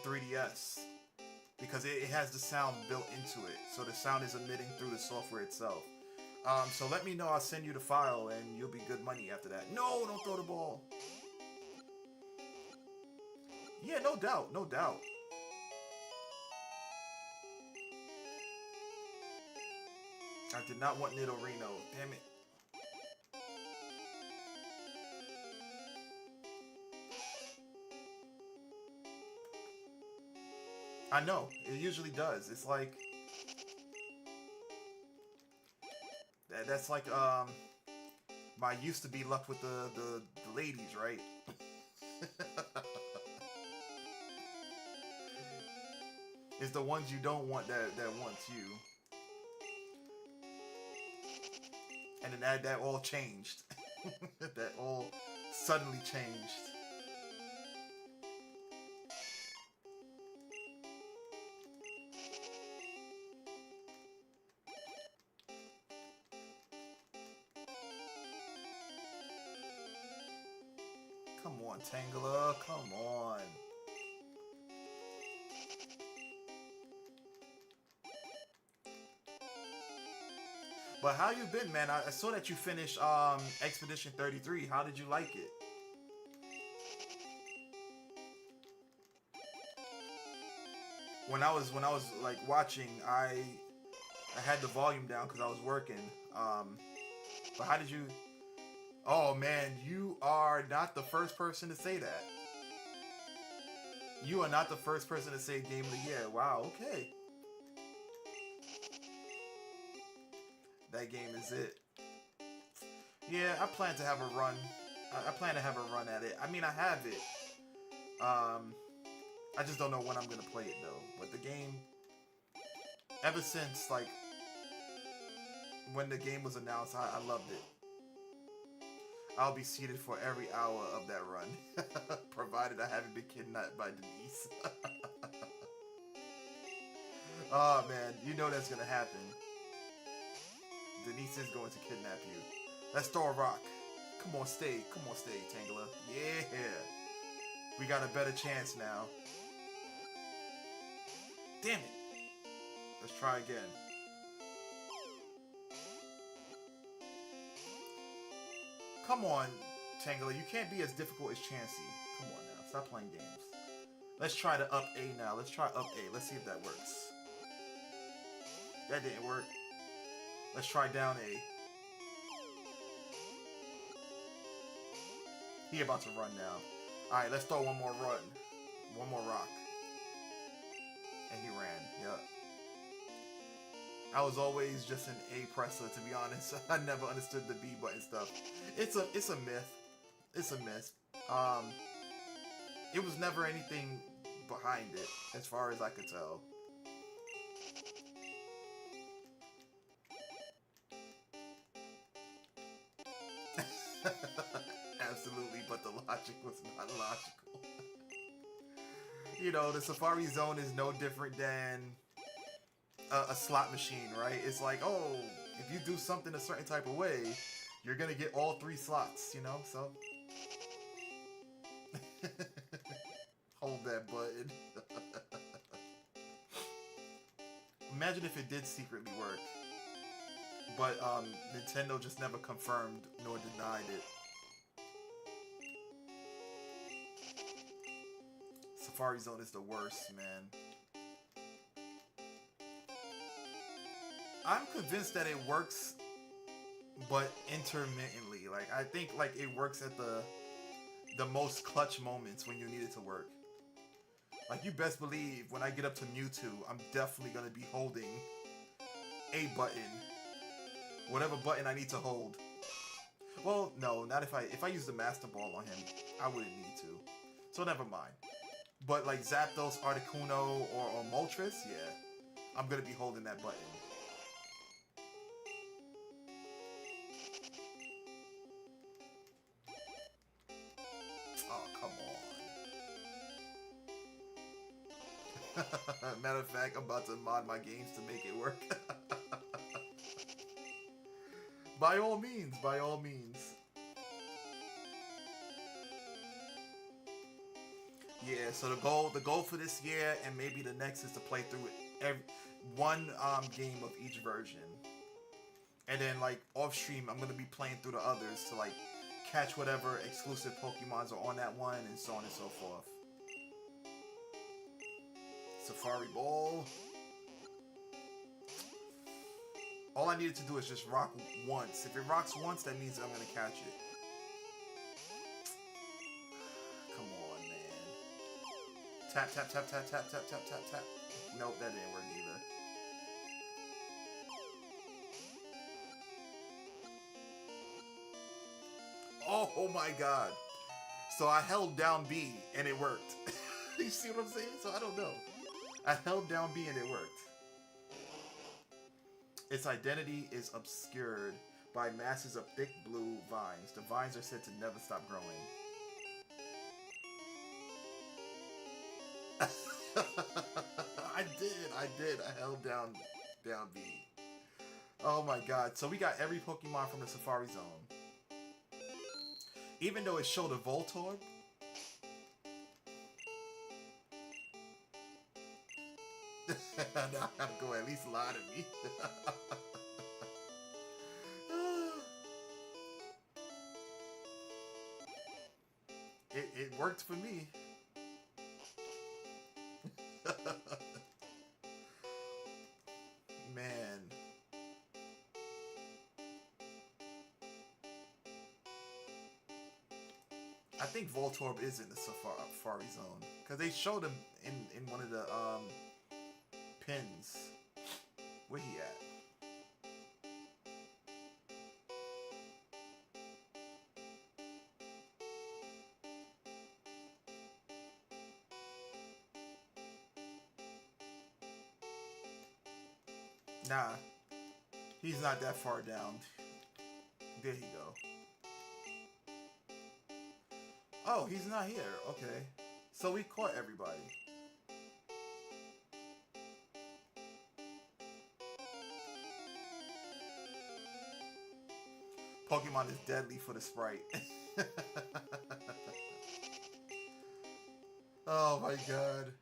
3DS, because it has the sound built into it, so the sound is emitting through the software itself. So let me know. I'll send you the file, and you'll be good money after that. No, don't throw the ball. Yeah, no doubt. I did not want Nidorino. Damn it. I know, it usually does. It's like that's like my used to be luck with the ladies, right? It's the ones you don't want that wants you. And then that all changed. That all suddenly changed. Come on, Tangela, come on. But how you been, man? I saw that you finished Expedition 33. How did you like it? When I was like watching, I had the volume down because I was working. But how did you? Oh man, you are not the first person to say that. You are not the first person to say Game of the Year. Wow. Okay. That game is it. Yeah, I plan to have a run. I plan to have a run at it. I mean, I have it. I just don't know when I'm gonna play it though. But the game, ever since like when the game was announced, I loved it. I'll be seated for every hour of that run, provided I haven't been kidnapped by Denise. Oh man, you know that's gonna happen. Denise is going to kidnap you. Let's throw a rock. Come on, stay. Come on, stay, Tangela. Yeah. We got a better chance now. Damn it. Let's try again. Come on, Tangela. You can't be as difficult as Chansey. Come on now. Stop playing games. Let's try the up A now. Let's try up A. Let's see if that works. That didn't work. Let's try down A. He about to run now. Alright, let's throw one more run. One more rock. And he ran. Yep. I was always just an A presser, to be honest. I never understood the B button stuff. It's a myth. It's a myth. It was never anything behind it, as far as I could tell. Absolutely, but the logic was not logical. You know, the Safari Zone is no different than a slot machine, right? It's like, oh, if you do something a certain type of way, you're gonna get all 3 slots, you know? So hold that button. Imagine if it did secretly work, but Nintendo just never confirmed nor denied it. Safari Zone is the worst, man. I'm convinced that it works, but intermittently. Like, I think like it works at the most clutch moments when you need it to work. Like, you best believe when I get up to Mewtwo, I'm definitely gonna be holding a button. Whatever button I need to hold. Well, no, not if I use the Master Ball on him, I wouldn't need to. So never mind. But like Zapdos, Articuno, or Moltres, yeah, I'm gonna be holding that button. Oh, come on. Matter of fact, I'm about to mod my games to make it work. By all means, by all means. Yeah, so the goal for this year and maybe the next is to play through one game of each version. And then like off stream I'm gonna be playing through the others to like catch whatever exclusive Pokemons are on that one and so on and so forth. Safari Ball. All I needed to do is just rock once. If it rocks once, that means I'm gonna catch it. Come on, man. Tap, tap, tap, tap, tap, tap, tap, tap, tap. Nope, that didn't work either. Oh my god. So I held down B and it worked. You see what I'm saying? So I don't know. I held down B and it worked. Its identity is obscured by masses of thick blue vines. The vines are said to never stop growing. I did. I held down B. Oh my god. So we got every Pokemon from the Safari Zone. Even though it showed a Voltorb. Now I'm going to at least lie to me. It worked for me. Man. I think Voltorb is in the Safari Zone. Because they showed him in one of the pins. Where he at? Nah. He's not that far down. There he go. Oh, he's not here. Okay. So we caught everybody. Pokemon is deadly for the sprite. Oh my god.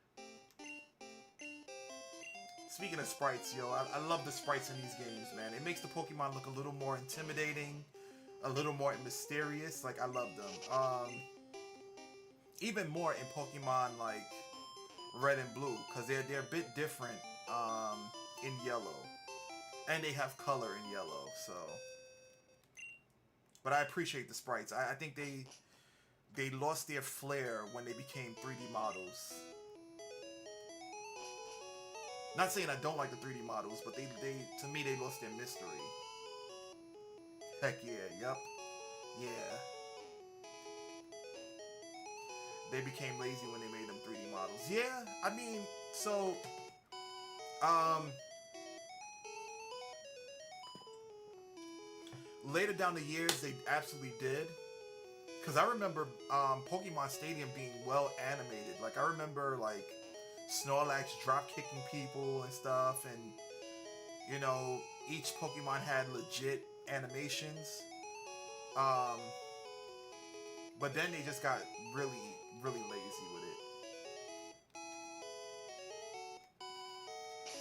Speaking of sprites, yo, I love the sprites in these games, man. It makes the Pokemon look a little more intimidating, a little more mysterious. Like, I love them. Even more in Pokemon like Red and Blue, because they're a bit different in yellow. And they have color in yellow, so. But I appreciate the sprites. I think they lost their flair when they became 3D models. Not saying I don't like the 3D models, but they to me they lost their mystery. Heck yeah, yep. Yeah. They became lazy when they made them 3D models. Yeah, I mean, so later down the years they absolutely did. Cause I remember Pokemon Stadium being well animated. Like I remember like Snorlax drop kicking people and stuff, and you know, each Pokemon had legit animations. But then they just got really lazy with it.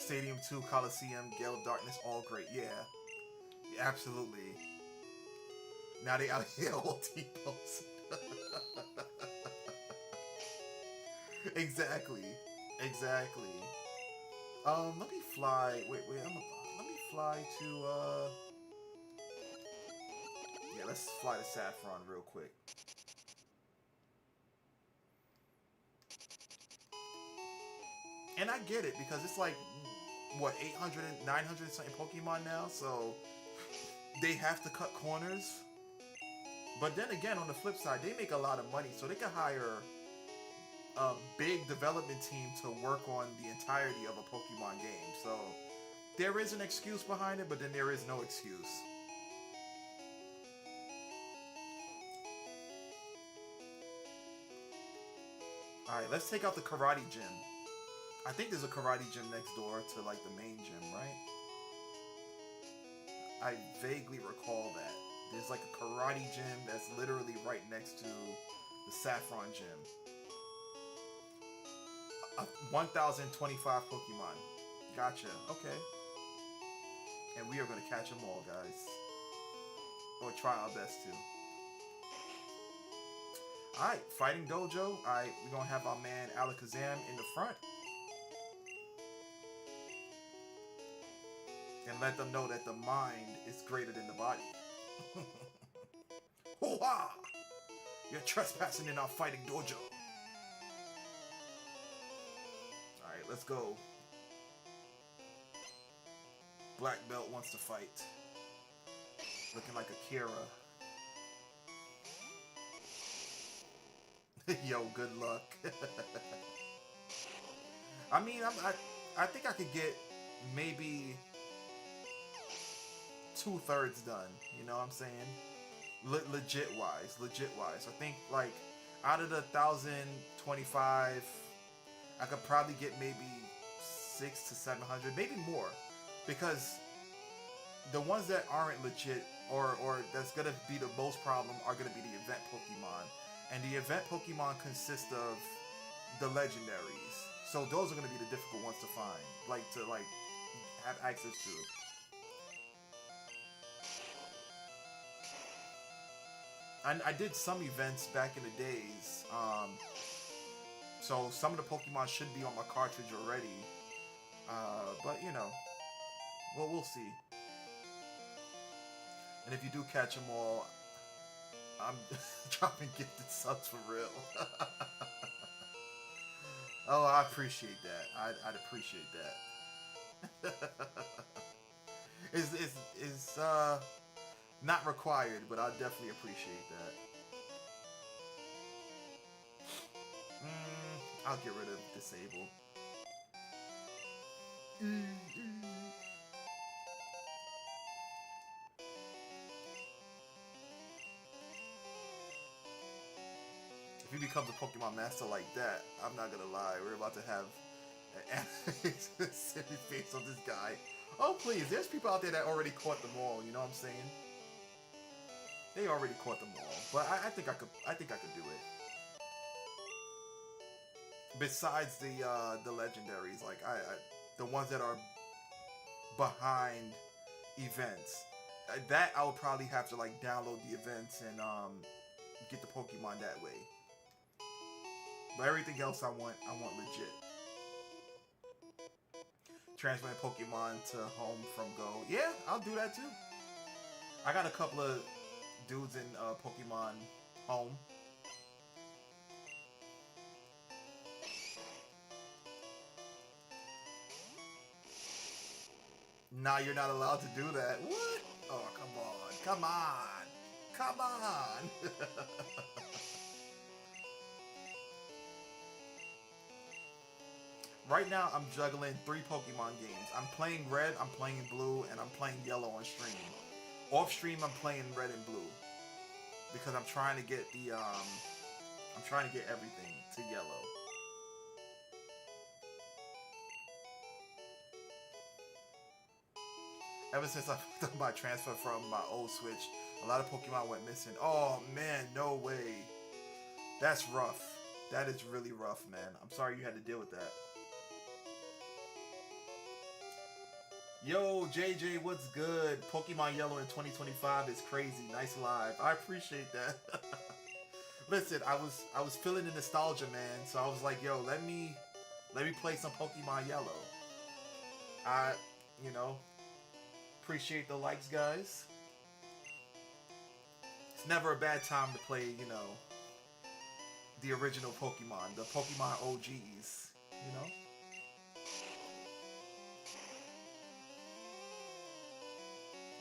Stadium 2, Coliseum, Gale of Darkness, all great. Yeah, absolutely. Now they out here all T-pose. Exactly. Let me fly. Wait. Let me fly to. Yeah, let's fly to Saffron real quick. And I get it because it's like what 800 and 900 something Pokemon now, so they have to cut corners. But then again, on the flip side, they make a lot of money, so they can hire a big development team to work on the entirety of a Pokemon game. So there is an excuse behind it, but then there is no excuse. Alright, let's take out the karate gym. I think there's a karate gym next door to like the main gym, right? I vaguely recall that. There's like a karate gym that's literally right next to the Saffron gym. 1,025 Pokemon. Gotcha. Okay. And we are going to catch them all, guys. Or try our best to. Alright, Fighting Dojo. Alright, we're going to have our man Alakazam in the front. And let them know that the mind is greater than the body. Hoo-ha! You're trespassing in our Fighting Dojo. let's go. Black belt wants to fight. Looking like Akira. Yo, good luck. I mean, I think I could get maybe 2/3 done. You know what I'm saying? Legit wise. I think like out of the 1,025, I could probably get maybe 600 to 700, maybe more, because the ones that aren't legit or that's gonna be the most problem are gonna be the event Pokemon, and the event Pokemon consist of the legendaries. So those are gonna be the difficult ones to find, to have access to. I did some events back in the days, so some of the Pokemon should be on my cartridge already. But you know, well, we'll see. And if you do catch them all, I'm dropping gifted subs for real. Oh, I appreciate that. I'd appreciate that. It's not required, but I definitely appreciate that. I'll get rid of disable. If he becomes a Pokemon master like that, I'm not gonna lie, we're about to have an silly face on this guy. Oh please, there's people out there that already caught them all, you know what I'm saying? They already caught them all. But I think I could do it. Besides the legendaries, like the ones that are behind events. That I would probably have to like download the events and get the Pokemon that way. But everything else I want legit. Transferring Pokemon to home from Go. Yeah, I'll do that too. I got a couple of dudes in Pokemon Home. Nah, you're not allowed to do that. What? Oh, come on. Come on. Come on. Right now, I'm juggling 3 Pokemon games. I'm playing Red, I'm playing Blue, and I'm playing Yellow on stream. Off stream, I'm playing Red and Blue because I'm trying to get I'm trying to get everything to Yellow. Ever since I done my transfer from my old Switch, a lot of Pokemon went missing. Oh man, no way. That's rough. That is really rough, man. I'm sorry you had to deal with that. Yo, JJ, what's good? Pokemon Yellow in 2025 is crazy. Nice live. I appreciate that. Listen, I was feeling the nostalgia, man. So I was like, yo, let me play some Pokemon Yellow. You know, appreciate the likes, guys. It's never a bad time to play, you know, the original Pokemon, the Pokemon OGs, you know?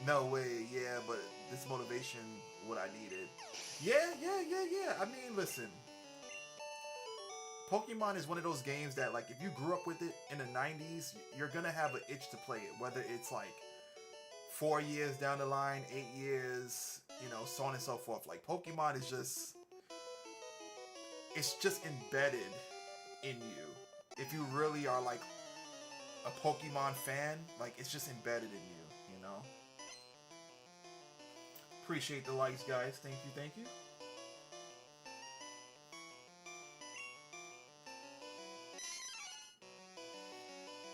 No way, yeah, but this motivation, what I needed. Yeah. I mean, listen. Pokemon is one of those games that, like, if you grew up with it in the 90s, you're gonna have an itch to play it. Whether it's, like, 4 years down the line, 8 years, you know, so on and so forth. Like, Pokemon is just... It's just embedded in you. If you really are, like, a Pokemon fan, like, it's just embedded in you, you know? Appreciate the likes, guys. Thank you.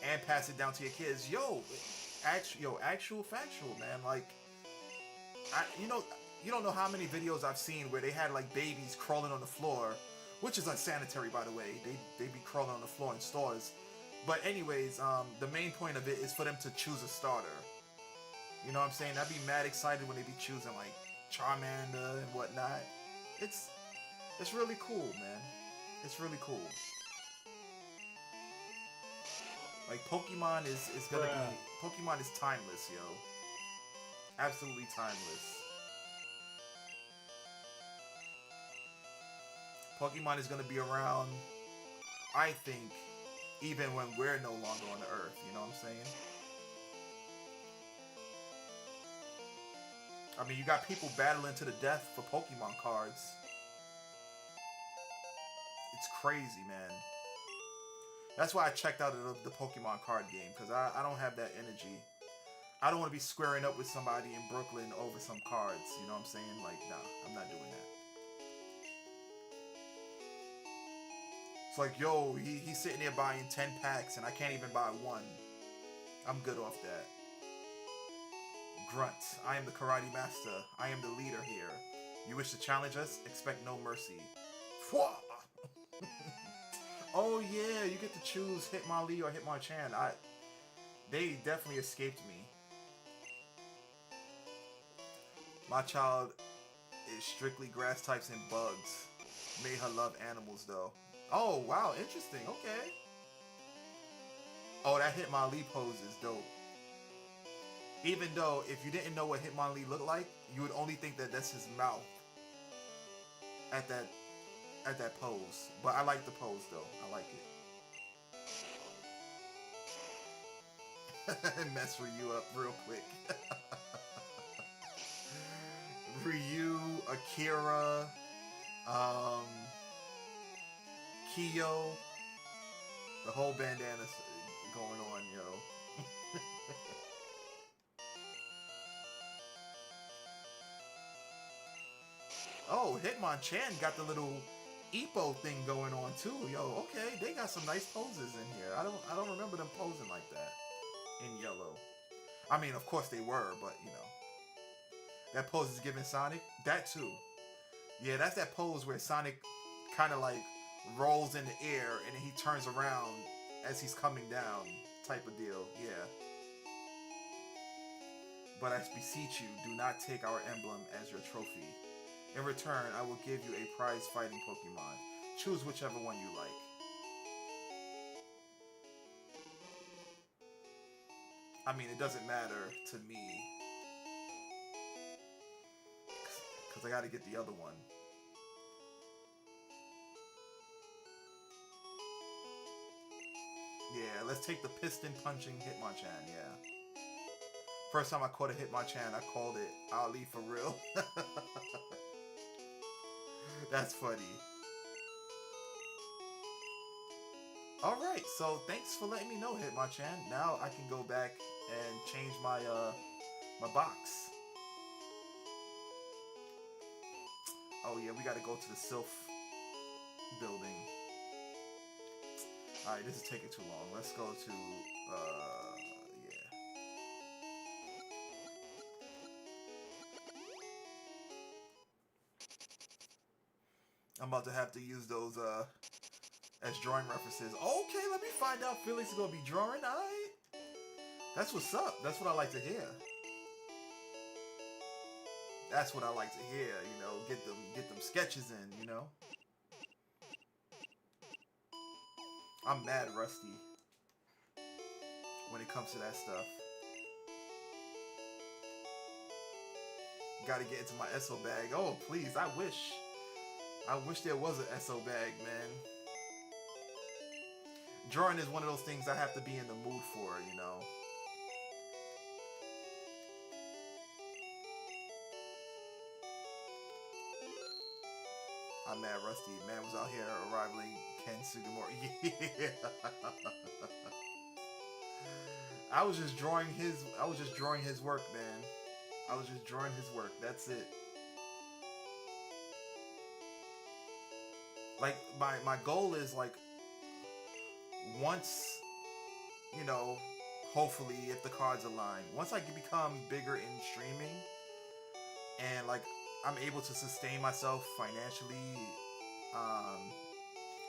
And pass it down to your kids. Yo, actual factual, man. Like, you don't know how many videos I've seen where they had like babies crawling on the floor, which is unsanitary, by the way. They be crawling on the floor in stores. But anyways, the main point of it is for them to choose a starter. You know what I'm saying? I'd be mad excited when they be choosing like Charmander and whatnot. It's really cool, man. It's really cool. Like Pokemon is gonna be Pokemon is timeless, yo. Absolutely timeless. Pokemon is gonna be around, I think, even when we're no longer on the earth, you know what I'm saying? I mean, you got people battling to the death for Pokemon cards. It's crazy, man. That's why I checked out of the Pokemon card game, because I don't have that energy. I don't want to be squaring up with somebody in Brooklyn over some cards, you know what I'm saying? Like, nah, I'm not doing that. It's like, yo, he's sitting there buying 10 packs and I can't even buy one. I'm good off that. Grunt, I am the karate master. I am the leader here. You wish to challenge us? Expect no mercy. Fwah! Oh yeah, you get to choose Hitmonlee or Hitmonchan. They definitely escaped me. My child is strictly grass types and bugs. Made her love animals though. Oh wow, interesting. Okay. Oh, that Hitmonlee pose is dope. Even though if you didn't know what Hitmonlee looked like, you would only think that that's his mouth at that pose. But I like the pose though. I like it. Mess Ryu up real quick. Ryu, Akira, um, Kyo, the whole bandana's going on, yo. Oh, Hitmonchan got the little Ippo thing going on too, yo. Okay, they got some nice poses in here. I don't remember them posing like that in yellow. I mean, of course they were, but you know, that pose is giving Sonic that too. Yeah, that's that pose where Sonic kind of like rolls in the air and then he turns around as he's coming down, type of deal. Yeah. But I beseech you, do not take our emblem as your trophy. In return, I will give you a prize fighting Pokemon. Choose whichever one you like. I mean, it doesn't matter to me. Because I gotta get the other one. Yeah, let's take the piston punching Hitmonchan, yeah. First time I caught a Hitmonchan, I called it Ali for real. That's funny. Alright, so thanks for letting me know, Hitmonchan. Now I can go back and change my box. Oh yeah, we gotta go to the Sylph building. Alright, this is taking too long. Let's go to, yeah. I'm about to have to use those, as drawing references. Okay, let me find out Felix is gonna be drawing, alright? That's what's up. That's what I like to hear. That's what I like to hear, you know, get them sketches in, you know. I'm mad rusty when it comes to that stuff. Gotta get into my SO bag. Oh, please, I wish there was an SO bag, man. Drawing is one of those things I have to be in the mood for, you know. I'm mad rusty. Man was out here arriving Ken Sugimori. Yeah. I was just drawing his work, man. I was just drawing his work. That's it. Like my goal is like once, you know, hopefully if the cards align, once I can become bigger in streaming and like I'm able to sustain myself financially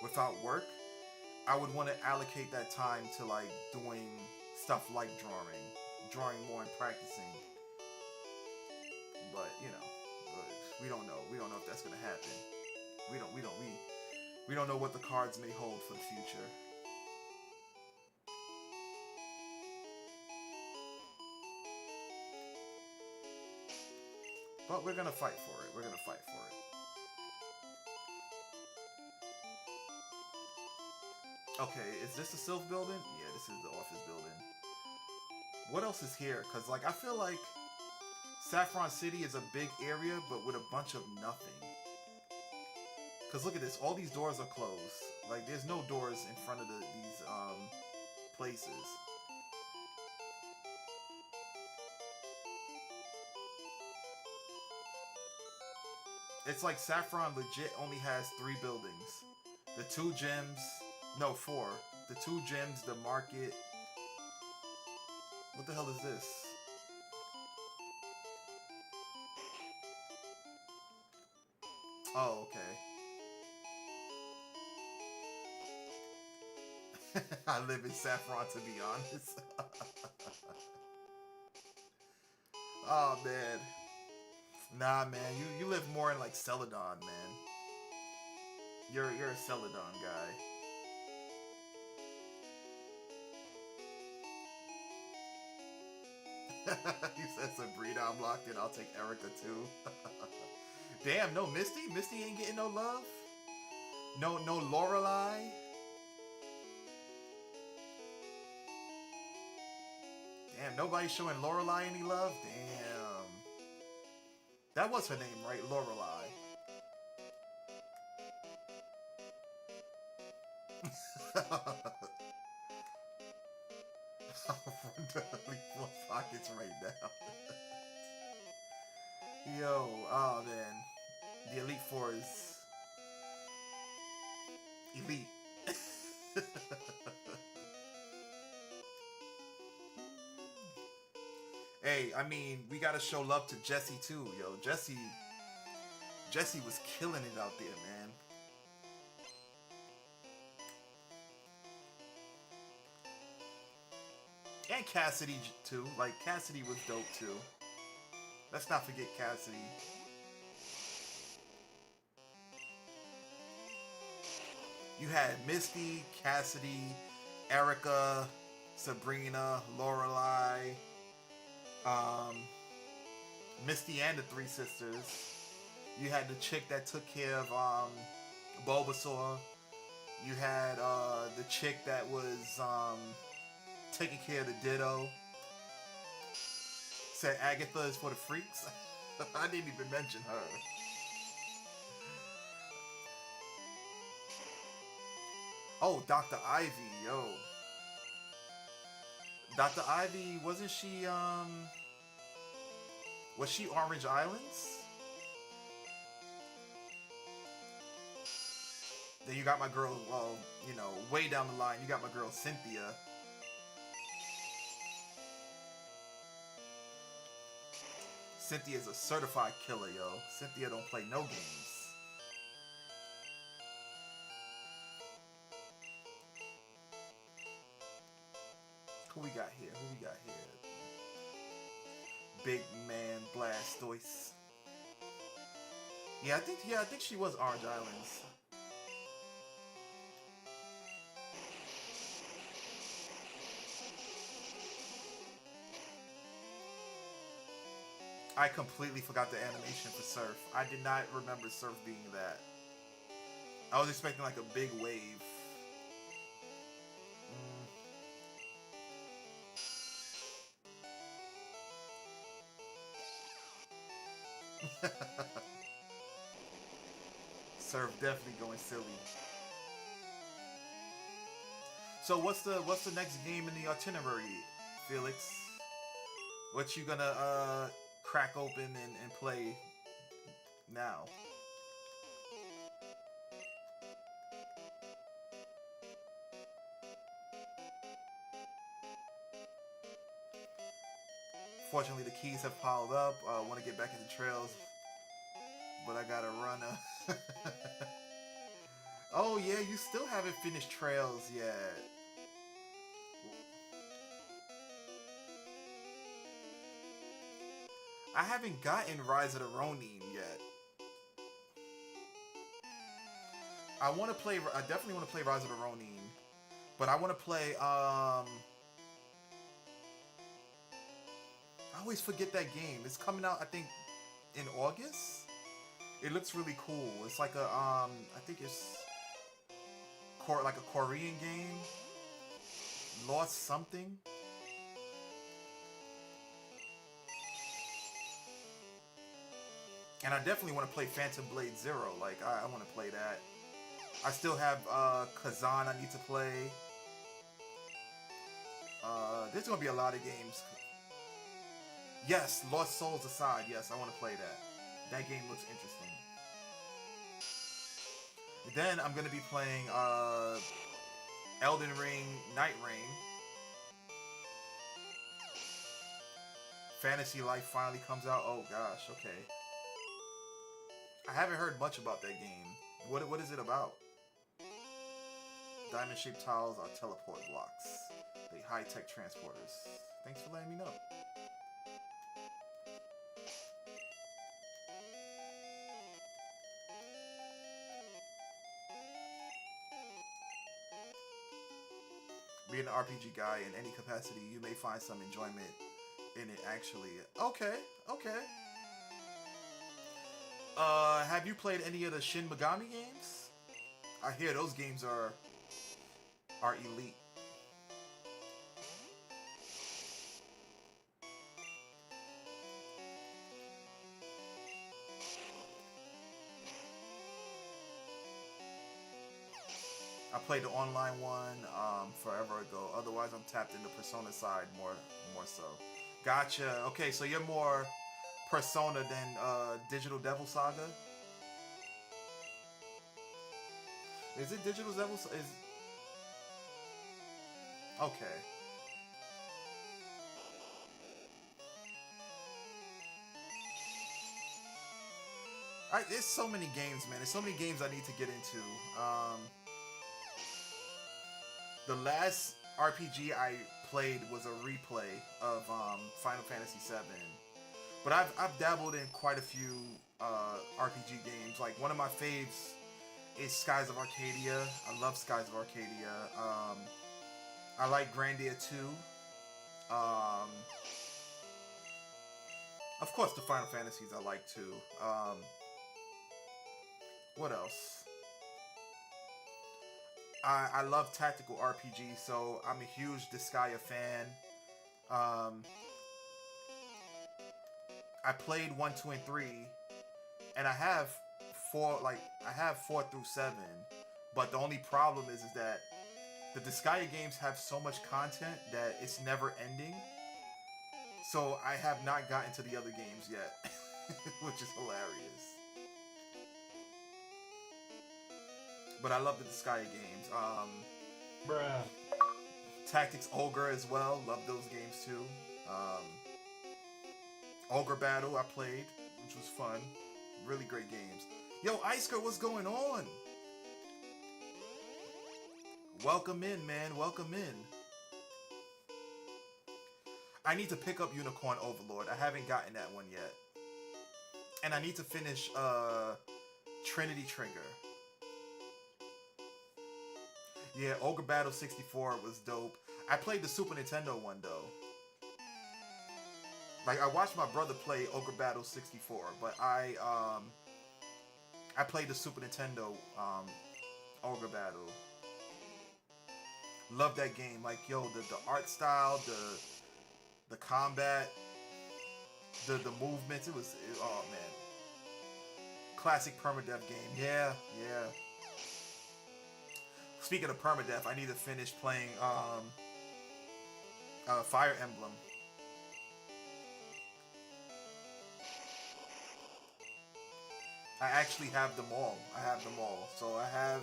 without work, I would want to allocate that time to like doing stuff like drawing more and practicing. But you know, we don't know. We don't know if that's gonna happen. We don't know what the cards may hold for the future. But we're gonna fight for it. We're gonna fight for it. Okay, is this the Sylph building? Yeah, this is the office building. What else is here? Because, like, I feel like Saffron City is a big area, but with a bunch of nothing. Because look at this. All these doors are closed. Like, there's no doors in front of these places. It's like Saffron legit only has 3 buildings. The 2 gyms. No, 4. The 2 gyms, the market. What the hell is this? Oh, okay. I live in Saffron, to be honest. Oh, man. Nah, man. You live more in, like, Celadon, man. You're a Celadon guy. You said Sabrina, I'm locked in. I'll take Erica, too. Damn, no Misty? Misty ain't getting no love? No Lorelei? Damn, nobody showing Lorelei any love? Damn. That was her name, right? Lorelei. From the Elite Four pockets right now. Yo, oh man. The Elite Four is elite. Hey, I mean, we gotta show love to Jesse too, yo. Jesse was killing it out there, man. And Cassidy too. Like Cassidy was dope too. Let's not forget Cassidy. You had Misty, Cassidy, Erica, Sabrina, Lorelei, um, Misty and the Three Sisters. You had the chick that took care of Bulbasaur. You had the chick that was taking care of the Ditto. Said Agatha is for the freaks. I didn't even mention her. Oh, Dr. Ivy, yo. Dr. Ivy, wasn't she, was she Orange Islands? Then you got my girl, well, you know, way down the line, you got my girl Cynthia. Cynthia's a certified killer, yo. Cynthia don't play no games. Who we got here? Who we got here? Big man Blastoise. Yeah, I think she was Orange Islands. I completely forgot the animation for Surf. I did not remember Surf being that. I was expecting like a big wave. Mm. Surf definitely going silly. So what's the next game in the itinerary, Felix? What you gonna crack open and play now? Fortunately, the keys have piled up. I want to get back into trails, but I gotta run. Oh yeah, you still haven't finished trails yet. I haven't gotten Rise of the Ronin yet. I want to play. I definitely want to play Rise of the Ronin, but I want to play. I always forget that game. It's coming out, I think, in August. It looks really cool. It's like a I think it's like a Korean game. Lost something. And I definitely want to play Phantom Blade Zero. Like I want to play that. I still have Kazan I need to play. There's gonna be a lot of games. Yes, Lost Souls aside, yes, I want to play that. That game looks interesting. Then I'm gonna be playing Elden Ring, Night Rain. Fantasy Life finally comes out. Oh gosh, okay. I haven't heard much about that game. What is it about? Diamond-shaped tiles are teleport blocks. They high-tech transporters. Thanks for letting me know. Being an RPG guy in any capacity, you may find some enjoyment in it actually. Okay, okay. Have you played any of the Shin Megami games? I hear those games are elite. I played the online one forever ago. Otherwise, I'm tapped into Persona side more so. Gotcha. Okay, so you're more Persona than Digital Devil Saga. Is it Digital Devil? Is okay. There's so many games, man. There's so many games I need to get into. The last RPG I played was a replay of Final Fantasy VII. But I've dabbled in quite a few RPG games. Like one of my faves is Skies of Arcadia. I love Skies of Arcadia. I like Grandia 2. Um, of course, the Final Fantasies I like too. What else? I love tactical RPGs, so I'm a huge Disgaea fan. Um, I played 1, 2, and 3, and I have 4. Like I have 4 through 7, but the only problem is that the Disgaea games have so much content that it's never ending. So I have not gotten to the other games yet, which is hilarious. But I love the Disgaea games. Bruh. Tactics Ogre as well. Love those games too. Ogre Battle I played, which was fun. Really great games. Yo, Isker, what's going on? Welcome in, man. Welcome in. I need to pick up Unicorn Overlord. I haven't gotten that one yet. And I need to finish Trinity Trigger. Yeah, Ogre Battle 64 was dope. I played the Super Nintendo one though. Like I watched my brother play Ogre Battle 64, but I played the Super Nintendo Ogre Battle. Love that game. Like yo, the art style, the combat, the movements. Oh man, classic permadeath game. Yeah, yeah. Speaking of permadeath, I need to finish playing Fire Emblem. I actually have them all. I have them all. So I have,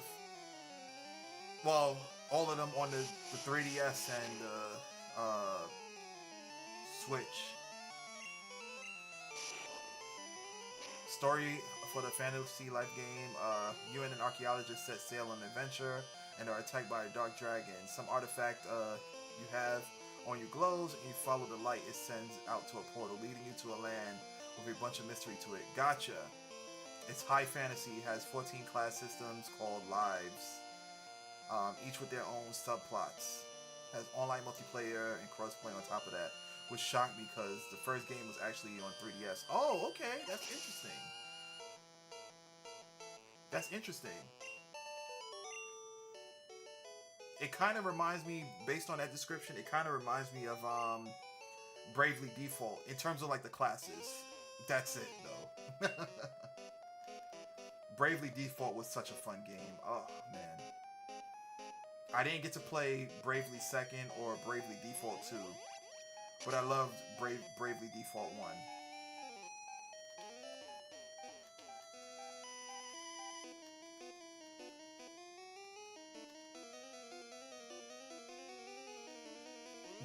well, all of them on the 3DS and Switch. Story for the Fantasy Life game. You and an archaeologist set sail on an adventure and are attacked by a dark dragon. Some artifact you have on you glows, and you follow the light it sends out to a portal, leading you to a land with a bunch of mystery to it. Gotcha. It's high fantasy. It has 14 class systems called lives, each with their own subplots. Has online multiplayer and crossplay on top of that. was shocked because the first game was actually on 3DS. Oh, okay, that's interesting. That's interesting. It kind of reminds me, based on that description, it kind of reminds me of Bravely Default in terms of like the classes. That's it though. Bravely Default was such a fun game. Oh man, I didn't get to play Bravely Second or Bravely Default 2, but I loved Bravely Default 1.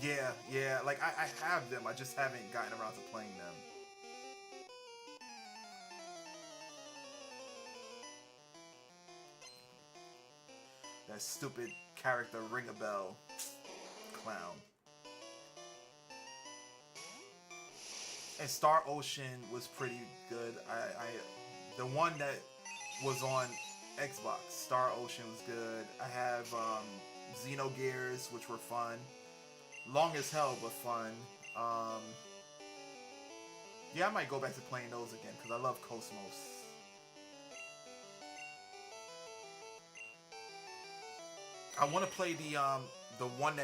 Yeah, yeah, like I have them, I just haven't gotten around to playing them. That stupid character ring a bell clown. And Star Ocean was pretty good. The one that was on Xbox, Star Ocean was good. I have Xenogears, which were fun. Long as hell, but fun. Um, yeah, I might go back to playing those again because I love Cosmos. I want to play the one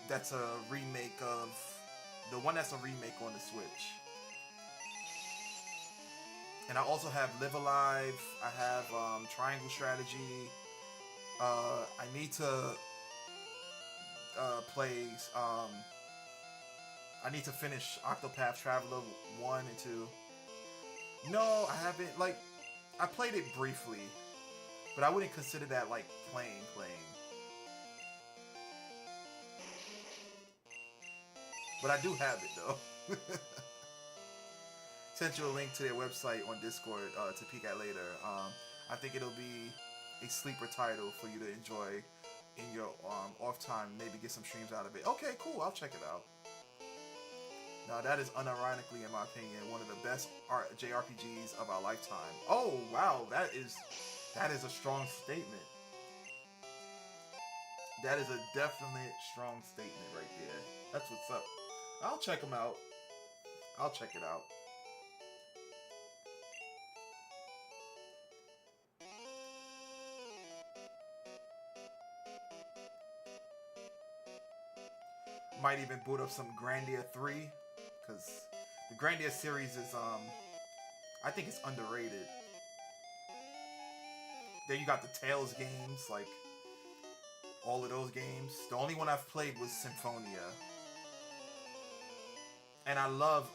that's a remake of the one that's a remake on the Switch. And I also have Live Alive. I have Triangle Strategy. I need to play. I need to finish Octopath Traveler 1 and 2. No, I haven't. Like, I played it briefly, but I wouldn't consider that like playing. But I do have it though. Sent you a link to their website on Discord to peek at later. I think it'll be a sleeper title for you to enjoy in your off time. Maybe get some streams out of it. Okay, cool. I'll check it out. Now that is unironically, in my opinion, one of the best JRPGs of our lifetime. Oh wow, that is a strong statement. That is a definite strong statement right there. That's what's up. I'll check them out. I'll check it out. Might even boot up some Grandia 3, because the Grandia series is I think it's underrated. Then you got the Tales games, like all of those games. The only one I've played was Symphonia. And I love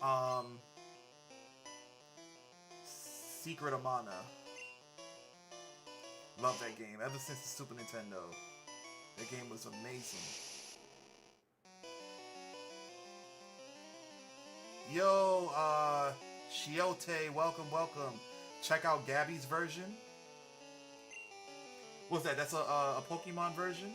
Secret of Mana. Love that game ever since the Super Nintendo. That game was amazing. Yo, Shiote, welcome. Check out Gabby's version. What's that? That's a Pokemon version?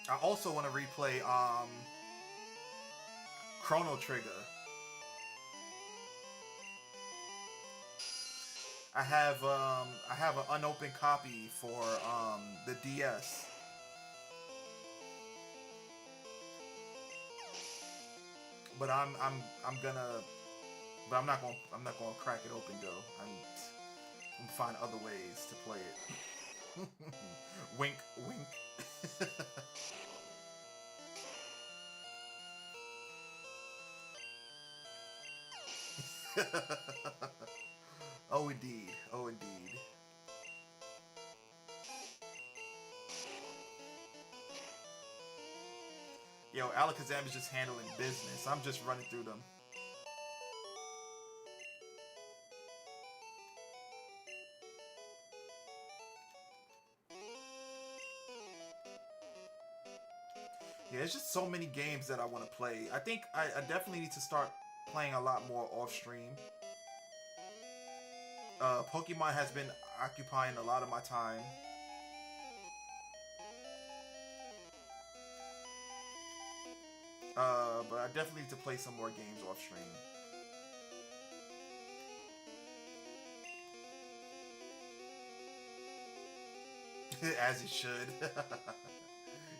I also want to replay Chrono Trigger. I have an unopened copy for the DS. But I'm not gonna crack it open though. I'm gonna find other ways to play it. Wink, wink. Oh indeed, oh indeed. Yo, Alakazam is just handling business. I'm just running through them. Yeah, there's just so many games that I want to play. I think I definitely need to start playing a lot more off stream. Pokemon has been occupying a lot of my time. But I definitely need to play some more games off stream. As it should.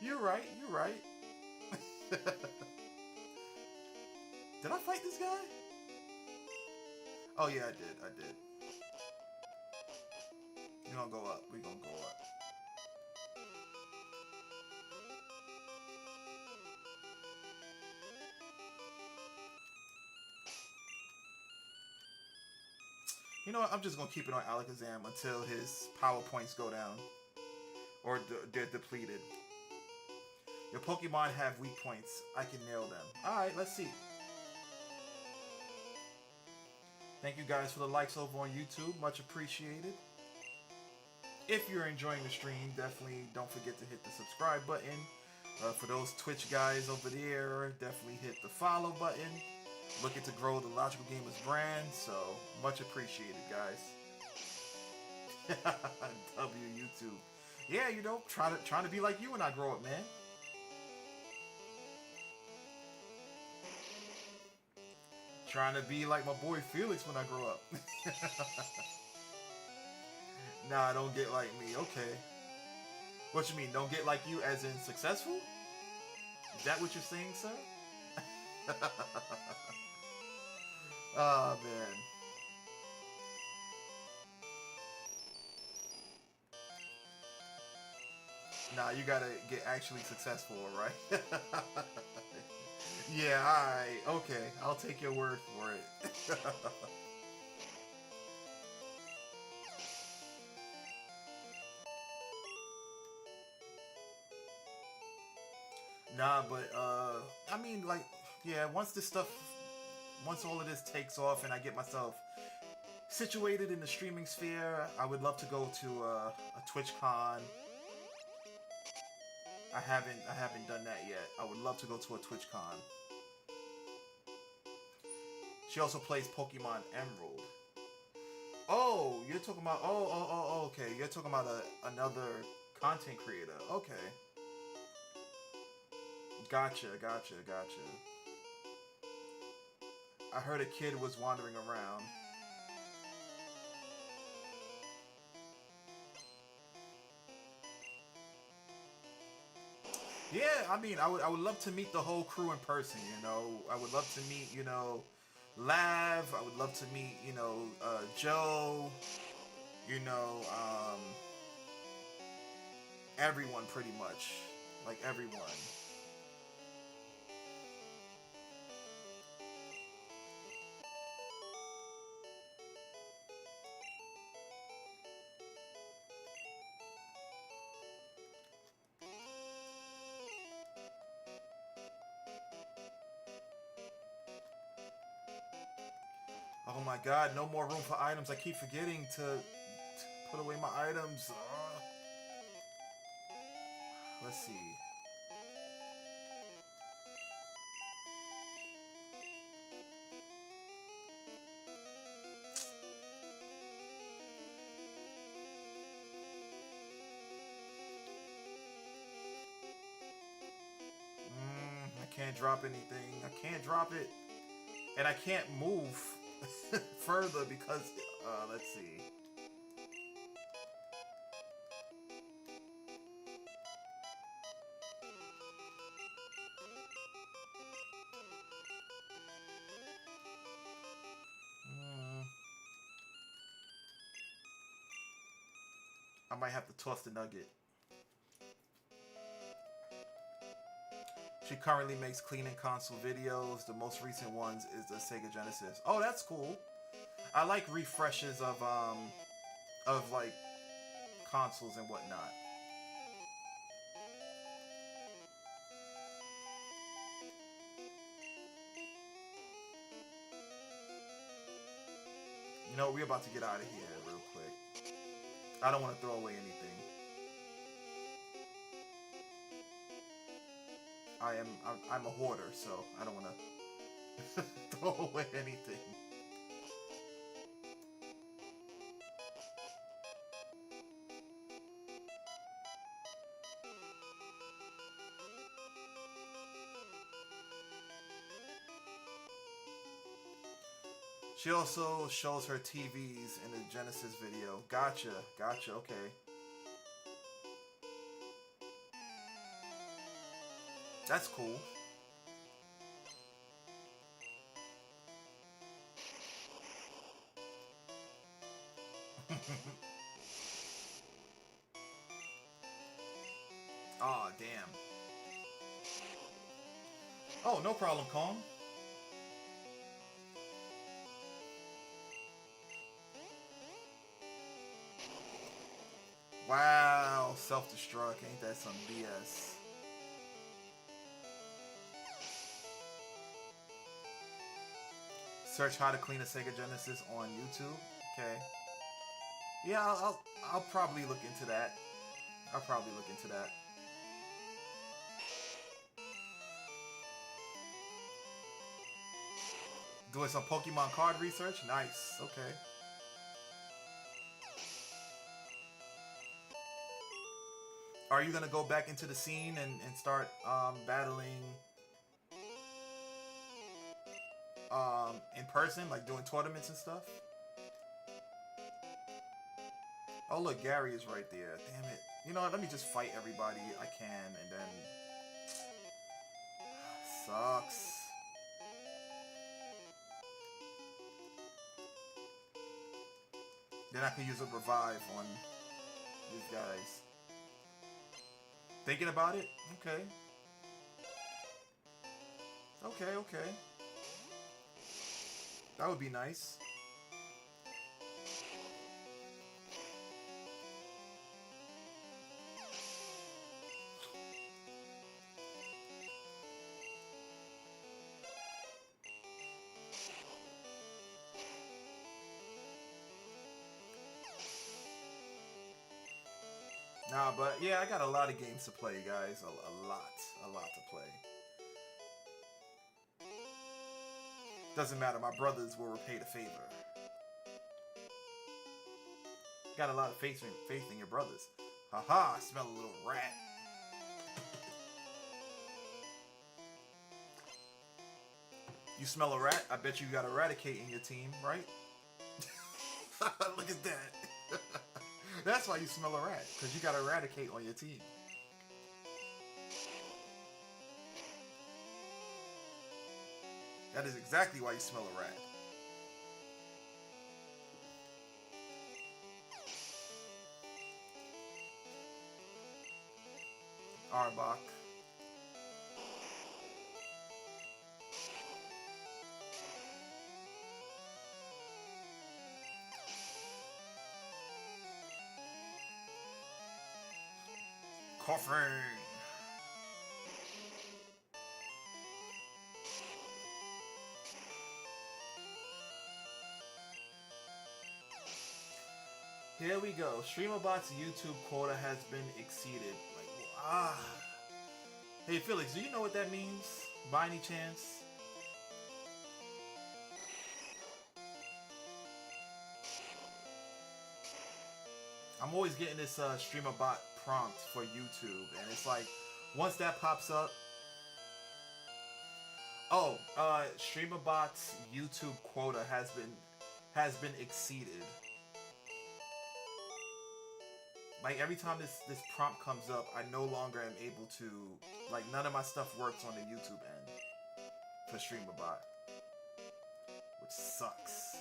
You're right, you're right. Did I fight this guy? Oh yeah, I did. We're gonna go up, we're gonna go up. You know what, I'm just gonna keep it on Alakazam until his power points go down. Or they're depleted. Your Pokemon have weak points. I can nail them. Alright, let's see. Thank you guys for the likes over on YouTube. Much appreciated. If you're enjoying the stream, definitely don't forget to hit the subscribe button. For those Twitch guys over there, definitely hit the follow button. Looking to grow the Logical Gamers brand, so much appreciated, guys. W YouTube. Yeah, you know, trying to be like you when I grow up, man. Trying to be like my boy Felix when I grow up. Nah, don't get like me. Okay. What you mean? Don't get like you as in successful? Is that what you're saying, sir? Oh, man. Nah, you gotta get actually successful, alright? Yeah, alright. Okay, I'll take your word for it. Nah, but, I mean, like, yeah, once all of this takes off and I get myself situated in the streaming sphere, I would love to go to a TwitchCon. I haven't done that yet. I would love to go to a TwitchCon. She also plays Pokemon Emerald. Oh, you're talking about okay. You're talking about another content creator. Okay. Gotcha. I heard a kid was wandering around. Yeah, I mean, I would love to meet the whole crew in person, you know. I would love to meet, you know, Lav. I would love to meet, you know, Joe. You know, everyone pretty much. Like, everyone. Oh my god, no more room for items. I keep forgetting to put away my items. Let's see. I can't drop anything. I can't drop it. And I can't move further because, let's see. I might have to toss the nugget. She currently makes cleaning console videos. The most recent ones is the Sega Genesis. Oh, that's cool. I like refreshes of like consoles and whatnot. You know, we're about to get out of here real quick. I don't want to throw away anything. I'm a hoarder, so I don't want to throw away anything. She also shows her TVs in the Genesis video. Gotcha, gotcha, okay. That's cool. Aw, damn. Oh, no problem, Kong. Wow, self-destruct. Ain't that some BS? Search how to clean a Sega Genesis on YouTube. Okay. Yeah, I'll probably look into that. I'll probably look into that. Doing some Pokemon card research? Nice. Okay. Are you gonna go back into the scene and start battling in person, like doing tournaments and stuff? Oh look, Gary is right there. Damn it. You know what, let me just fight everybody I can and then... Sucks. Then I can use a revive on these guys. Thinking about it? Okay. Okay, okay. That would be nice. Nah, but yeah, I got a lot of games to play, guys. A lot to play. Doesn't matter, my brothers will repay the favor. Got a lot of faith in your brothers. Haha, I smell a little rat. You smell a rat? I bet you got Eradicate in your team, right? Look at that. That's why you smell a rat, because you got Eradicate on your team. That is exactly why you smell a rat. Arbok. Coughing. Here we go. StreamerBot's YouTube quota has been exceeded. Like, Hey Felix, do you know what that means? By any chance? I'm always getting this StreamerBot prompt for YouTube, and it's like, once that pops up, oh, StreamerBot's YouTube quota has been exceeded. Like every time this prompt comes up, I no longer am able to, like, none of my stuff works on the YouTube end for StreamerBot, which sucks.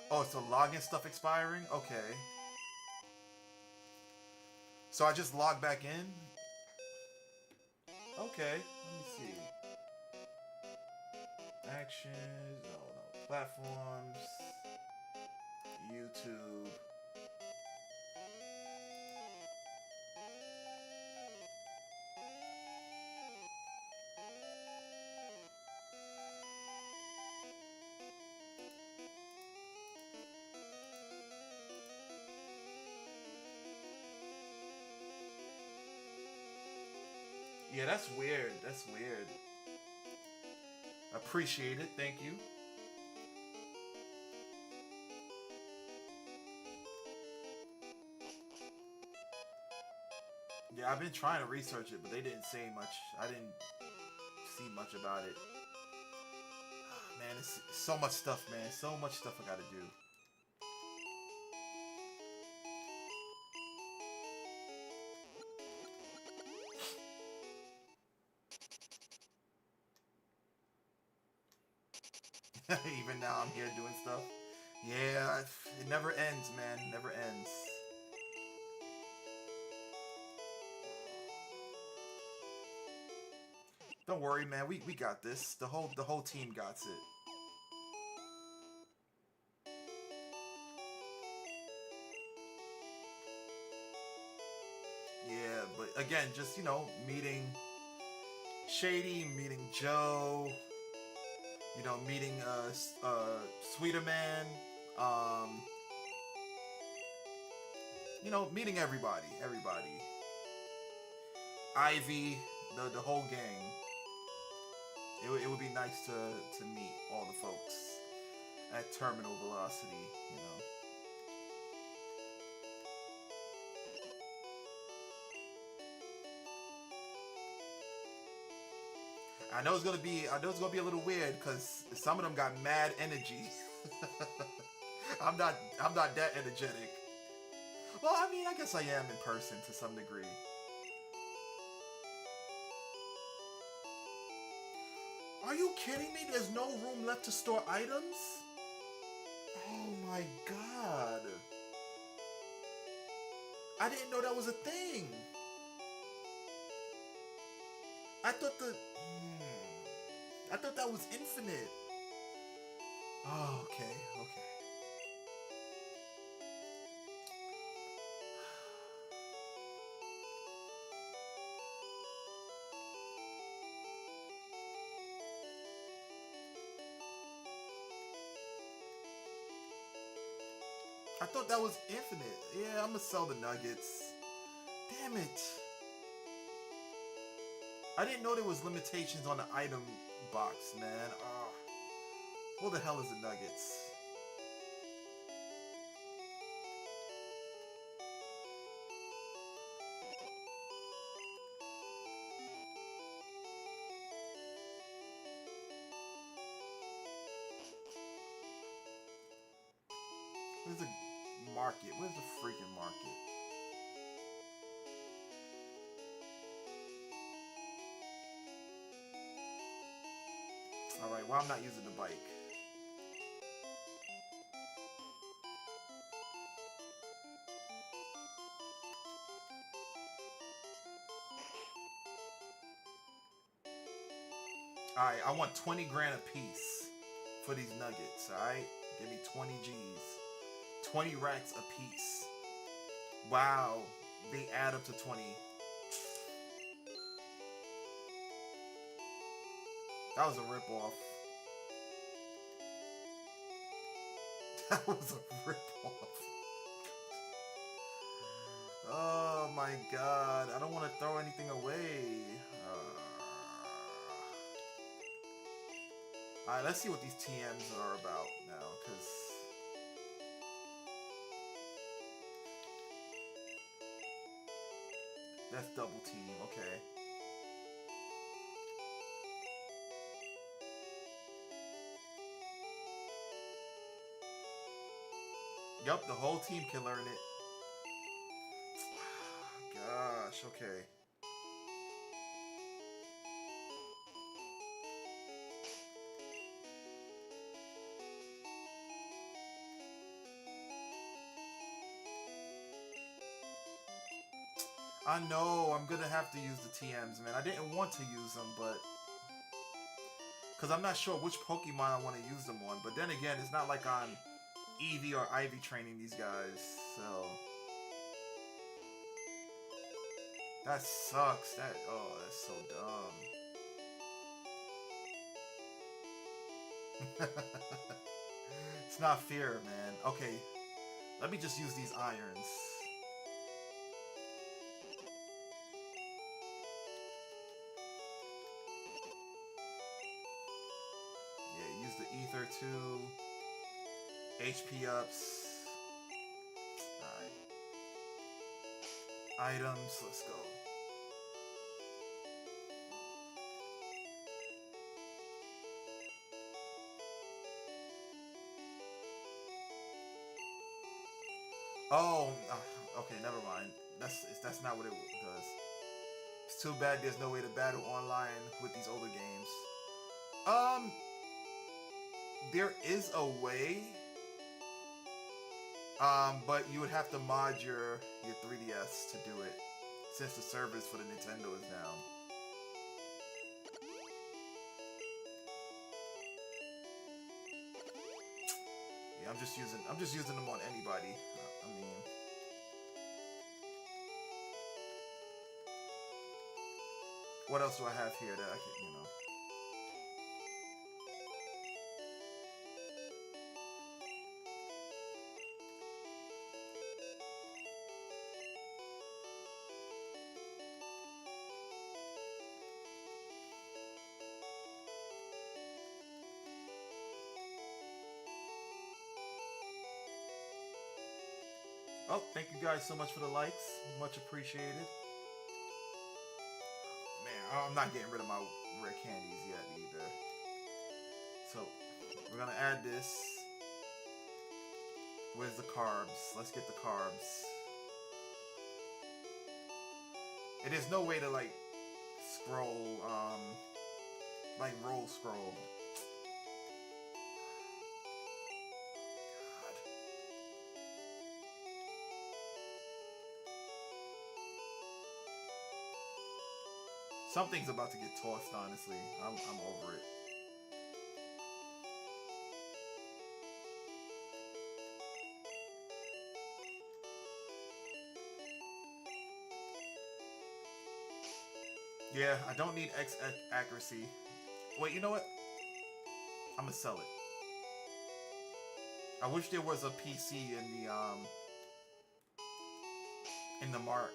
Oh, it's the login stuff expiring? Okay. So I just log back in? Okay, let me see. Actions, no, platforms, YouTube. Yeah, that's weird. That's weird. Appreciate it. Thank you. Yeah, I've been trying to research it, but they didn't say much. I didn't see much about it. Man, it's so much stuff, man. So much stuff I gotta do. Even now, I'm here doing stuff. Yeah, it never ends, man. It never ends. Don't worry, man. We got this. The whole team got it. Yeah, but again, just meeting Shady, meeting Joe, meeting Sweeter Man, um, meeting everybody, Ivy, the whole gang. It would be nice to meet all the folks at terminal velocity. I know it's gonna be a little weird because some of them got mad energy. I'm not that energetic. Well, I mean, I guess I am in person to some degree. Are you kidding me? There's no room left to store items? Oh my god. I didn't know that was a thing. I thought I thought that was infinite. Oh, okay, okay. I thought that was infinite. Yeah, I'm gonna sell the nuggets. Damn it. I didn't know there was limitations on the item box, man. What the hell is the nuggets? Where's the market? Where's the freaking market? Alright, well, I'm not using the bike. Alright, I want 20 grand a piece for these nuggets, alright? Give me 20 G's. 20 racks a piece. Wow, they add up to 20. That was a ripoff. That was a ripoff. Oh my god, I don't want to throw anything away. Alright, let's see what these TMs are about now, because... That's double team, okay. Yup, the whole team can learn it. Gosh, okay. I know, I'm gonna have to use the TMs, man. I didn't want to use them, but... Because I'm not sure which Pokemon I want to use them on. But then again, it's not like I'm Eevee or Ivy training these guys, so... That sucks. That's so dumb. It's not fair, man. Okay, let me just use these irons. Yeah, use the ether too. HP ups. Alright. Items, let's go. Oh, okay, never mind. That's not what it does. It's too bad there's no way to battle online with these older games. Um, there is a way. But you would have to mod your 3DS to do it, since the servers for the Nintendo is down. Yeah, I'm just using them on anybody. I mean, what else do I have here that I can? Oh, thank you guys so much for the likes. Much appreciated. Man, I'm not getting rid of my rare candies yet either. So, we're gonna add this. Where's the carbs? Let's get the carbs. And there's no way to like scroll, like roll scroll. God. Something's about to get tossed, honestly. I'm over it. Yeah, I don't need X accuracy. Wait, you know what? I'm gonna sell it. I wish there was a PC in the mart.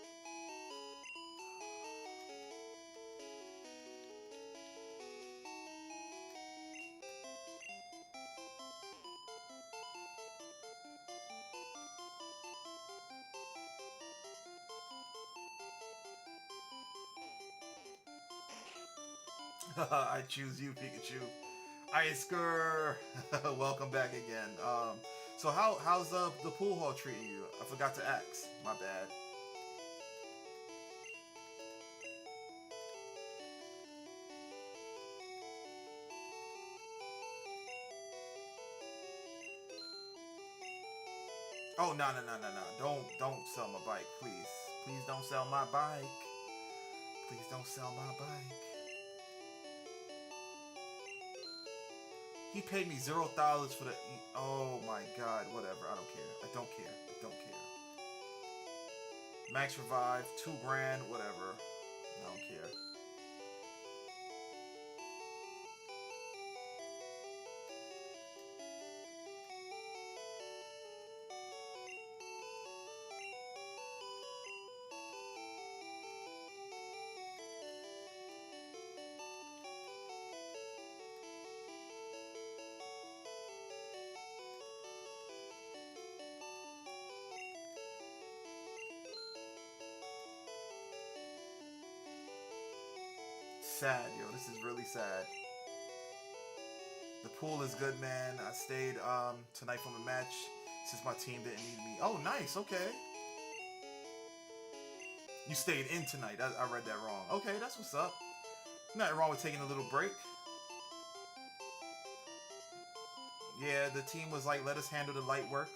I choose you, Pikachu. Isker, welcome back again. So how's the pool hall treating you? I forgot to ask. My bad. Oh no! Don't sell my bike, please. Please don't sell my bike. Please don't sell my bike. He paid me $0 for the. Oh my God! Whatever. I don't care. I don't care. I don't care. Max revive, 2 grand, whatever. I don't care. Sad, yo. This is really sad. The pool is good, man. I stayed tonight from a match since my team didn't need me. Oh, nice. Okay. You stayed in tonight. I read that wrong. Okay, that's what's up. Nothing wrong with taking a little break. Yeah, the team was like, let us handle the light work.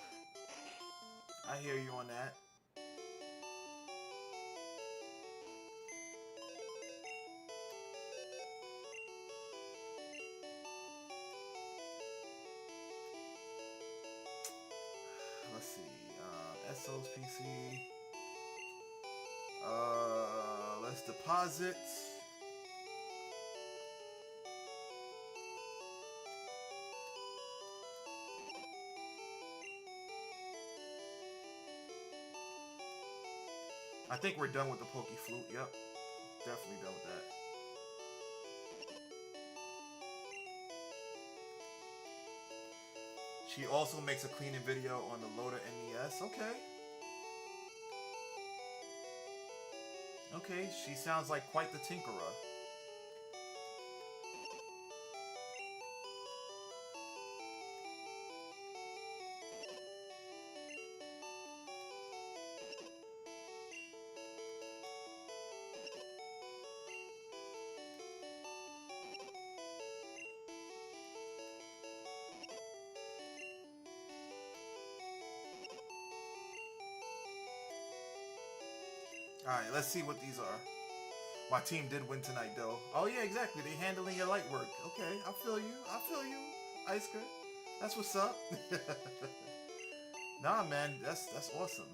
I hear you on that. Let's see. SO's PC. Let's deposit. I think we're done with the Poke Flute. Yep. Definitely done with that. She also makes a cleaning video on the Loader NES. Okay. Okay, she sounds like quite the tinkerer. Alright, let's see what these are. My team did win tonight, though. Oh, yeah, exactly. They handling your light work. Okay, I feel you. I feel you, Isker. That's what's up. Nah, man, that's awesome.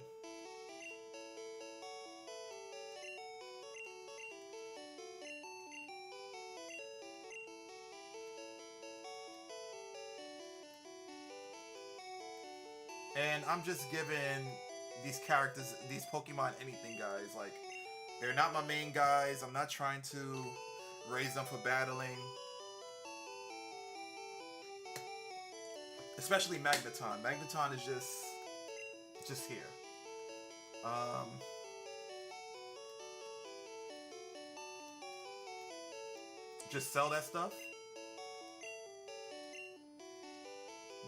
And I'm just giving these characters, these Pokemon, anything, guys. Like, they're not my main guys. I'm not trying to raise them for battling. Especially Magneton. Magneton is just here. Um, just sell that stuff.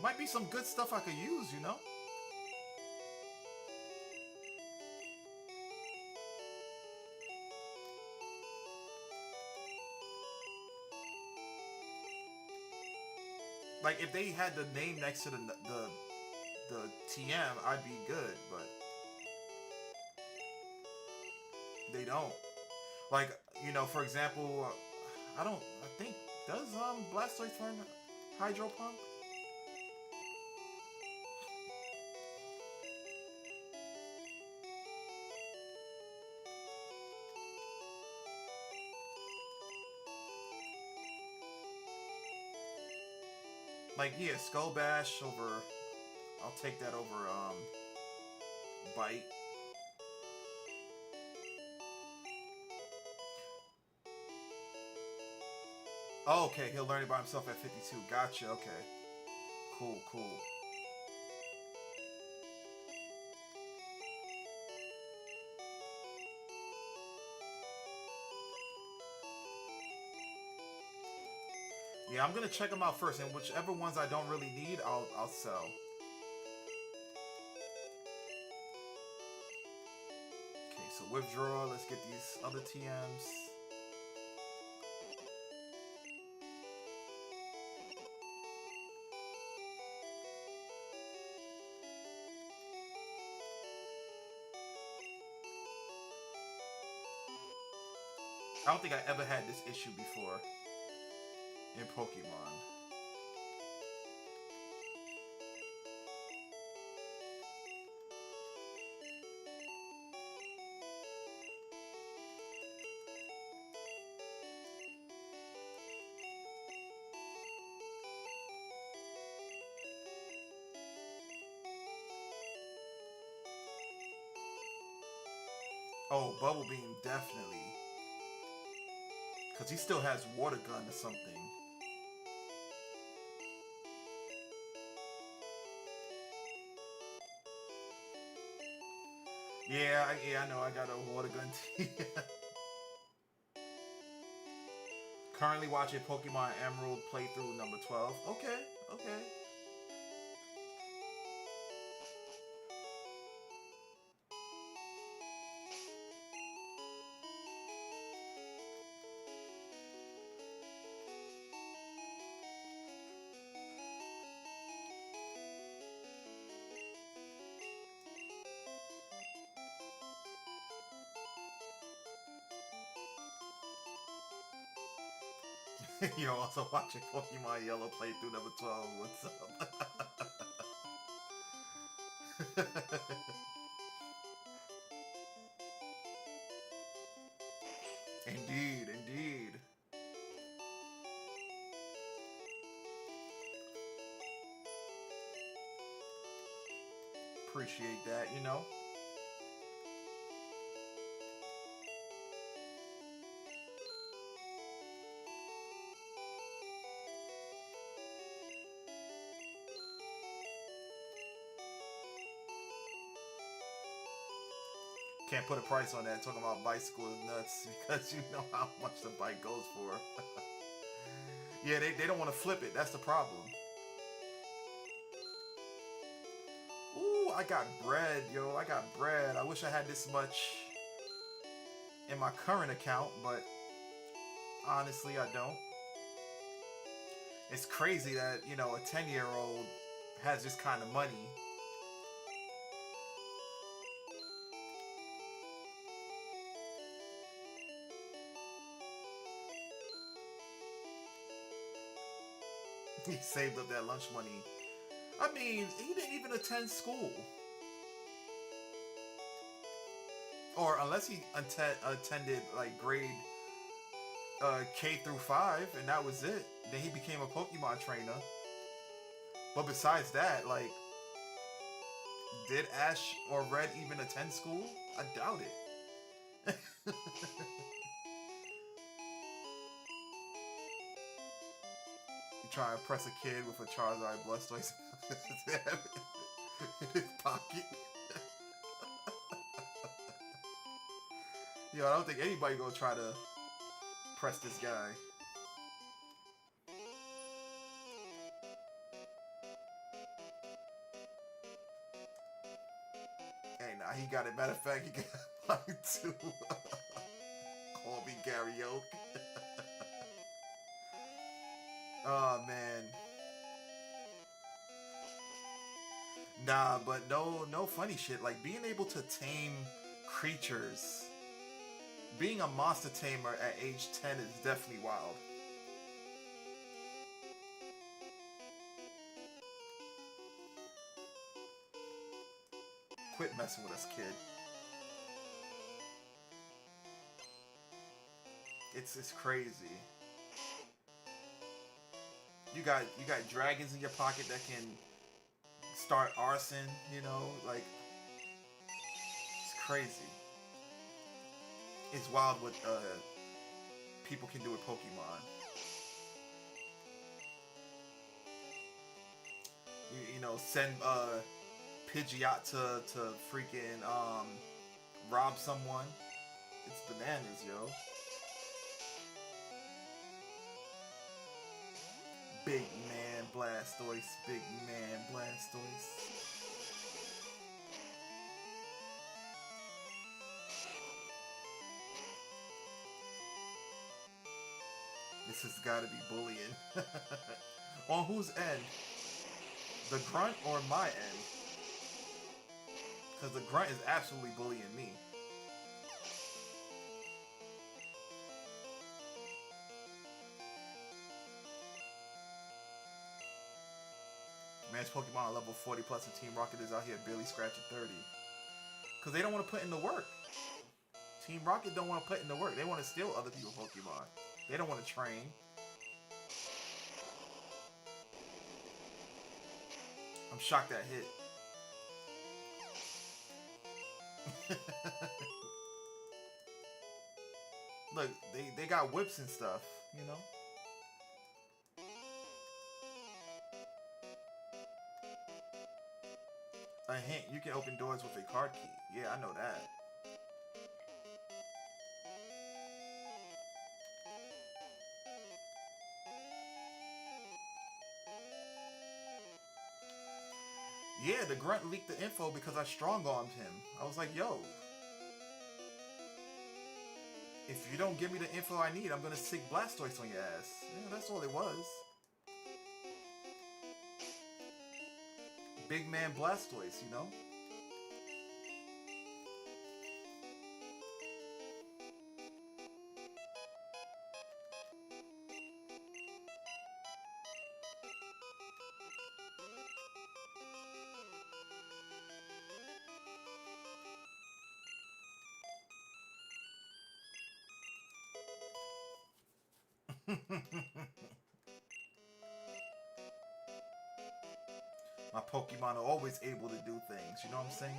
Might be some good stuff I could use, you know? Like, if they had the name next to the TM, I'd be good, but they don't. Like, you know, for example, I think, does Blastoise turn Hydro Pump? Like, yeah, Skull Bash over, I'll take that over, Bite. Oh, okay, he'll learn it by himself at 52. Gotcha, okay. Cool, cool. Yeah, I'm gonna check them out first, and whichever ones I don't really need, I'll sell. Okay, so withdraw. Let's get these other TMs. I don't think I ever had this issue before in Pokemon. Oh, Bubble Beam, definitely. Because he still has Water Gun or something. Yeah, I know. I got a Water Gun too. Currently watching Pokemon Emerald playthrough number 12. Okay, okay. You're also watching Pokemon Yellow playthrough number 12. What's up? Indeed, indeed. Appreciate that, you know. Can't put a price on that. Talking about bicycle is nuts because you know how much the bike goes for. Yeah, they don't want to flip it. That's the problem. Ooh, I got bread, yo. I got bread. I wish I had this much in my current account, but honestly, I don't. It's crazy that, you know, a 10-year-old has this kind of money. He saved up that lunch money. I mean, he didn't even attend school. Or unless he attended like grade K through 5, and that was it. Then he became a Pokemon trainer. But besides that, like, did Ash or Red even attend school? I doubt it. You try and press a kid with a Charizard Blastoise in his pocket. Yo, I don't think anybody gonna try to press this guy. Hey, nah, he got it. Matter of fact, he got mine too. Call me Gary Oak. Oh man. Nah, but no funny shit. Like being able to tame creatures, being a monster tamer at age 10 is definitely wild. Quit messing with us, kid. It's crazy. You got dragons in your pocket that can start arson, you know, like it's crazy. It's wild what people can do with Pokemon. You know, send Pidgeot to freaking rob someone. It's bananas, yo. Big man Blastoise, big man Blastoise. This has got to be bullying. On whose end? The grunt or my end? Because the grunt is absolutely bullying me. Man's Pokemon are level 40 plus and Team Rocket is out here barely scratching 30. Because they don't want to put in the work. Team Rocket don't want to put in the work. They want to steal other people's Pokemon. They don't want to train. I'm shocked that hit. Look, they got whips and stuff, you know? A hint, you can open doors with a card key. Yeah, I know that. Yeah, the grunt leaked the info because I strong-armed him. I was like, yo, if you don't give me the info I need, I'm gonna sick Blastoise on your ass. Yeah, that's all it was. Big man Blastoise, you know? My Pokemon are always able to do things, you know what I'm saying?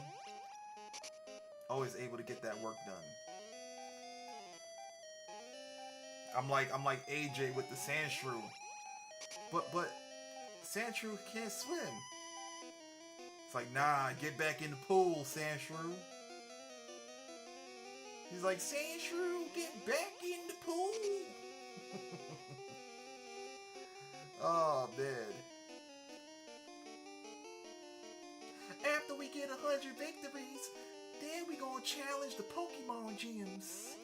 Always able to get that work done. I'm like AJ with the Sandshrew. But Sandshrew can't swim. It's like, nah, get back in the pool, Sandshrew. He's like, Sandshrew, get back in the pool. Oh, man. After we get 100 victories, then we gonna challenge the Pokemon gyms.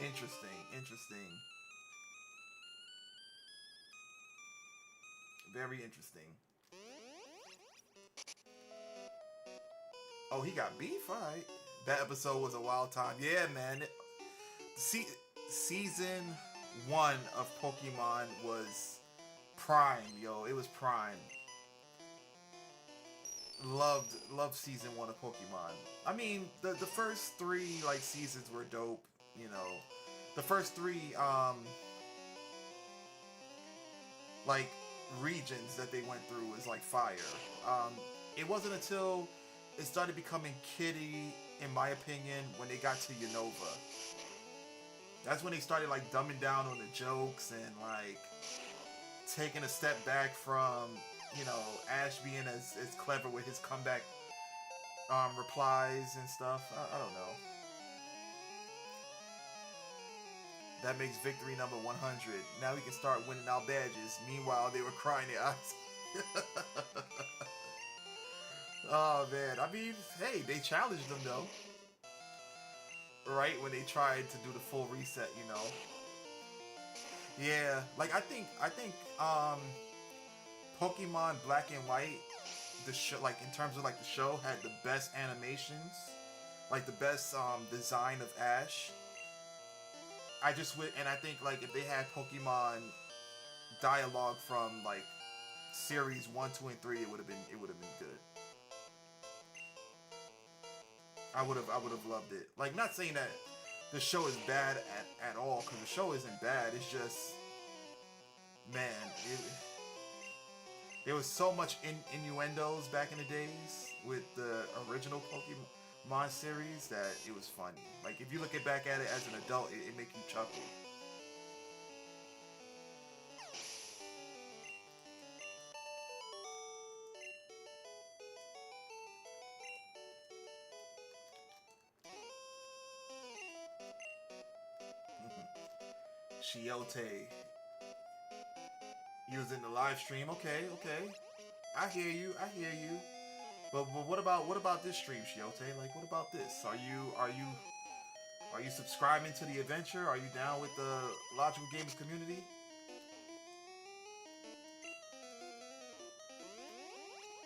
Interesting. Very interesting. Oh, he got beef. All right. That episode was a wild time. Yeah, man. See, season one of Pokemon was prime, yo. It was prime. Loved season one of Pokemon. I mean, the first three like seasons were dope. You know, the first three like regions that they went through was like fire. It wasn't until it started becoming kiddie, in my opinion, when they got to Unova. That's when they started like dumbing down on the jokes and like taking a step back from, you know, Ash being as clever with his comeback replies and stuff. I don't know. That makes victory number 100. Now we can start winning our badges. Meanwhile, they were crying their eyes. Oh man, I mean, hey, they challenged them though. Right when they tried to do the full reset, you know. Yeah, like I think Pokemon Black and White, the show, like in terms of like the show, had the best animations, like the best design of Ash. I just would, and I think like if they had Pokemon dialogue from like series 1, 2, and 3, it would have been good. I would have loved it. Like, not saying that the show is bad at all, because the show isn't bad. It's just, man, there was so much innuendos back in the days with the original Pokemon series that it was funny. Like, if you look back at it as an adult, it make you chuckle. Shiote, you was in the live stream. Okay, okay. I hear you. I hear you. But what about this stream, Shiote? Like, what about this? Are you subscribing to the adventure? Are you down with the Logical Gamers community?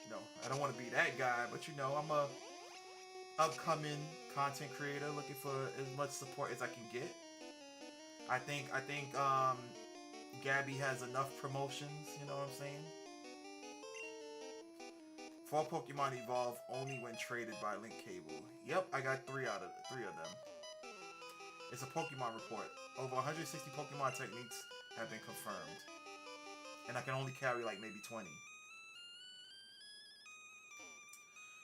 No, I don't want to be that guy, but you know, I'm a upcoming content creator looking for as much support as I can get. I think Gabby has enough promotions, you know what I'm saying? Four Pokemon evolve only when traded by Link Cable. Yep, I got three of them. It's a Pokemon report. Over 160 Pokemon techniques have been confirmed. And I can only carry like maybe 20.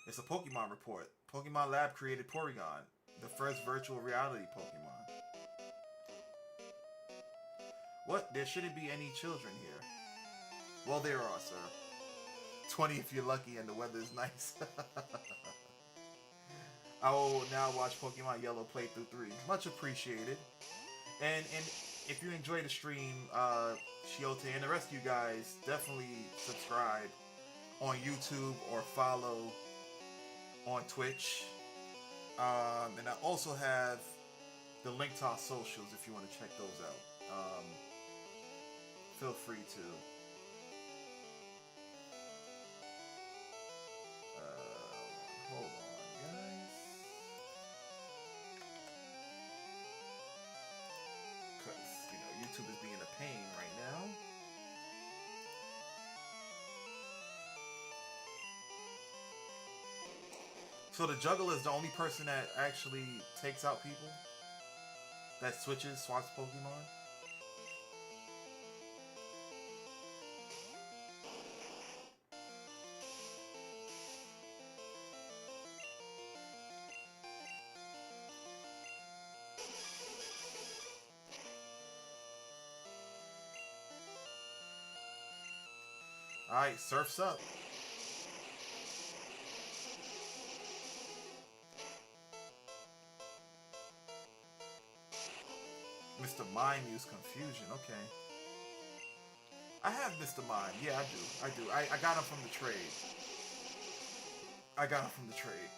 It's a Pokemon report. Pokemon Lab created Porygon, the first virtual reality Pokemon. What? There shouldn't be any children here. Well, there are, sir. 20 if you're lucky and the weather is nice. I will now watch Pokemon Yellow playthrough 3. Much appreciated. And if you enjoy the stream, Shiote and the rest of you guys, definitely subscribe on YouTube or follow on Twitch. And I also have the link to our socials if you want to check those out. Feel free to. Hold on, guys. Because, you know, YouTube is being a pain right now. So the juggler is the only person that actually takes out people? That swaps Pokemon? Alright, surf's up. Mr. Mime use confusion, okay. I have Mr. Mime, yeah, I do. I got him from the trade. I got him from the trade.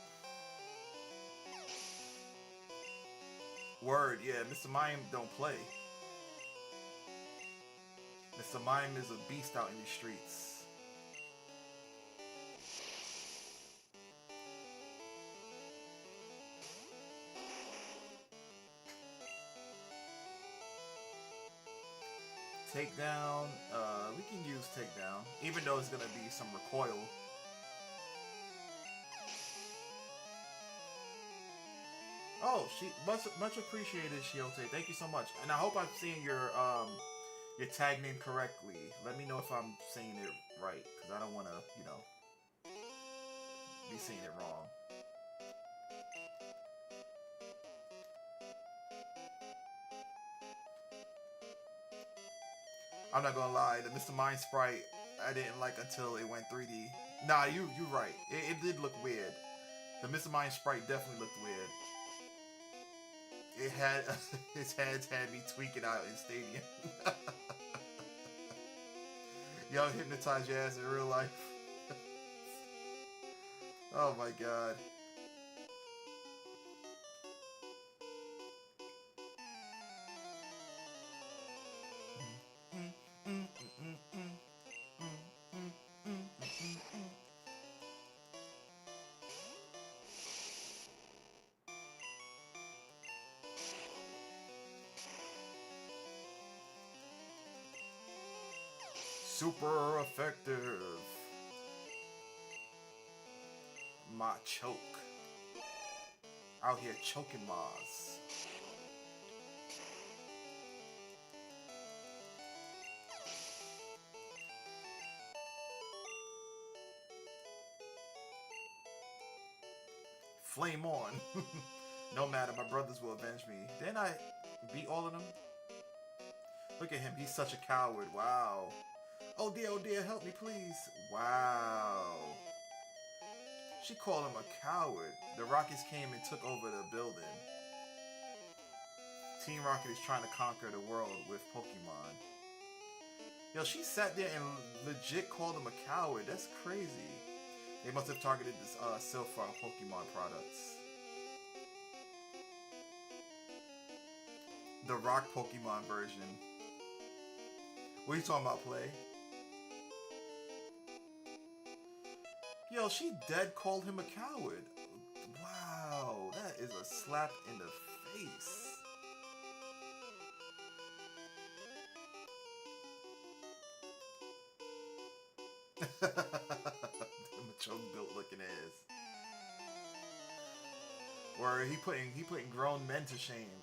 Word, yeah, Mr. Mime don't play. Mr. Mime is a beast out in the streets. Takedown. We can use takedown, even though it's gonna be some recoil. Oh, she much appreciated, Shiote. Thank you so much, and I hope I'm seeing your tag name correctly. Let me know if I'm saying it right, because I don't want to, be saying it wrong. I'm not gonna lie, the Mr. Mind sprite I didn't like until it went 3D. Nah, you right. It did look weird. The Mr. Mind sprite definitely looked weird. It had his hands had me tweaking out in Stadium. Y'all hypnotize your ass in real life. Oh my god. Super effective. My choke. Out here choking Maz. Flame on. No matter, my brothers will avenge me. Didn't I beat all of them? Look at him, he's such a coward. Wow. Oh dear, help me please. Wow. She called him a coward. The Rockets came and took over the building. Team Rocket is trying to conquer the world with Pokemon. Yo, she sat there and legit called him a coward. That's crazy. They must have targeted this Silphar Pokemon products. The Rock Pokemon version. What are you talking about, Play? Yo, she dead called him a coward. Wow, that is a slap in the face. Choke built looking ass. Where he putting grown men to shame.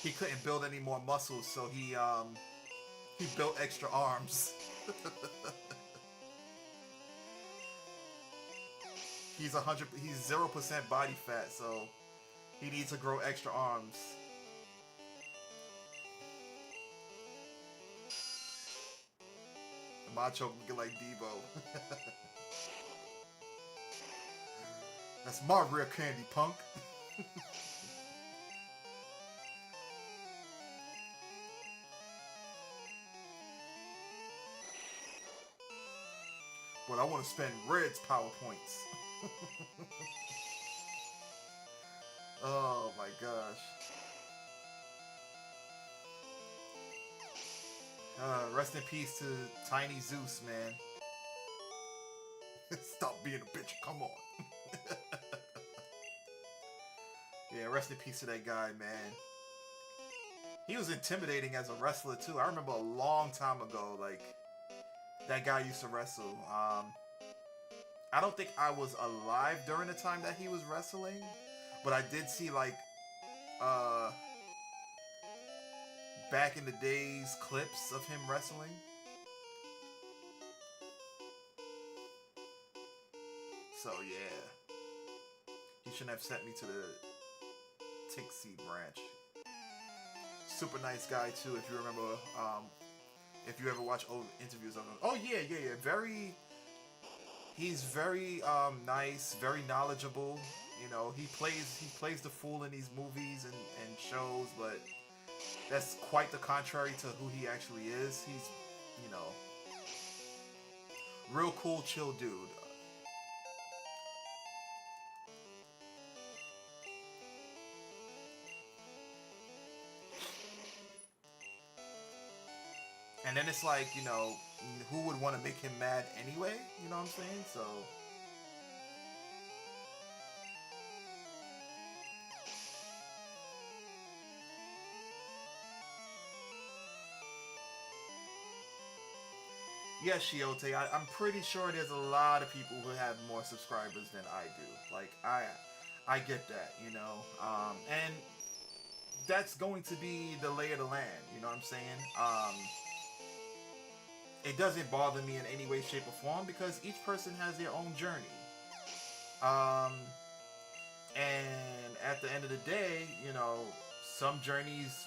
He couldn't build any more muscles, so he built extra arms. He's 0% body fat, so he needs to grow extra arms. Macho looking like Debo. That's my rare candy, punk. But I want to spend Red's PowerPoints. Oh my gosh. Rest in peace to Tiny Zeus, man. Stop being a bitch, come on. Yeah, rest in peace to that guy, man. He was intimidating as a wrestler too. I remember a long time ago, like, that guy used to wrestle. I don't think I was alive during the time that he was wrestling, but I did see, like, back in the days clips of him wrestling. So yeah, he shouldn't have sent me to the Tixie branch. Super nice guy too, if you remember, if you ever watch old interviews of him. Oh yeah. He's very nice, very knowledgeable. You know, he plays the fool in these movies and shows, but that's quite the contrary to who he actually is. He's, you know, real cool, chill dude. And then it's like, you know, who would want to make him mad anyway? You know what I'm saying? So Yeah, Shiote, I'm pretty sure there's a lot of people who have more subscribers than I do. Like I get that, you know, and that's going to be the lay of the land. You know what I'm saying? It doesn't bother me in any way, shape, or form because each person has their own journey. Um, and at the end of the day, you know, some journeys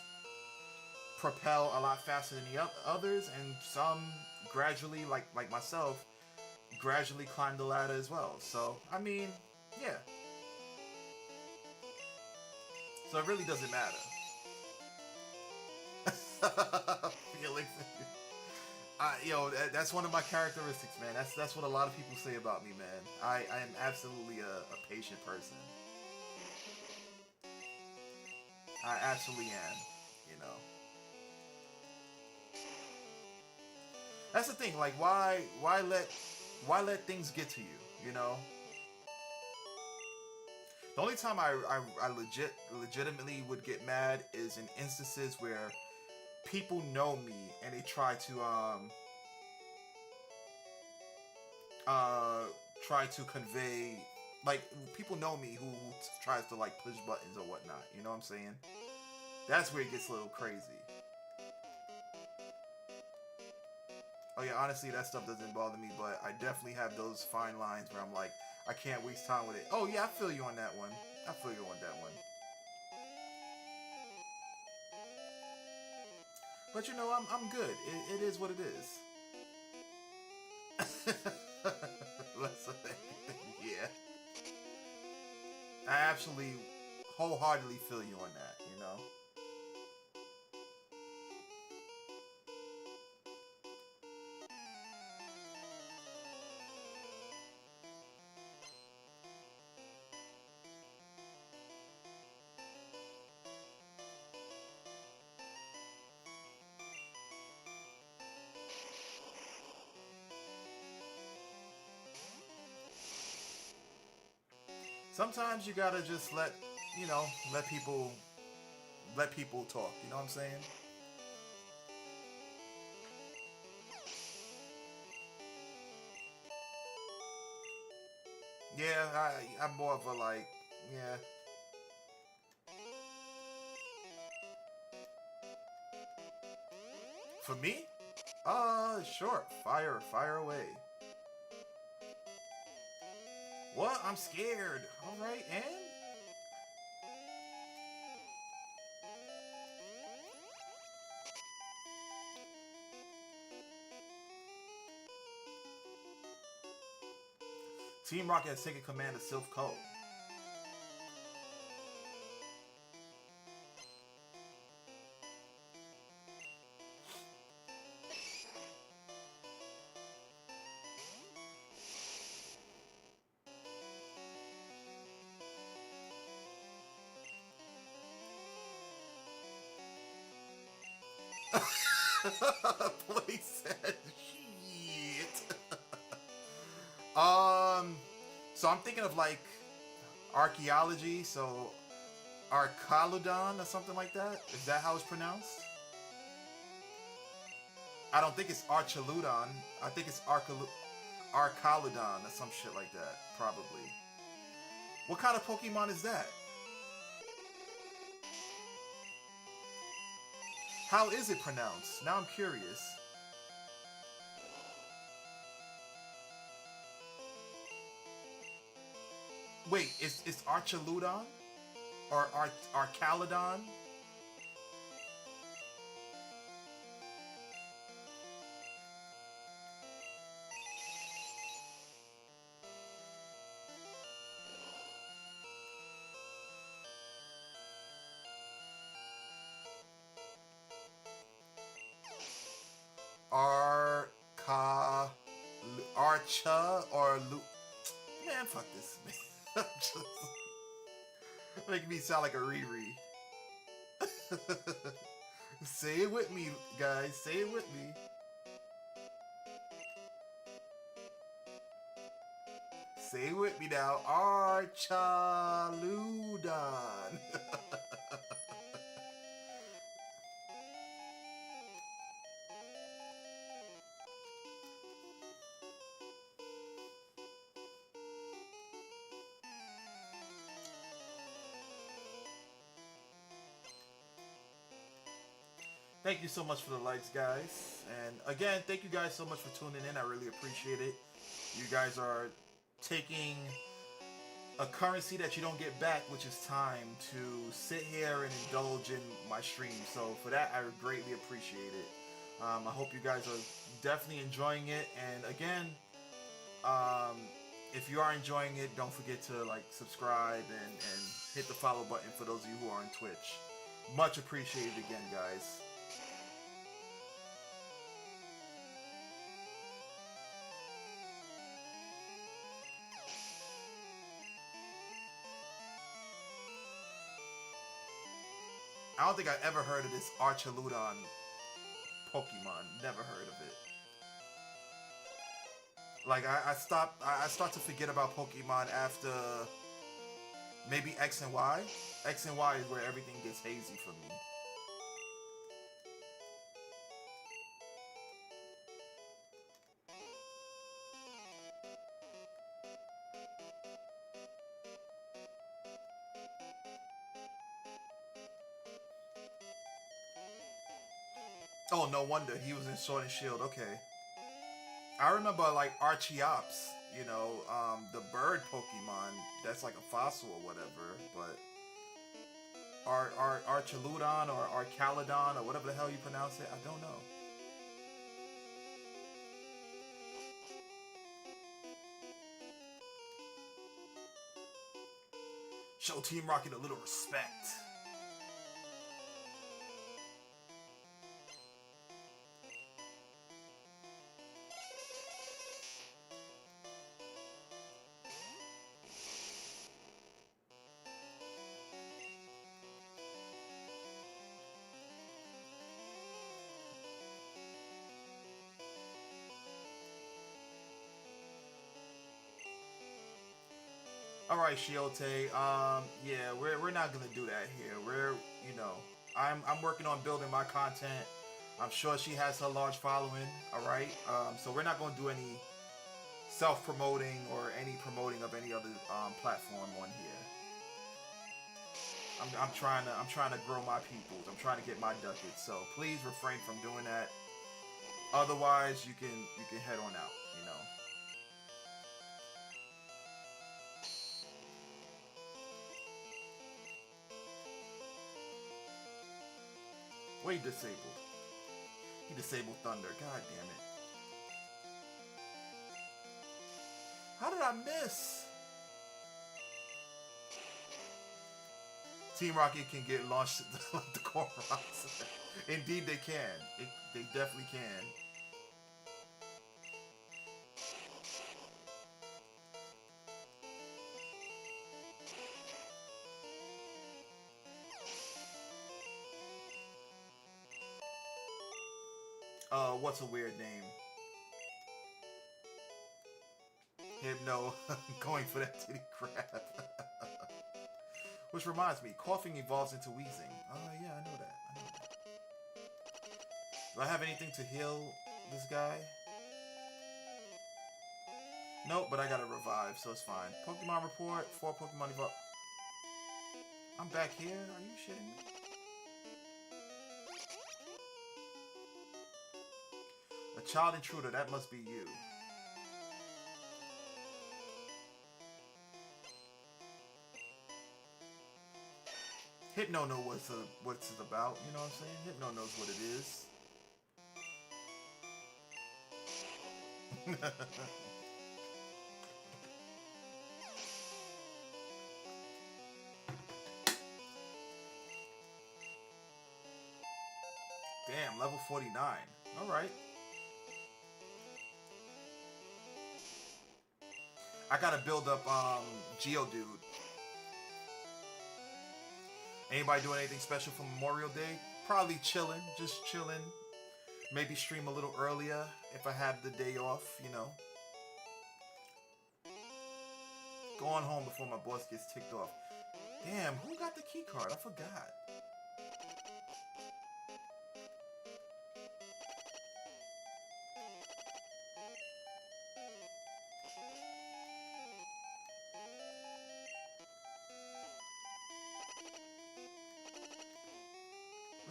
propel a lot faster than the others, and some gradually, like myself, gradually climb the ladder as well. So I mean, yeah. So it really doesn't matter. Feelings. That's one of my characteristics, man. That's what a lot of people say about me, man. I am absolutely a patient person. I absolutely am. You know, that's the thing. Like, why let things get to you? You know, the only time I legitimately would get mad is in instances where people know me and they uh try to convey, like, people know me who tries to like push buttons or whatnot. You know what I'm saying? That's where it gets a little crazy. Oh yeah, honestly, that stuff doesn't bother me, but I definitely have those fine lines where I'm like, I can't waste time with it. Oh yeah, I feel you on that one. I feel you on that one. But you know, I'm good. It is what it is. Let's say, yeah. I absolutely, wholeheartedly feel you on that. You know. Sometimes you gotta just you know, let people, talk. You know what I'm saying? Yeah, I'm more of a like, yeah. For me, sure, fire away. What? I'm scared. All right, and Team Rocket has taken command of Silph Co. Place said shit. So I'm thinking of like archaeology, so Archaludon or something like that. Is that how it's pronounced? I don't think it's Archaludon. I think it's Archaludon or some shit like that, probably. What kind of Pokemon is that? How is it pronounced? Now I'm curious. Wait, it's Archaludon or Archaludon? Arca, Archa or Lu? Man, fuck this. Man. Just making me sound like a Riri. Say it with me, guys. Say it with me. Say it with me now. Archaludon. Thank you so much for the likes, guys. And again, thank you guys so much for tuning in. I really appreciate it. You guys are taking a currency that you don't get back, which is time, to sit here and indulge in my stream. So for that, I greatly appreciate it. I hope you guys are definitely enjoying it. And again, um, if you are enjoying it, don't forget to like subscribe and hit the follow button for those of you who are on Twitch. Much appreciated again, guys. I don't think I ever heard of this Archaludon Pokemon. Never heard of it. Like I stopped. I start to forget about Pokemon after maybe X and Y. X and Y is where everything gets hazy for me. Oh, no wonder he was in Sword and Shield. Okay, I remember like Archeops. The bird Pokemon. That's like a fossil or whatever. But Archaludon or Arcaludon or whatever the hell you pronounce it, I don't know. Show Team Rocket a little respect. All right, Shiote. Yeah, we're not gonna do that here. You know, I'm working on building my content. I'm sure she has her large following. All right. So we're not gonna do any self-promoting or any promoting of any other platform on here. I'm trying to grow my peoples. I'm trying to get my ducats. So please refrain from doing that. Otherwise, you can head on out. You know. What he disabled? He disabled Thunder. God damn it. How did I miss? Team Rocket can get launched like the Korans. Indeed, they can. They definitely can. What's a weird name? Hypno. Going for that titty crap. Which reminds me, coughing evolves into wheezing. Yeah, I know that. Do I have anything to heal this guy? Nope, but I got a revive, so it's fine. Pokemon report, 4 Pokemon evolve. I'm back here? Are you shitting me? A child intruder, that must be you. Hypno knows what it's about, you know what I'm saying? Hypno knows what it is. Damn, level 49. Alright. I gotta build up Geodude. Anybody doing anything special for Memorial Day? Probably chilling, just chilling. Maybe stream a little earlier if I have the day off, you know. Going home before my boss gets ticked off. Damn, who got the key card? I forgot.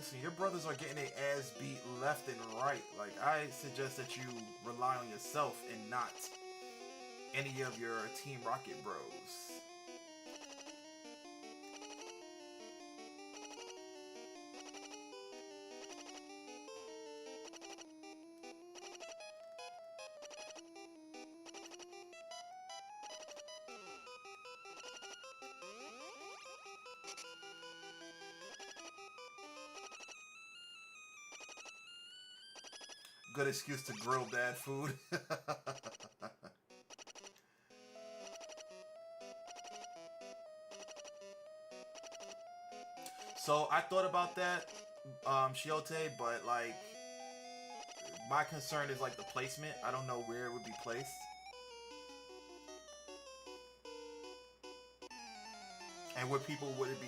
Listen, your brothers are getting their ass beat left and right. Like, I suggest that you rely on yourself and not any of your Team Rocket bros. Good excuse to grill bad food. So I thought about that, Shiote, but like my concern is like the placement. I don't know where it would be placed. And would it be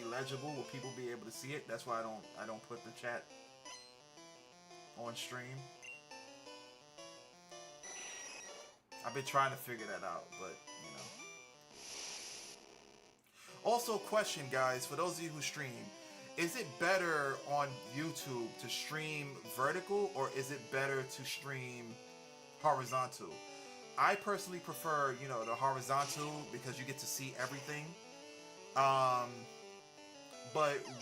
legible? Would people be able to see it? That's why I don't put the chat on stream. I've been trying to figure that out, but you know. Also, question, guys, for those of you who stream, is it better on YouTube to stream vertical or is it better to stream horizontal? I personally prefer, you know, the horizontal because you get to see everything. But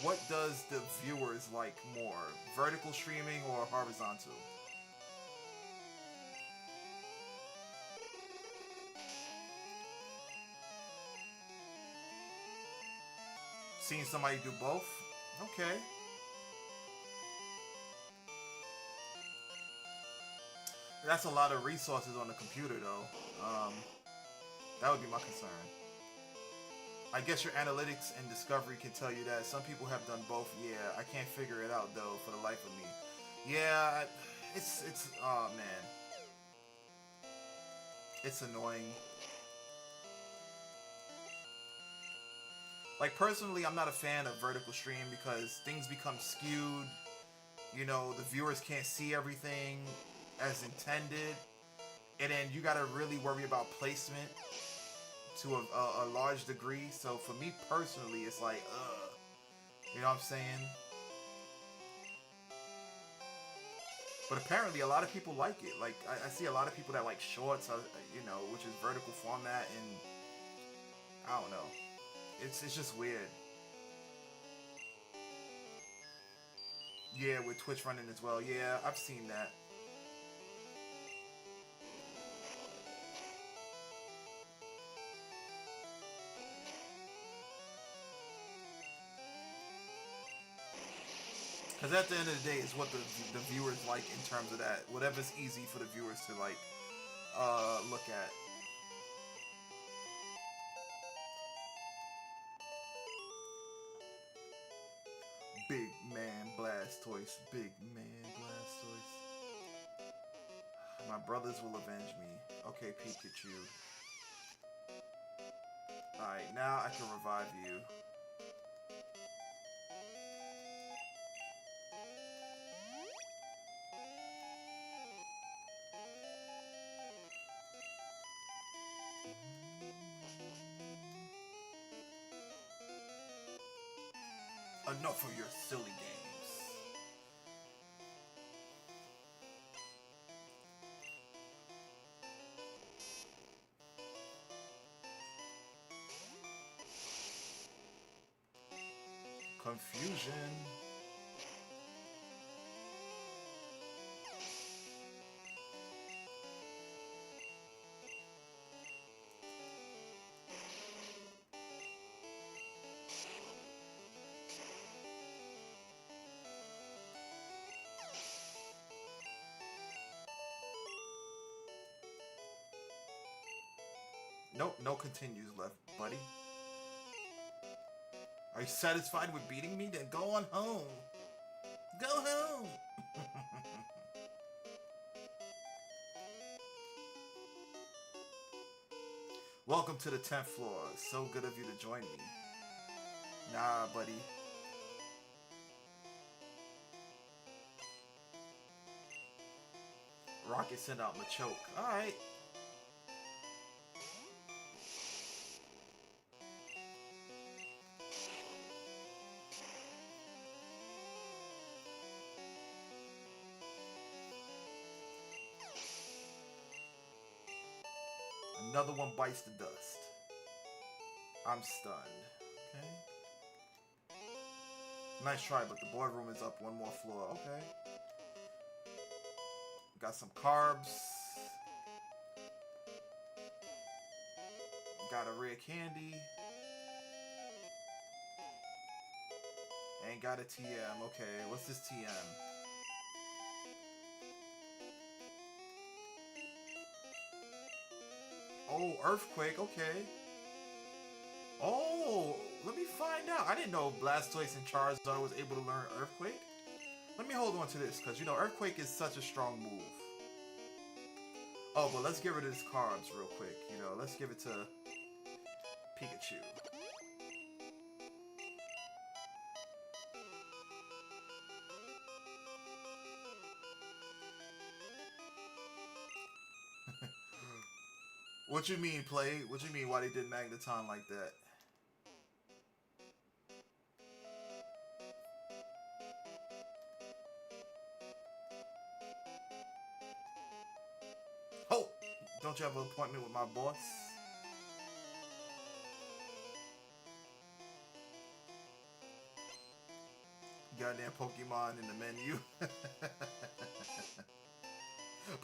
what does the viewers like more? Vertical streaming or horizontal? Seeing somebody do both? Okay. That's a lot of resources on the computer, though. That would be my concern. I guess your analytics and discovery can tell you that. Some people have done both. Yeah, I can't figure it out, though, for the life of me. Yeah, oh, man. It's annoying. Like, personally, I'm not a fan of vertical stream because things become skewed. You know, the viewers can't see everything as intended. And then you gotta really worry about placement to a large degree. So for me personally, it's like, ugh. You know what I'm saying? But apparently a lot of people like it. Like, I see a lot of people that like shorts, you know, which is vertical format, and I don't know. It's just weird. Yeah, with Twitch running as well. Yeah, I've seen that. Because at the end of the day, it's what the viewers like in terms of that. Whatever's easy for the viewers to like look at. Big man Blastoise. Big man Blastoise. My brothers will avenge me. Okay, Pikachu. Alright, now I can revive you. Enough of your silly games. Confusion. Nope, no continues left, buddy. Are you satisfied with beating me? Then go on home. Go home. Welcome to the 10th floor. So good of you to join me. Nah, buddy. Rocket sent out Machoke. Alright. Another one bites the dust. I'm stunned. Okay. Nice try, but the boardroom is up one more floor. Okay. Got some carbs. Got a rare candy. Ain't got a TM. Okay, what's this TM? Oh, earthquake. Okay. Oh, let me find out. I didn't know Blastoise and Charizard was able to learn earthquake. Let me hold on to this, because, you know, earthquake is such a strong move. Oh, but let's get rid of this carbs real quick. You know, let's give it to Pikachu. What you mean, play? What you mean, why they did Magneton like that? Oh! Don't you have an appointment with my boss? Goddamn Pokemon in the menu.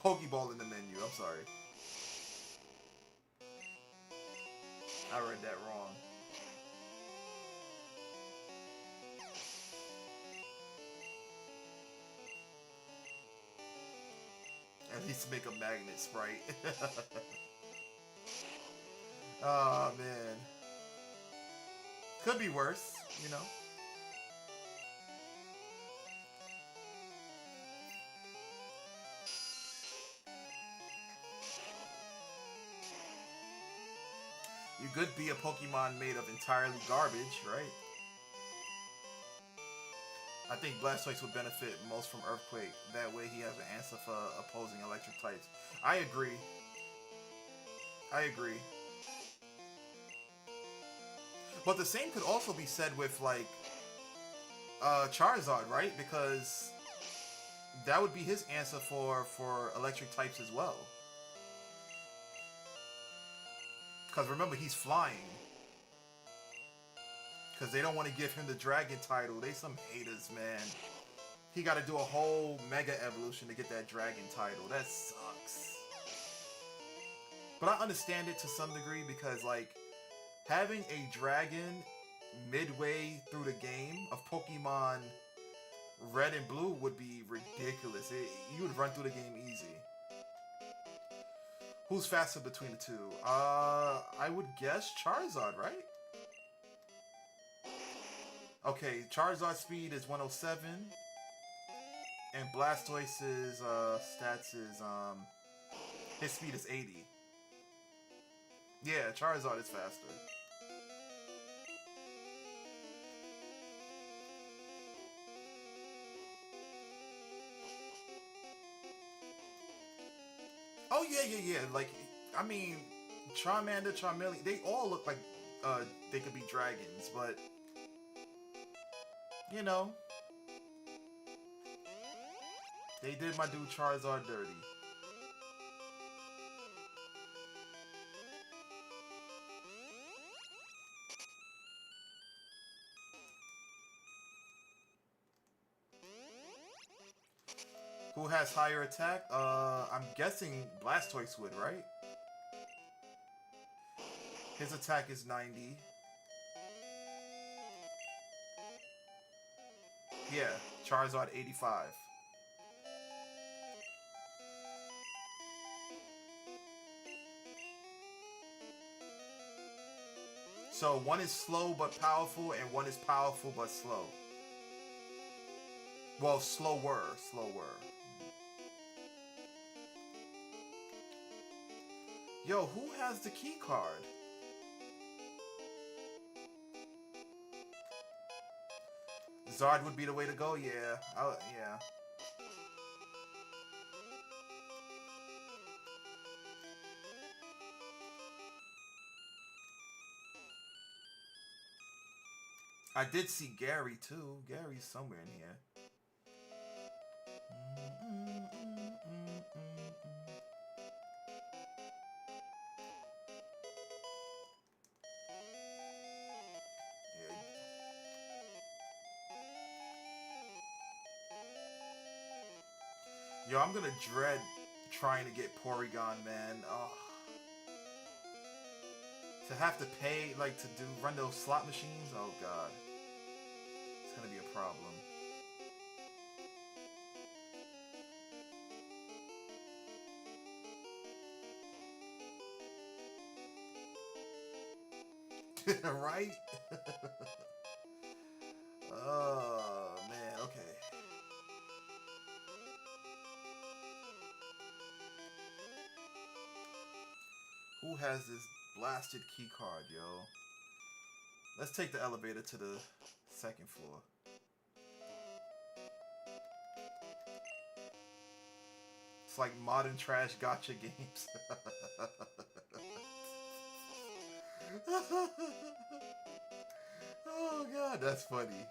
Pokeball in the menu, I'm sorry. I read that wrong. At least make a magnet sprite. Oh man. Could be worse, you know. You could be a Pokemon made of entirely garbage, right? I think Blastoise would benefit most from Earthquake. That way he has an answer for opposing electric types. I agree. I agree. But the same could also be said with, like, Charizard, right? Because that would be his answer for electric types as well. Because remember, he's flying. Because they don't want to give him the dragon title. They some haters, man. He got to do a whole mega evolution to get that dragon title. That sucks. But I understand it to some degree because, like, having a dragon midway through the game of Pokemon Red and Blue would be ridiculous. You would run through the game easy. Who's faster between the two? I would guess Charizard, right? Okay, Charizard's speed is 107. And Blastoise's stats is, his speed is 80. Yeah, Charizard is faster. Oh, yeah. Like, I mean, Charmander, Charmeleon, they all look like they could be dragons, but, you know, they did my dude Charizard dirty. Who has higher attack? I'm guessing Blastoise would, right? His attack is 90. Yeah, Charizard 85. So one is slow but powerful, and one is powerful but slow. Well, slower. Yo, who has the key card? Zard would be the way to go, yeah. Yeah. I did see Gary, too. Gary's somewhere in here. Yo, I'm gonna dread trying to get Porygon, man. Oh, to have to pay, like, to run those slot machines. Oh god, it's gonna be a problem. Right? Oh man. Okay. Who has this blasted key card, yo? Let's take the elevator to the second floor. It's like modern trash gotcha games. Oh god, that's funny.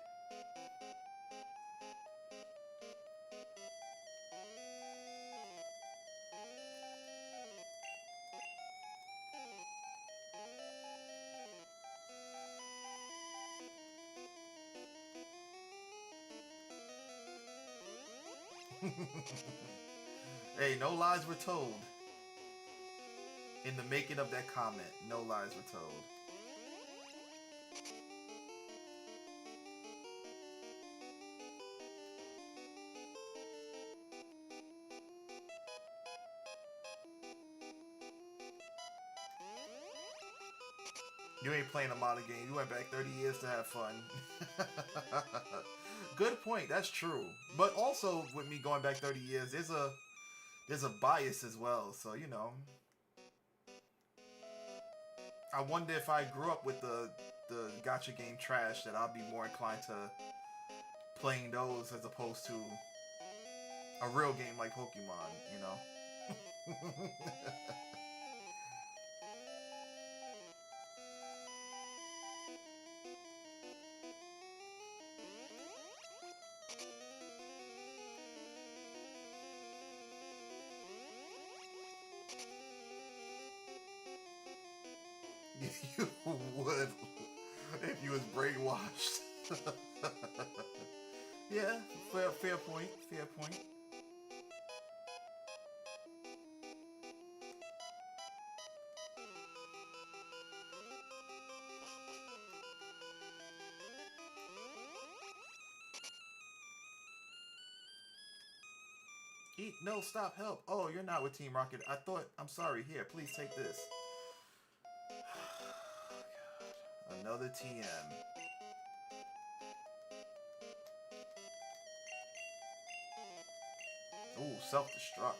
Hey, no lies were told. In the making of that comment, no lies were told. You ain't playing a modern game. You went back 30 years to have fun. Good point. That's true. But also, with me going back 30 years, there's a bias as well. So you know, I wonder if I grew up with the gotcha game trash, that I'll be more inclined to playing those as opposed to a real game like Pokemon. You know. You would if you was brainwashed. Yeah, fair point. Fair point. Eat, no, stop, help. Oh, you're not with Team Rocket. I thought, I'm sorry. Here, please take this. Another TM. Ooh, self-destruct.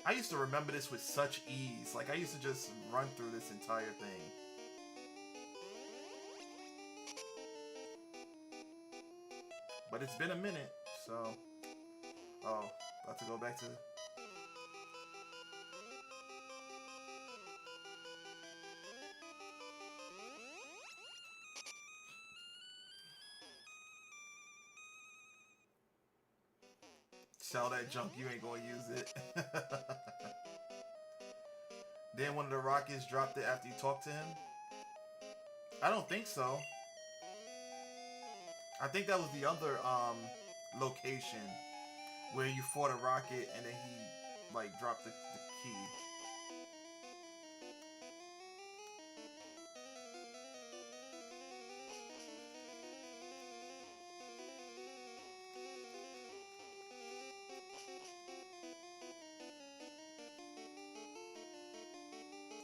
I used to remember this with such ease. Like, I used to just run through this entire thing. But it's been a minute, so... Oh, about to go back to... Sell that junk, you ain't gonna use it. Then one of the Rockets dropped it after you talked to him? I don't think so. I think that was the other location where you fought a Rocket and then he like dropped the key.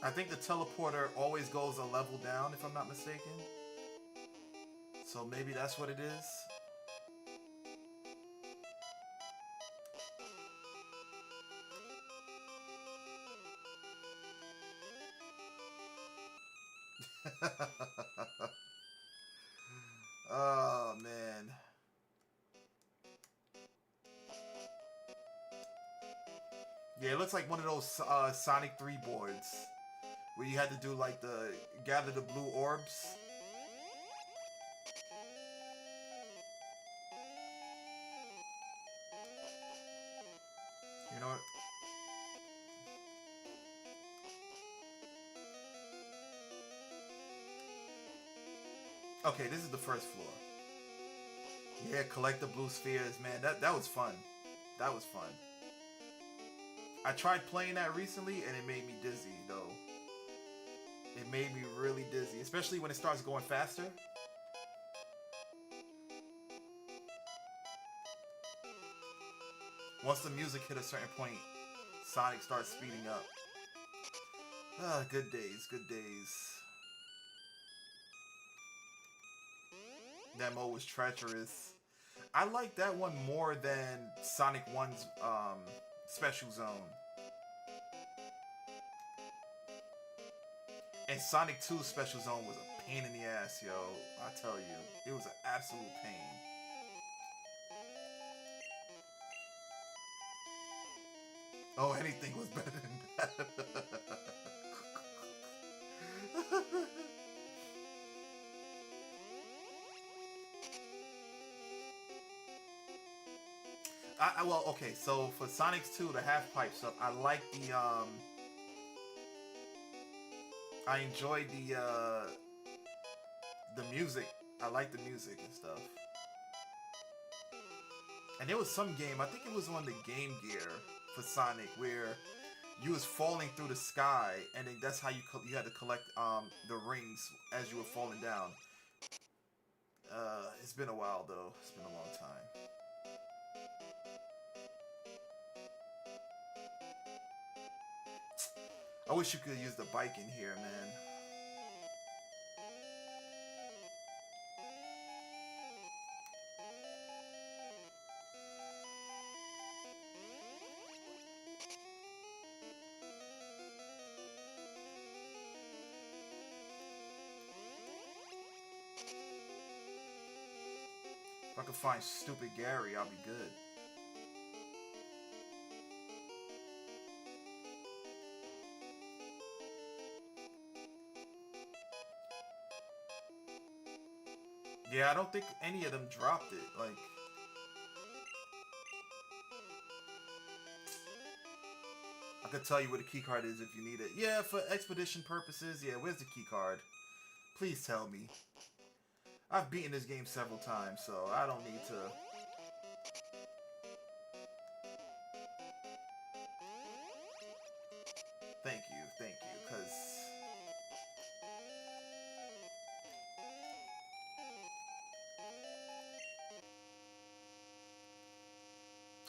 I think the teleporter always goes a level down, if I'm not mistaken. So maybe that's what it is. Oh, man. Yeah, it looks like one of those Sonic 3 boards where you had to do like the gather the blue orbs. Okay, this is the first floor. Yeah, collect the blue spheres, man. That was fun. That was fun. I tried playing that recently, and it made me dizzy, though. It made me really dizzy, especially when it starts going faster. Once the music hit a certain point, Sonic starts speeding up. Ah, good days, good days. That mode was treacherous. I like that one more than Sonic 1's Special Zone. And Sonic 2's Special Zone was a pain in the ass, yo. I tell you. It was an absolute pain. Oh, anything was better than that. Well, okay, so for Sonic's 2, the half pipe stuff, I like I enjoyed the music. I like the music and stuff. And there was some game, I think it was on the Game Gear for Sonic, where you was falling through the sky, and then that's how you had to collect the rings as you were falling down. It's been a while though. It's been a long time. I wish you could use the bike in here, man. If I could find stupid Gary, I'll be good. Yeah, I don't think any of them dropped it. Like, I could tell you where the key card is if you need it. Yeah, for expedition purposes. Yeah, where's the key card? Please tell me. I've beaten this game several times, so I don't need to. Thank you, because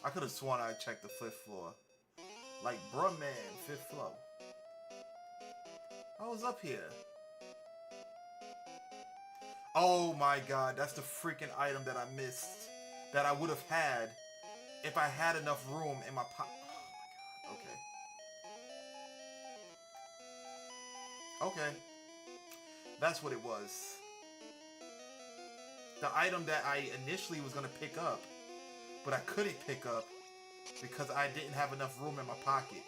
I could have sworn I checked the 5th floor. Like, bruh man, 5th floor. I was up here. Oh my god, that's the freaking item that I missed. That I would have had if I had enough room in my pocket. Oh my god, okay. Okay. That's what it was. The item that I initially was going to pick up, but I couldn't pick up because I didn't have enough room in my pocket.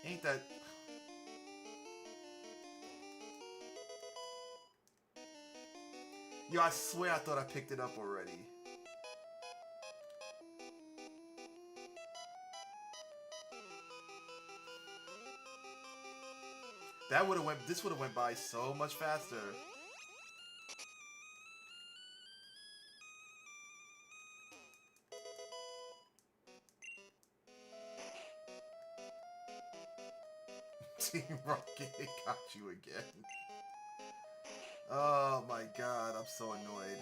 Ain't that... Yo, I swear I thought I picked it up already. That would have went... This would have went by so much faster. Team Rocket got you again. Oh my god, I'm so annoyed.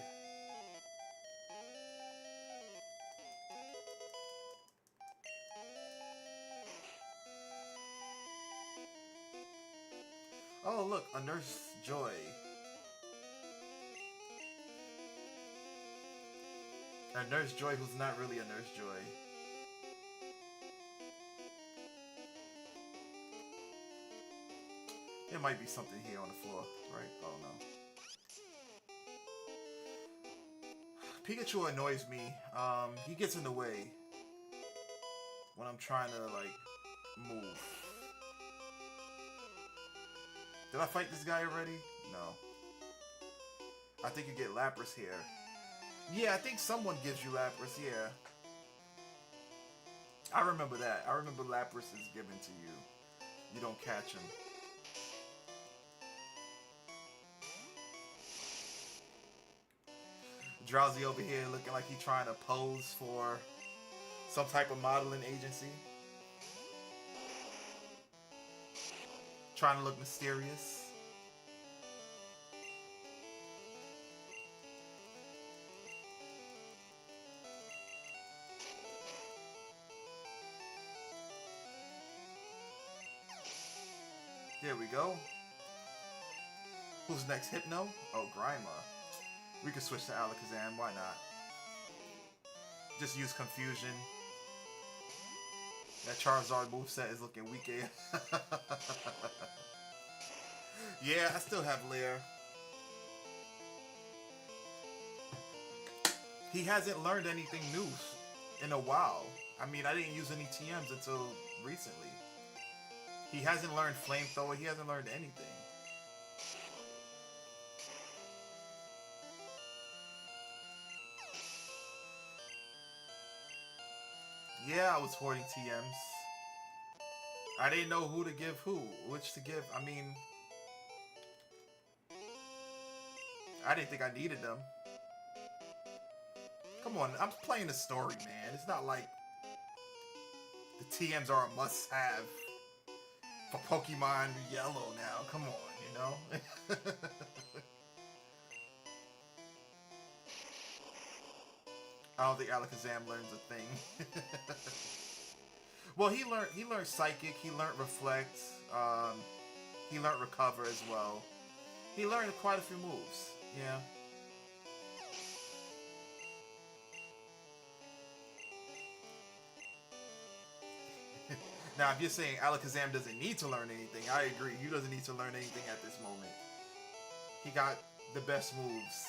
Oh look, a Nurse Joy. A Nurse Joy who's not really a Nurse Joy. There might be something here on the floor, right? Oh no. Pikachu annoys me. He gets in the way when I'm trying to, like, move. Did I fight this guy already? No. I think you get Lapras here. Yeah, I think someone gives you Lapras, yeah. I remember that. I remember Lapras is given to you. You don't catch him. Drowsy over here looking like he's trying to pose for some type of modeling agency. Trying to look mysterious. There we go. Who's next? Hypno? Oh, Grima. We could switch to Alakazam. Why not? Just use Confusion. That Charizard moveset is looking weak. Yeah, I still have Lair. He hasn't learned anything new in a while. I mean, I didn't use any TMs until recently. He hasn't learned Flamethrower. He hasn't learned anything. Yeah, I was hoarding TMs. I didn't know who to give who, which to give. I mean, I didn't think I needed them. Come on, I'm playing the story, man. It's not like the TMs are a must-have for Pokemon Yellow now. Come on, you know? I don't think Alakazam learns a thing. Well, he learned Psychic, he learned Reflect, he learned Recover as well. He learned quite a few moves, yeah. Now, if you're saying Alakazam doesn't need to learn anything, I agree. He doesn't need to learn anything at this moment. He got the best moves.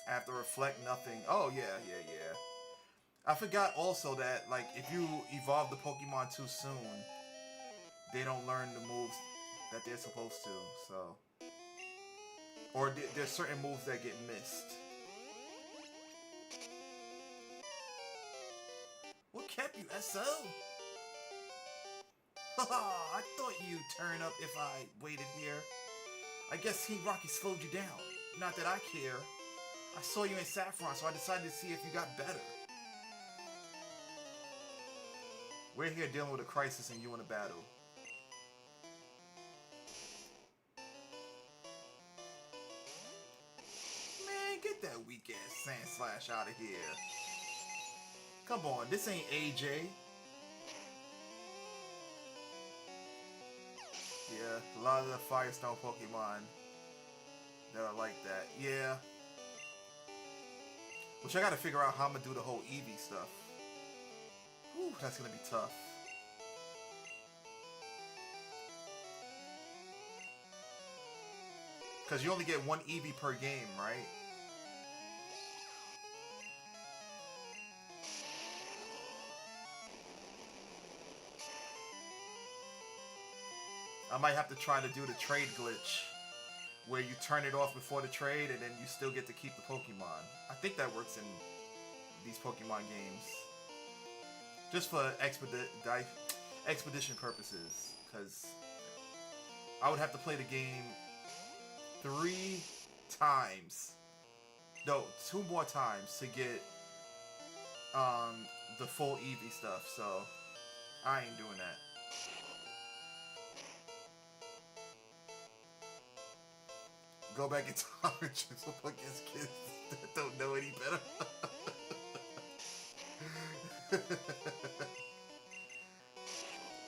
After Reflect, nothing. Oh, yeah. I forgot also that, like, if you evolve the Pokemon too soon, they don't learn the moves that they're supposed to, so. Or there's certain moves that get missed. What kept you, SO? Haha, I thought you'd turn up if I waited here. I guess Team Rocky slowed you down. Not that I care. I saw you in Saffron, so I decided to see if you got better. We're here dealing with a crisis and you in a battle. Man, get that weak ass Sandslash out of here. Come on, this ain't AJ. Yeah, a lot of the Firestone Pokemon that are like that. Yeah. Which I gotta figure out how I'm gonna do the whole Eevee stuff. Whew, that's gonna be tough. Because you only get one Eevee per game, right? I might have to try to do the trade glitch, where you turn it off before the trade and then you still get to keep the Pokemon. I think that works in these Pokemon games. Just for expedition purposes, because I would have to play the game 3 times. No, 2 more times to get the full Eevee stuff, so I ain't doing that. Go back in time and just up against kids that don't know any better.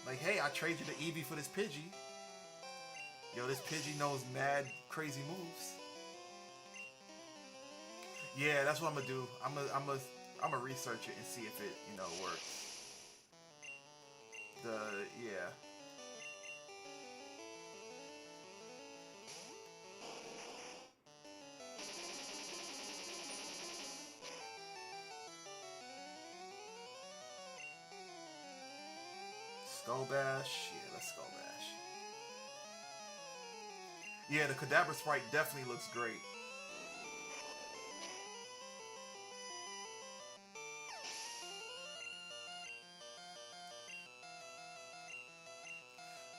Like, hey, I trade you the Eevee for this Pidgey. Yo, this Pidgey knows mad crazy moves. Yeah, that's what I'm gonna do. I'm gonna research it and see if it, works. Yeah. Skull Bash? Yeah, let's Skull Bash. Yeah, the Kadabra sprite definitely looks great.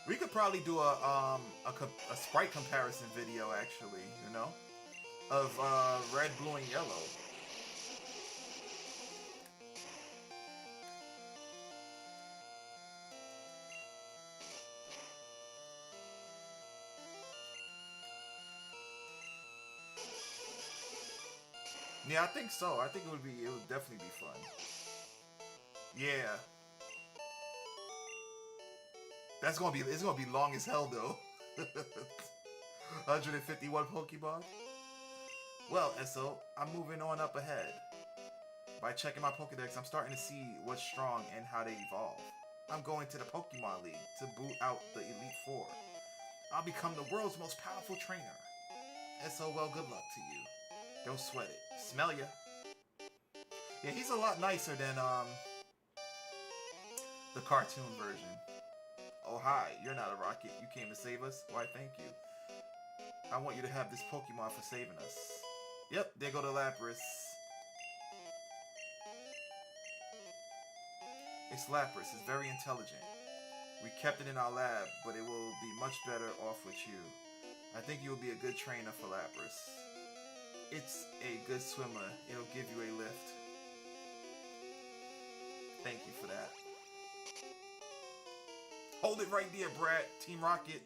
We could probably do a sprite comparison video, actually, you know, of red, blue, and yellow. Yeah, I think so. I think it would definitely be fun. Yeah, it's gonna be long as hell though. 151 Pokeball. Well, SO, I'm moving on up ahead. By checking my Pokedex, I'm starting to see what's strong and how they evolve. I'm going to the Pokemon League to boot out the Elite Four. I'll become the world's most powerful trainer. SO, well, good luck to you. Don't sweat it. Smell ya. Yeah, he's a lot nicer than the cartoon version. Oh hi, you're not a rocket. You came to save us? Why, thank you. I want you to have this Pokemon for saving us. Yep, there go the Lapras. It's Lapras. It's very intelligent. We kept it in our lab, but it will be much better off with you. I think you will be a good trainer for Lapras. It's a good swimmer. It'll give you a lift. Thank you for that. Hold it right there, Brad. Team Rocket.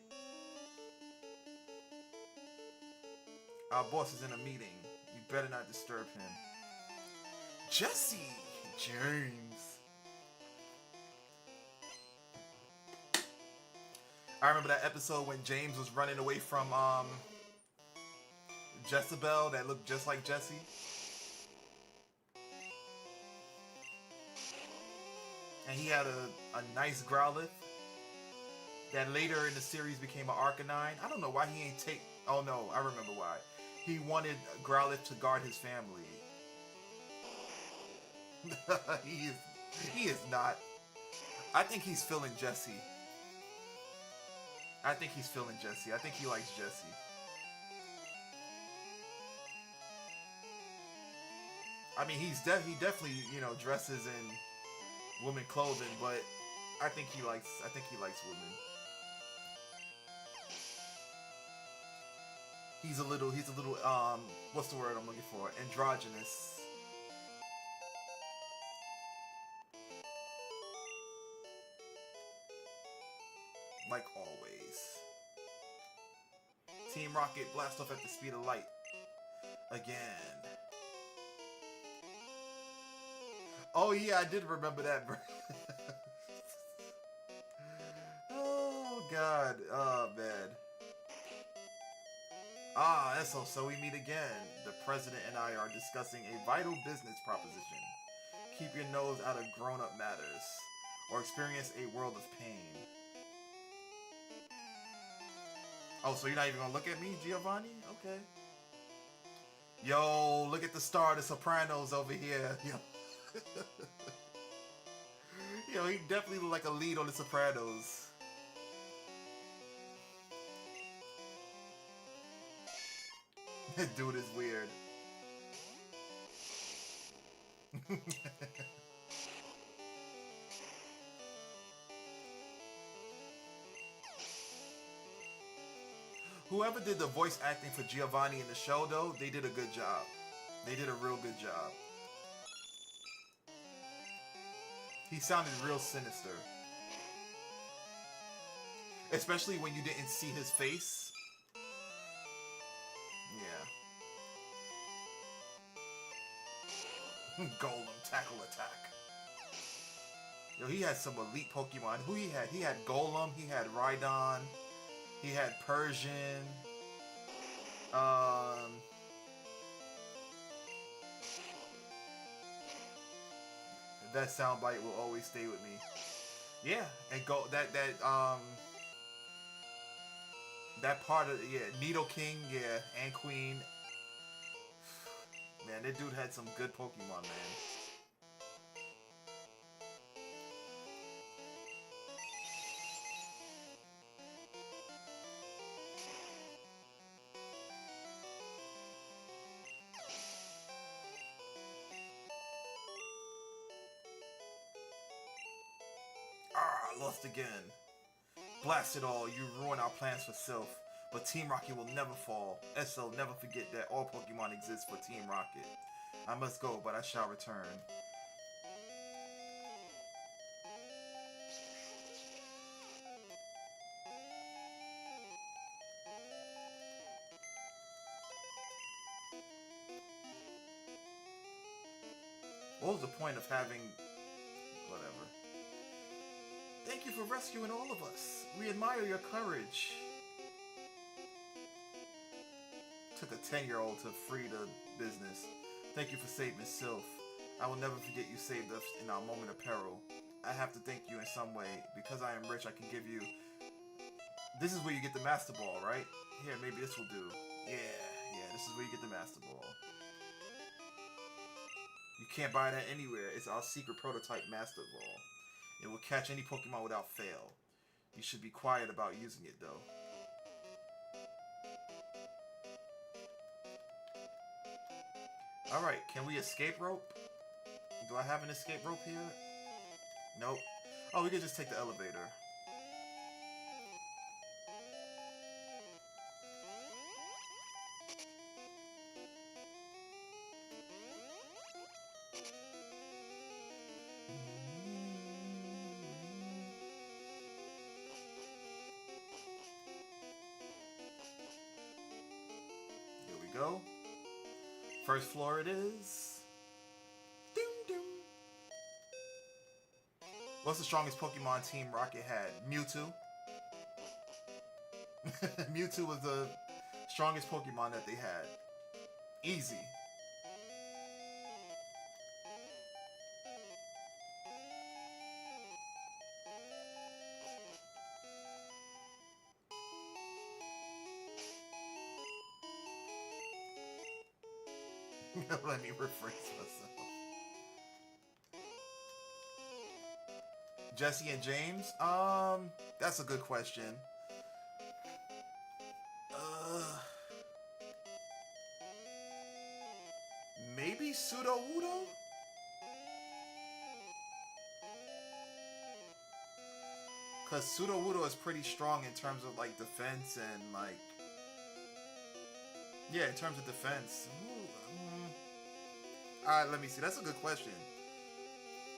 Our boss is in a meeting. You better not disturb him. Jesse! James. I remember that episode when James was running away from Jezebel that looked just like Jesse. And he had a nice Growlithe that later in the series became an Arcanine. I don't know why he ain't take... Oh no, I remember why. He wanted Growlithe to guard his family. he is not. I think he's feeling Jesse. I think he's feeling Jesse. I think he likes Jesse. I mean, he definitely, you know, dresses in women clothing, but I think he likes women. He's a little what's the word I'm looking for? Androgynous. Like always. Team Rocket blast off at the speed of light. Again. Oh yeah, I did remember that. Oh god. Oh man. Ah, so we meet again. The president and I are discussing a vital business proposition. Keep your nose out of grown-up matters, or experience a world of pain. Oh, so you're not even gonna look at me, Giovanni? Okay. Yo, look at the star of the Sopranos over here. Yo, Yo, he definitely looked like a lead on the Sopranos. That dude is weird. Whoever did the voice acting for Giovanni in the show, though, they did a good job. They did a real good job. He sounded real sinister. Especially when you didn't see his face. Yeah. Golem, tackle attack. Yo, he had some elite Pokemon. Who he had? He had Golem, he had Rhydon, he had Persian. That soundbite will always stay with me. Yeah, and go that part of Nido King, yeah, and Queen. Man, that dude had some good Pokemon, man. Ah, I lost again. Blast it all, you ruin our plans for Sylph. But Team Rocket will never fall. SL, never forget that all Pokemon exist for Team Rocket. I must go, but I shall return. What was the point of having... whatever. Thank you for rescuing all of us. We admire your courage. Took a 10-year-old to free the business. Thank you for saving Sylph. I will never forget you saved us in our moment of peril. I have to thank you in some way. Because I am rich, I can give you... This is where you get the Master Ball, right? Here, maybe this will do. Yeah, this is where you get the Master Ball. You can't buy that anywhere. It's our secret prototype Master Ball. It will catch any Pokemon without fail. You should be quiet about using it, though. Alright, can we escape rope? Do I have an escape rope here? Nope. Oh, we could just take the elevator. Here we go. First floor it is. Doom doom. What's the strongest Pokemon Team Rocket had? Mewtwo. Mewtwo was the strongest Pokemon that they had. Easy. Let me rephrase myself. Jesse and James? That's a good question. Maybe Sudowoodo? Because Sudowoodo is pretty strong in terms of, like, defense and, like... Yeah, in terms of defense. Alright, let me see. That's a good question.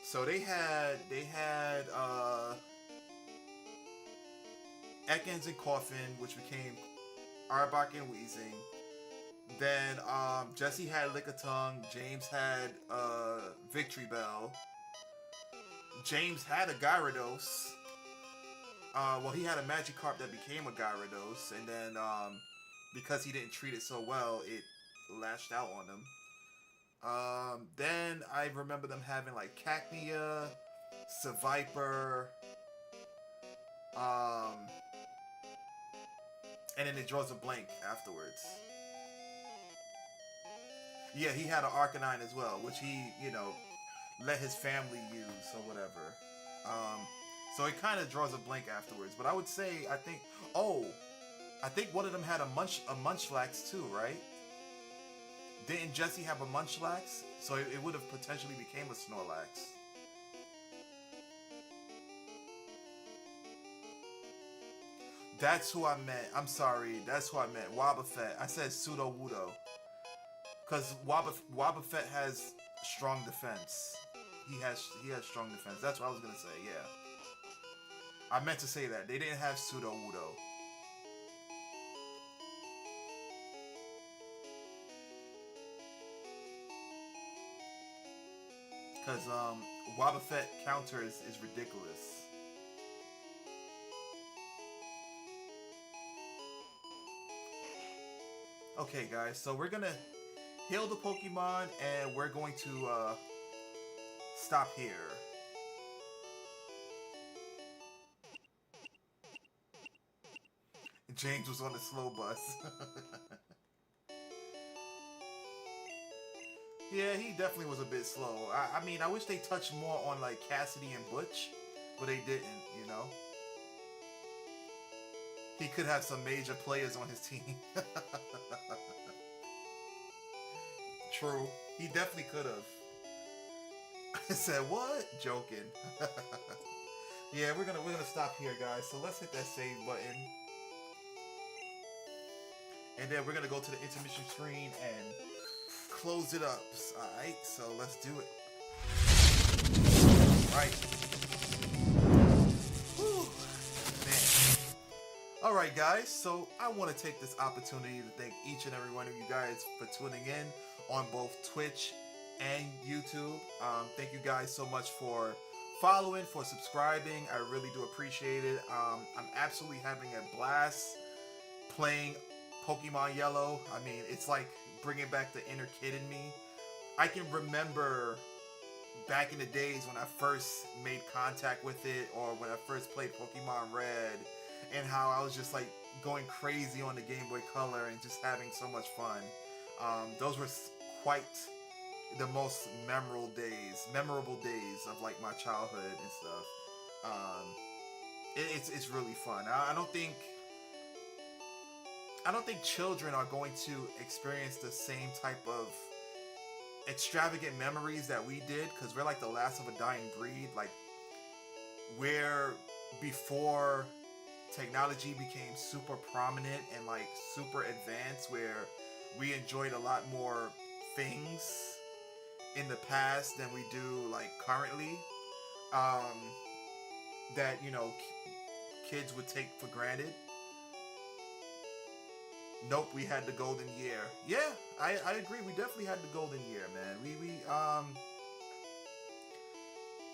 So they had Ekans and Coffin, which became Arbok and Weezing. Then Jesse had Lickitung. James had Victory Bell. James had a Gyarados. Well, he had a Magikarp that became a Gyarados, and then because he didn't treat it so well, it lashed out on him. Then I remember them having like Cacnea, Seviper, and then it draws a blank afterwards. Yeah, he had an Arcanine as well, which he, you know, let his family use or whatever. So it kind of draws a blank afterwards. But I would say, I think one of them had a Munchlax too, right? Didn't Jesse have a Munchlax? So it would have potentially became a Snorlax. That's who I meant. I'm sorry. That's who I meant. Wobbuffet. I said Sudowoodo. Because Wobbuffet has strong defense. He has strong defense. That's what I was going to say, yeah. I meant to say that. They didn't have Sudowoodo. Because Wobbuffet counter is ridiculous. Okay, guys, so we're gonna heal the Pokemon, and we're going to stop here. James was on the slow bus. Yeah, he definitely was a bit slow. I mean, I wish they touched more on, like, Cassidy and Butch, but they didn't, you know? He could have some major players on his team. True. He definitely could have. I said, what? Joking. Yeah, we're gonna stop here, guys. So let's hit that save button, and then we're gonna go to the intermission screen and close it up. All right, so let's do it. All right. Whew. Man. All right, guys. So I want to take this opportunity to thank each and every one of you guys for tuning in on both Twitch and YouTube. Thank you guys so much for following, for subscribing. I really do appreciate it. I'm absolutely having a blast playing Pokemon Yellow. I mean, it's like bringing back the inner kid in me. I can remember back in the days when I first made contact with it, or when I first played Pokemon Red, and how I was just like going crazy on the Game Boy Color and just having so much fun. Those were quite the most memorable days of like my childhood and stuff. It's really fun. I don't think children are going to experience the same type of extravagant memories that we did, because we're like the last of a dying breed. Like, where before technology became super prominent and like super advanced, where we enjoyed a lot more things in the past than we do like currently, that kids would take for granted. Nope, we had the golden year. Yeah, I agree. We definitely had the golden year, man.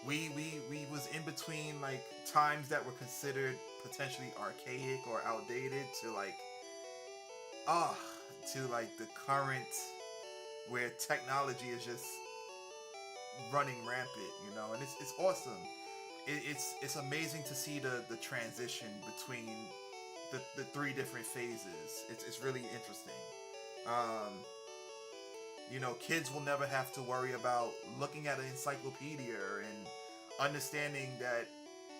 We was in between like times that were considered potentially archaic or outdated to like to like the current, where technology is just running rampant, and it's awesome. It's amazing to see the transition between the three different phases. It's really interesting. Um, Kids will never have to worry about looking at an encyclopedia and understanding that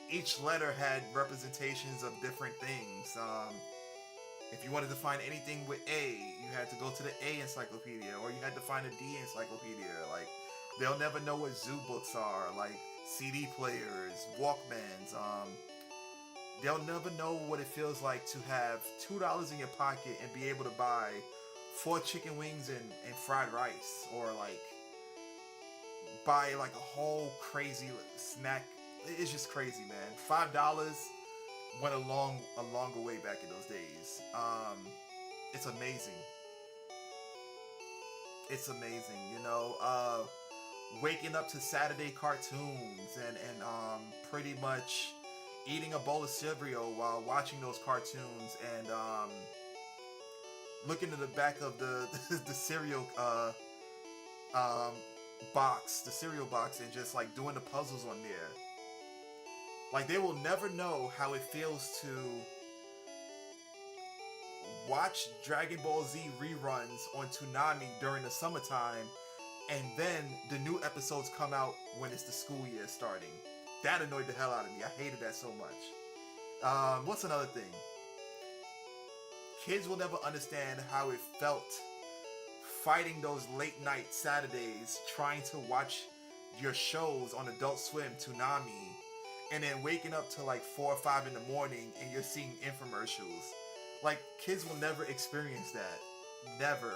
each letter had representations of different things. If you wanted to find anything with A, you had to go to the A encyclopedia, or you had to find a D encyclopedia. Like, they'll never know what zoo books are, like CD players, Walkmans. They'll never know what it feels like to have $2 in your pocket and be able to buy 4 chicken wings and fried rice, or like buy like a whole crazy snack. It's just crazy, man. $5 went a longer way back in those days. It's amazing. It's amazing, waking up to Saturday cartoons and pretty much eating a bowl of cereal while watching those cartoons, and looking at the back of the the cereal the cereal box, and just like doing the puzzles on there. Like, they will never know how it feels to watch Dragon Ball Z reruns on Toonami during the summertime, and then the new episodes come out when it's the school year starting. That annoyed the hell out of me. I hated that so much. What's another thing? Kids will never understand how it felt fighting those late night Saturdays trying to watch your shows on Adult Swim, Toonami, and then waking up to like 4 or 5 in the morning and you're seeing infomercials. Like, kids will never experience that. Never.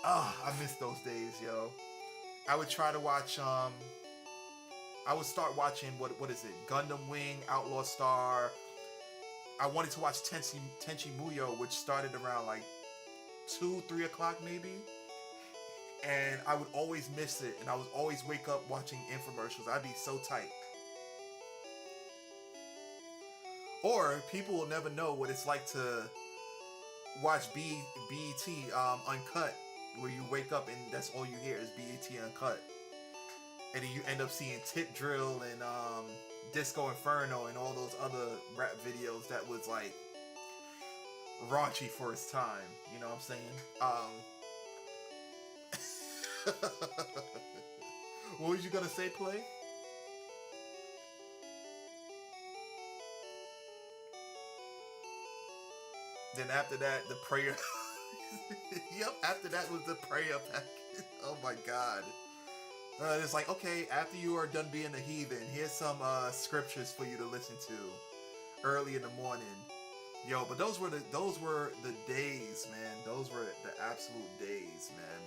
I miss those days, yo. I would try to watch, I would start watching, what is it? Gundam Wing, Outlaw Star. I wanted to watch Tenchi Muyo, which started around like 2, 3 o'clock maybe. And I would always miss it, and I would always wake up watching infomercials. I'd be so tight. Or people will never know what it's like to watch BET Uncut, where you wake up and that's all you hear is BET Uncut. And then you end up seeing Tip Drill and Disco Inferno and all those other rap videos that was like raunchy for its time. You know what I'm saying? What was you gonna say, Play? Then after that, the prayer. Yep, after that was the prayer packet. Oh my god. It's like, okay, after you are done being a heathen, here's some scriptures for you to listen to early in the morning. Yo, but those were the days, man. Those were the absolute days, man.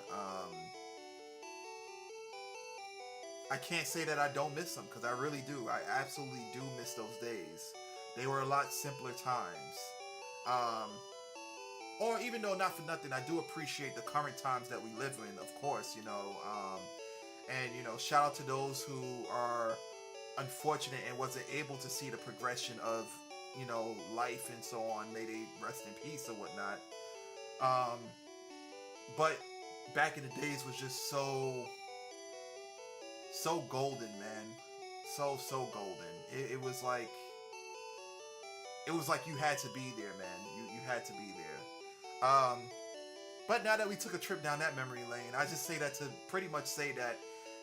I can't say that I don't miss them because I really do. I absolutely do miss those days. They were a lot simpler times. Um, or even though not for nothing, I do appreciate the current times that we live in. Of course, and shout out to those who are unfortunate and wasn't able to see the progression of life and so on. May they rest in peace or whatnot. Um, but back in the days was just so golden, man. So golden. It was like you had to be there, man. You had to be there. But now that we took a trip down that memory lane, I just say that to pretty much say that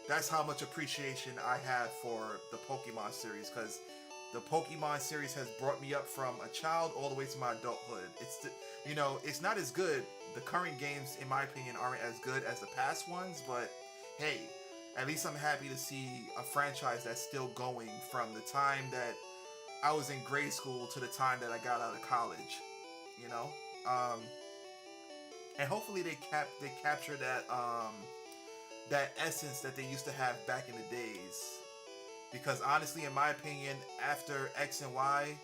that's how much appreciation I have for the Pokemon series, because the Pokemon series has brought me up from a child all the way to my adulthood. It's not as good. The current games, in my opinion, aren't as good as the past ones, but hey, at least I'm happy to see a franchise that's still going from the time that I was in grade school to the time that I got out of college. You know, um, and hopefully they capture that essence that they used to have back in the days. Because honestly, in my opinion, after X and Y,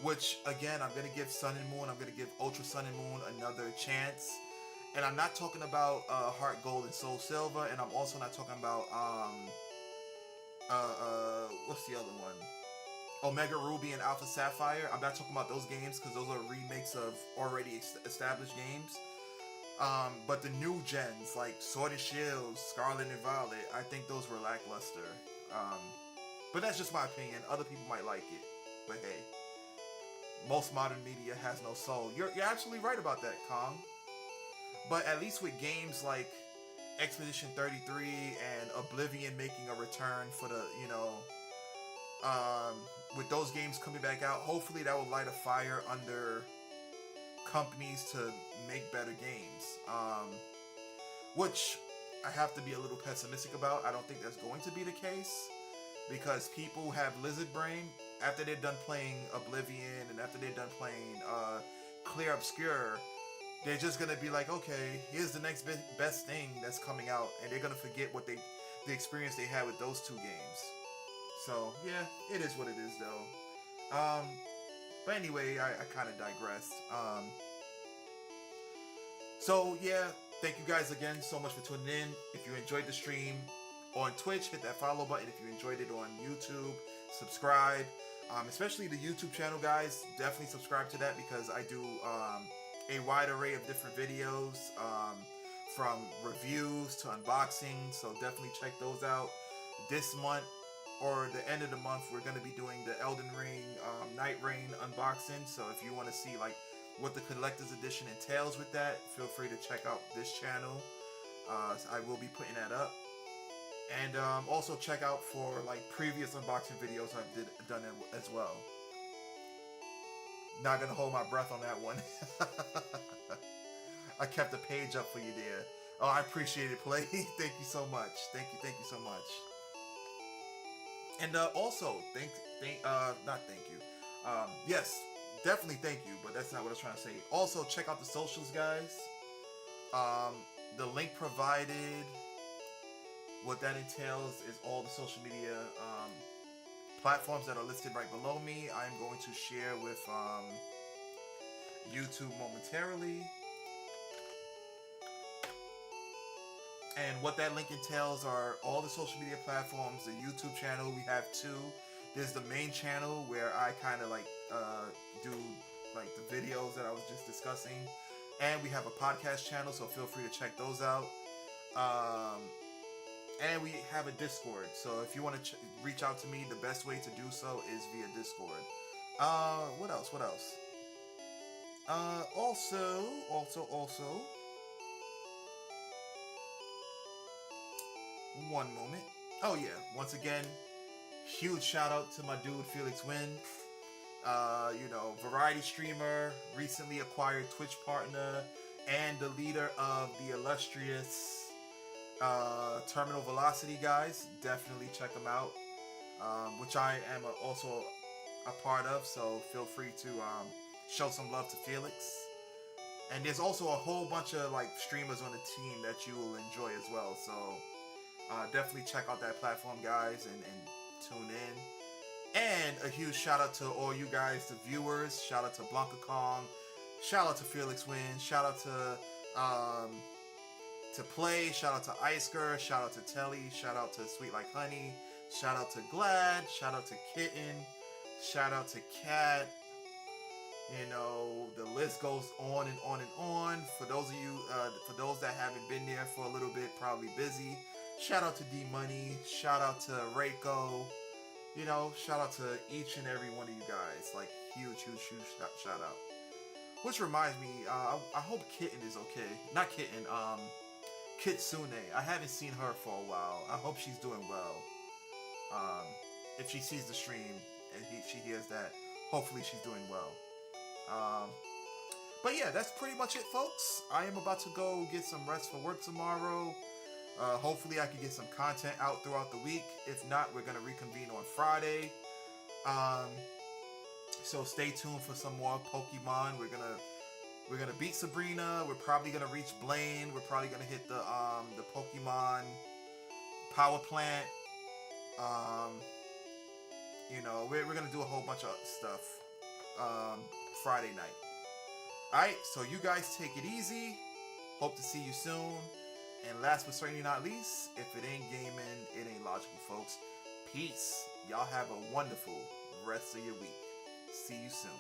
which again I'm gonna give Sun and Moon, I'm gonna give Ultra Sun and Moon another chance. And I'm not talking about Heart Gold and Soul Silver, and I'm also not talking about what's the other one? Omega Ruby and Alpha Sapphire. I'm not talking about those games because those are remakes of already established games. But the new gens like Sword and Shield, Scarlet and Violet, I think those were lackluster. Um, but that's just my opinion. Other people might like it. But hey, most modern media has no soul. You're absolutely right about that, Kong. But at least with games like Expedition 33 and Oblivion making a return for with those games coming back out, hopefully that will light a fire under companies to make better games. Which I have to be a little pessimistic about. I don't think that's going to be the case because people have lizard brain after they're done playing Oblivion and after they're done playing Clear Obscure. They're just gonna be like, okay, here's the next best thing that's coming out, and they're gonna forget the experience they had with those two games. So yeah, it is what it is, though. But anyway, I kind of digressed. So yeah, thank you guys again so much for tuning in. If you enjoyed the stream on Twitch, hit that follow button. If you enjoyed it on YouTube, subscribe. Especially the YouTube channel, guys. Definitely subscribe to that because I do a wide array of different videos, from reviews to unboxing. So definitely check those out. This month or the end of the month, we're going to be doing the Elden Ring Night Rain unboxing. So if you want to see like what the collector's edition entails with that, feel free to check out this channel. I will be putting that up. And also check out for like previous unboxing videos I've done as well. Not gonna hold my breath on that one. I kept the page up for you there. Oh, I appreciate it, Play. Thank you so much. Thank you so much. And also, not thank you. Yes, definitely thank you, but that's not what I was trying to say. Also, check out the socials, guys. The link provided, what that entails is all the social media platforms that are listed right below me. I'm going to share with YouTube momentarily. And what that link entails are all the social media platforms, the YouTube channel. We have two. There's the main channel where I kind of like do like the videos that I was just discussing. And we have a podcast channel, so feel free to check those out. And we have a Discord, so if you want to reach out to me, the best way to do so is via Discord. What else? Also, one moment. Oh yeah, once again, huge shout out to my dude Felix Wynn. Variety streamer, recently acquired Twitch partner, and the leader of the illustrious Terminal Velocity guys, definitely check them out. Which I am also a part of, so feel free to show some love to Felix. And there's also a whole bunch of like streamers on the team that you will enjoy as well. So definitely check out that platform, guys, and tune in. And a huge shout out to all you guys, the viewers. Shout out to Blanca Kong. Shout out to Felix Win. Shout out to Play. Shout out to Ice Girl. Shout out to Telly. Shout out to Sweet Like Honey. Shout out to Glad. Shout out to Kitten. Shout out to Cat. You know, the list goes on and on and on. For those of you, for those that haven't been there for a little bit, probably busy. Shout out to D Money. Shout out to Reiko. You know, shout out to each and every one of you guys. Like, huge shout out. Which reminds me, I hope Kitten is okay. Not Kitten, Kitsune. I haven't seen her for a while. I hope she's doing well. If she sees the stream and she hears that, hopefully she's doing well. But yeah, that's pretty much it, folks. I am about to go get some rest for work tomorrow. Hopefully I can get some content out throughout the week. If not, we're gonna reconvene on Friday. So stay tuned for some more Pokemon. We're gonna beat Sabrina. We're probably gonna reach Blaine. We're probably gonna hit the Pokemon power plant. You know, we're gonna do a whole bunch of stuff Friday night. Alright, so you guys take it easy. Hope to see you soon. And last but certainly not least, if it ain't gaming, it ain't logical, folks. Peace. Y'all have a wonderful rest of your week. See you soon.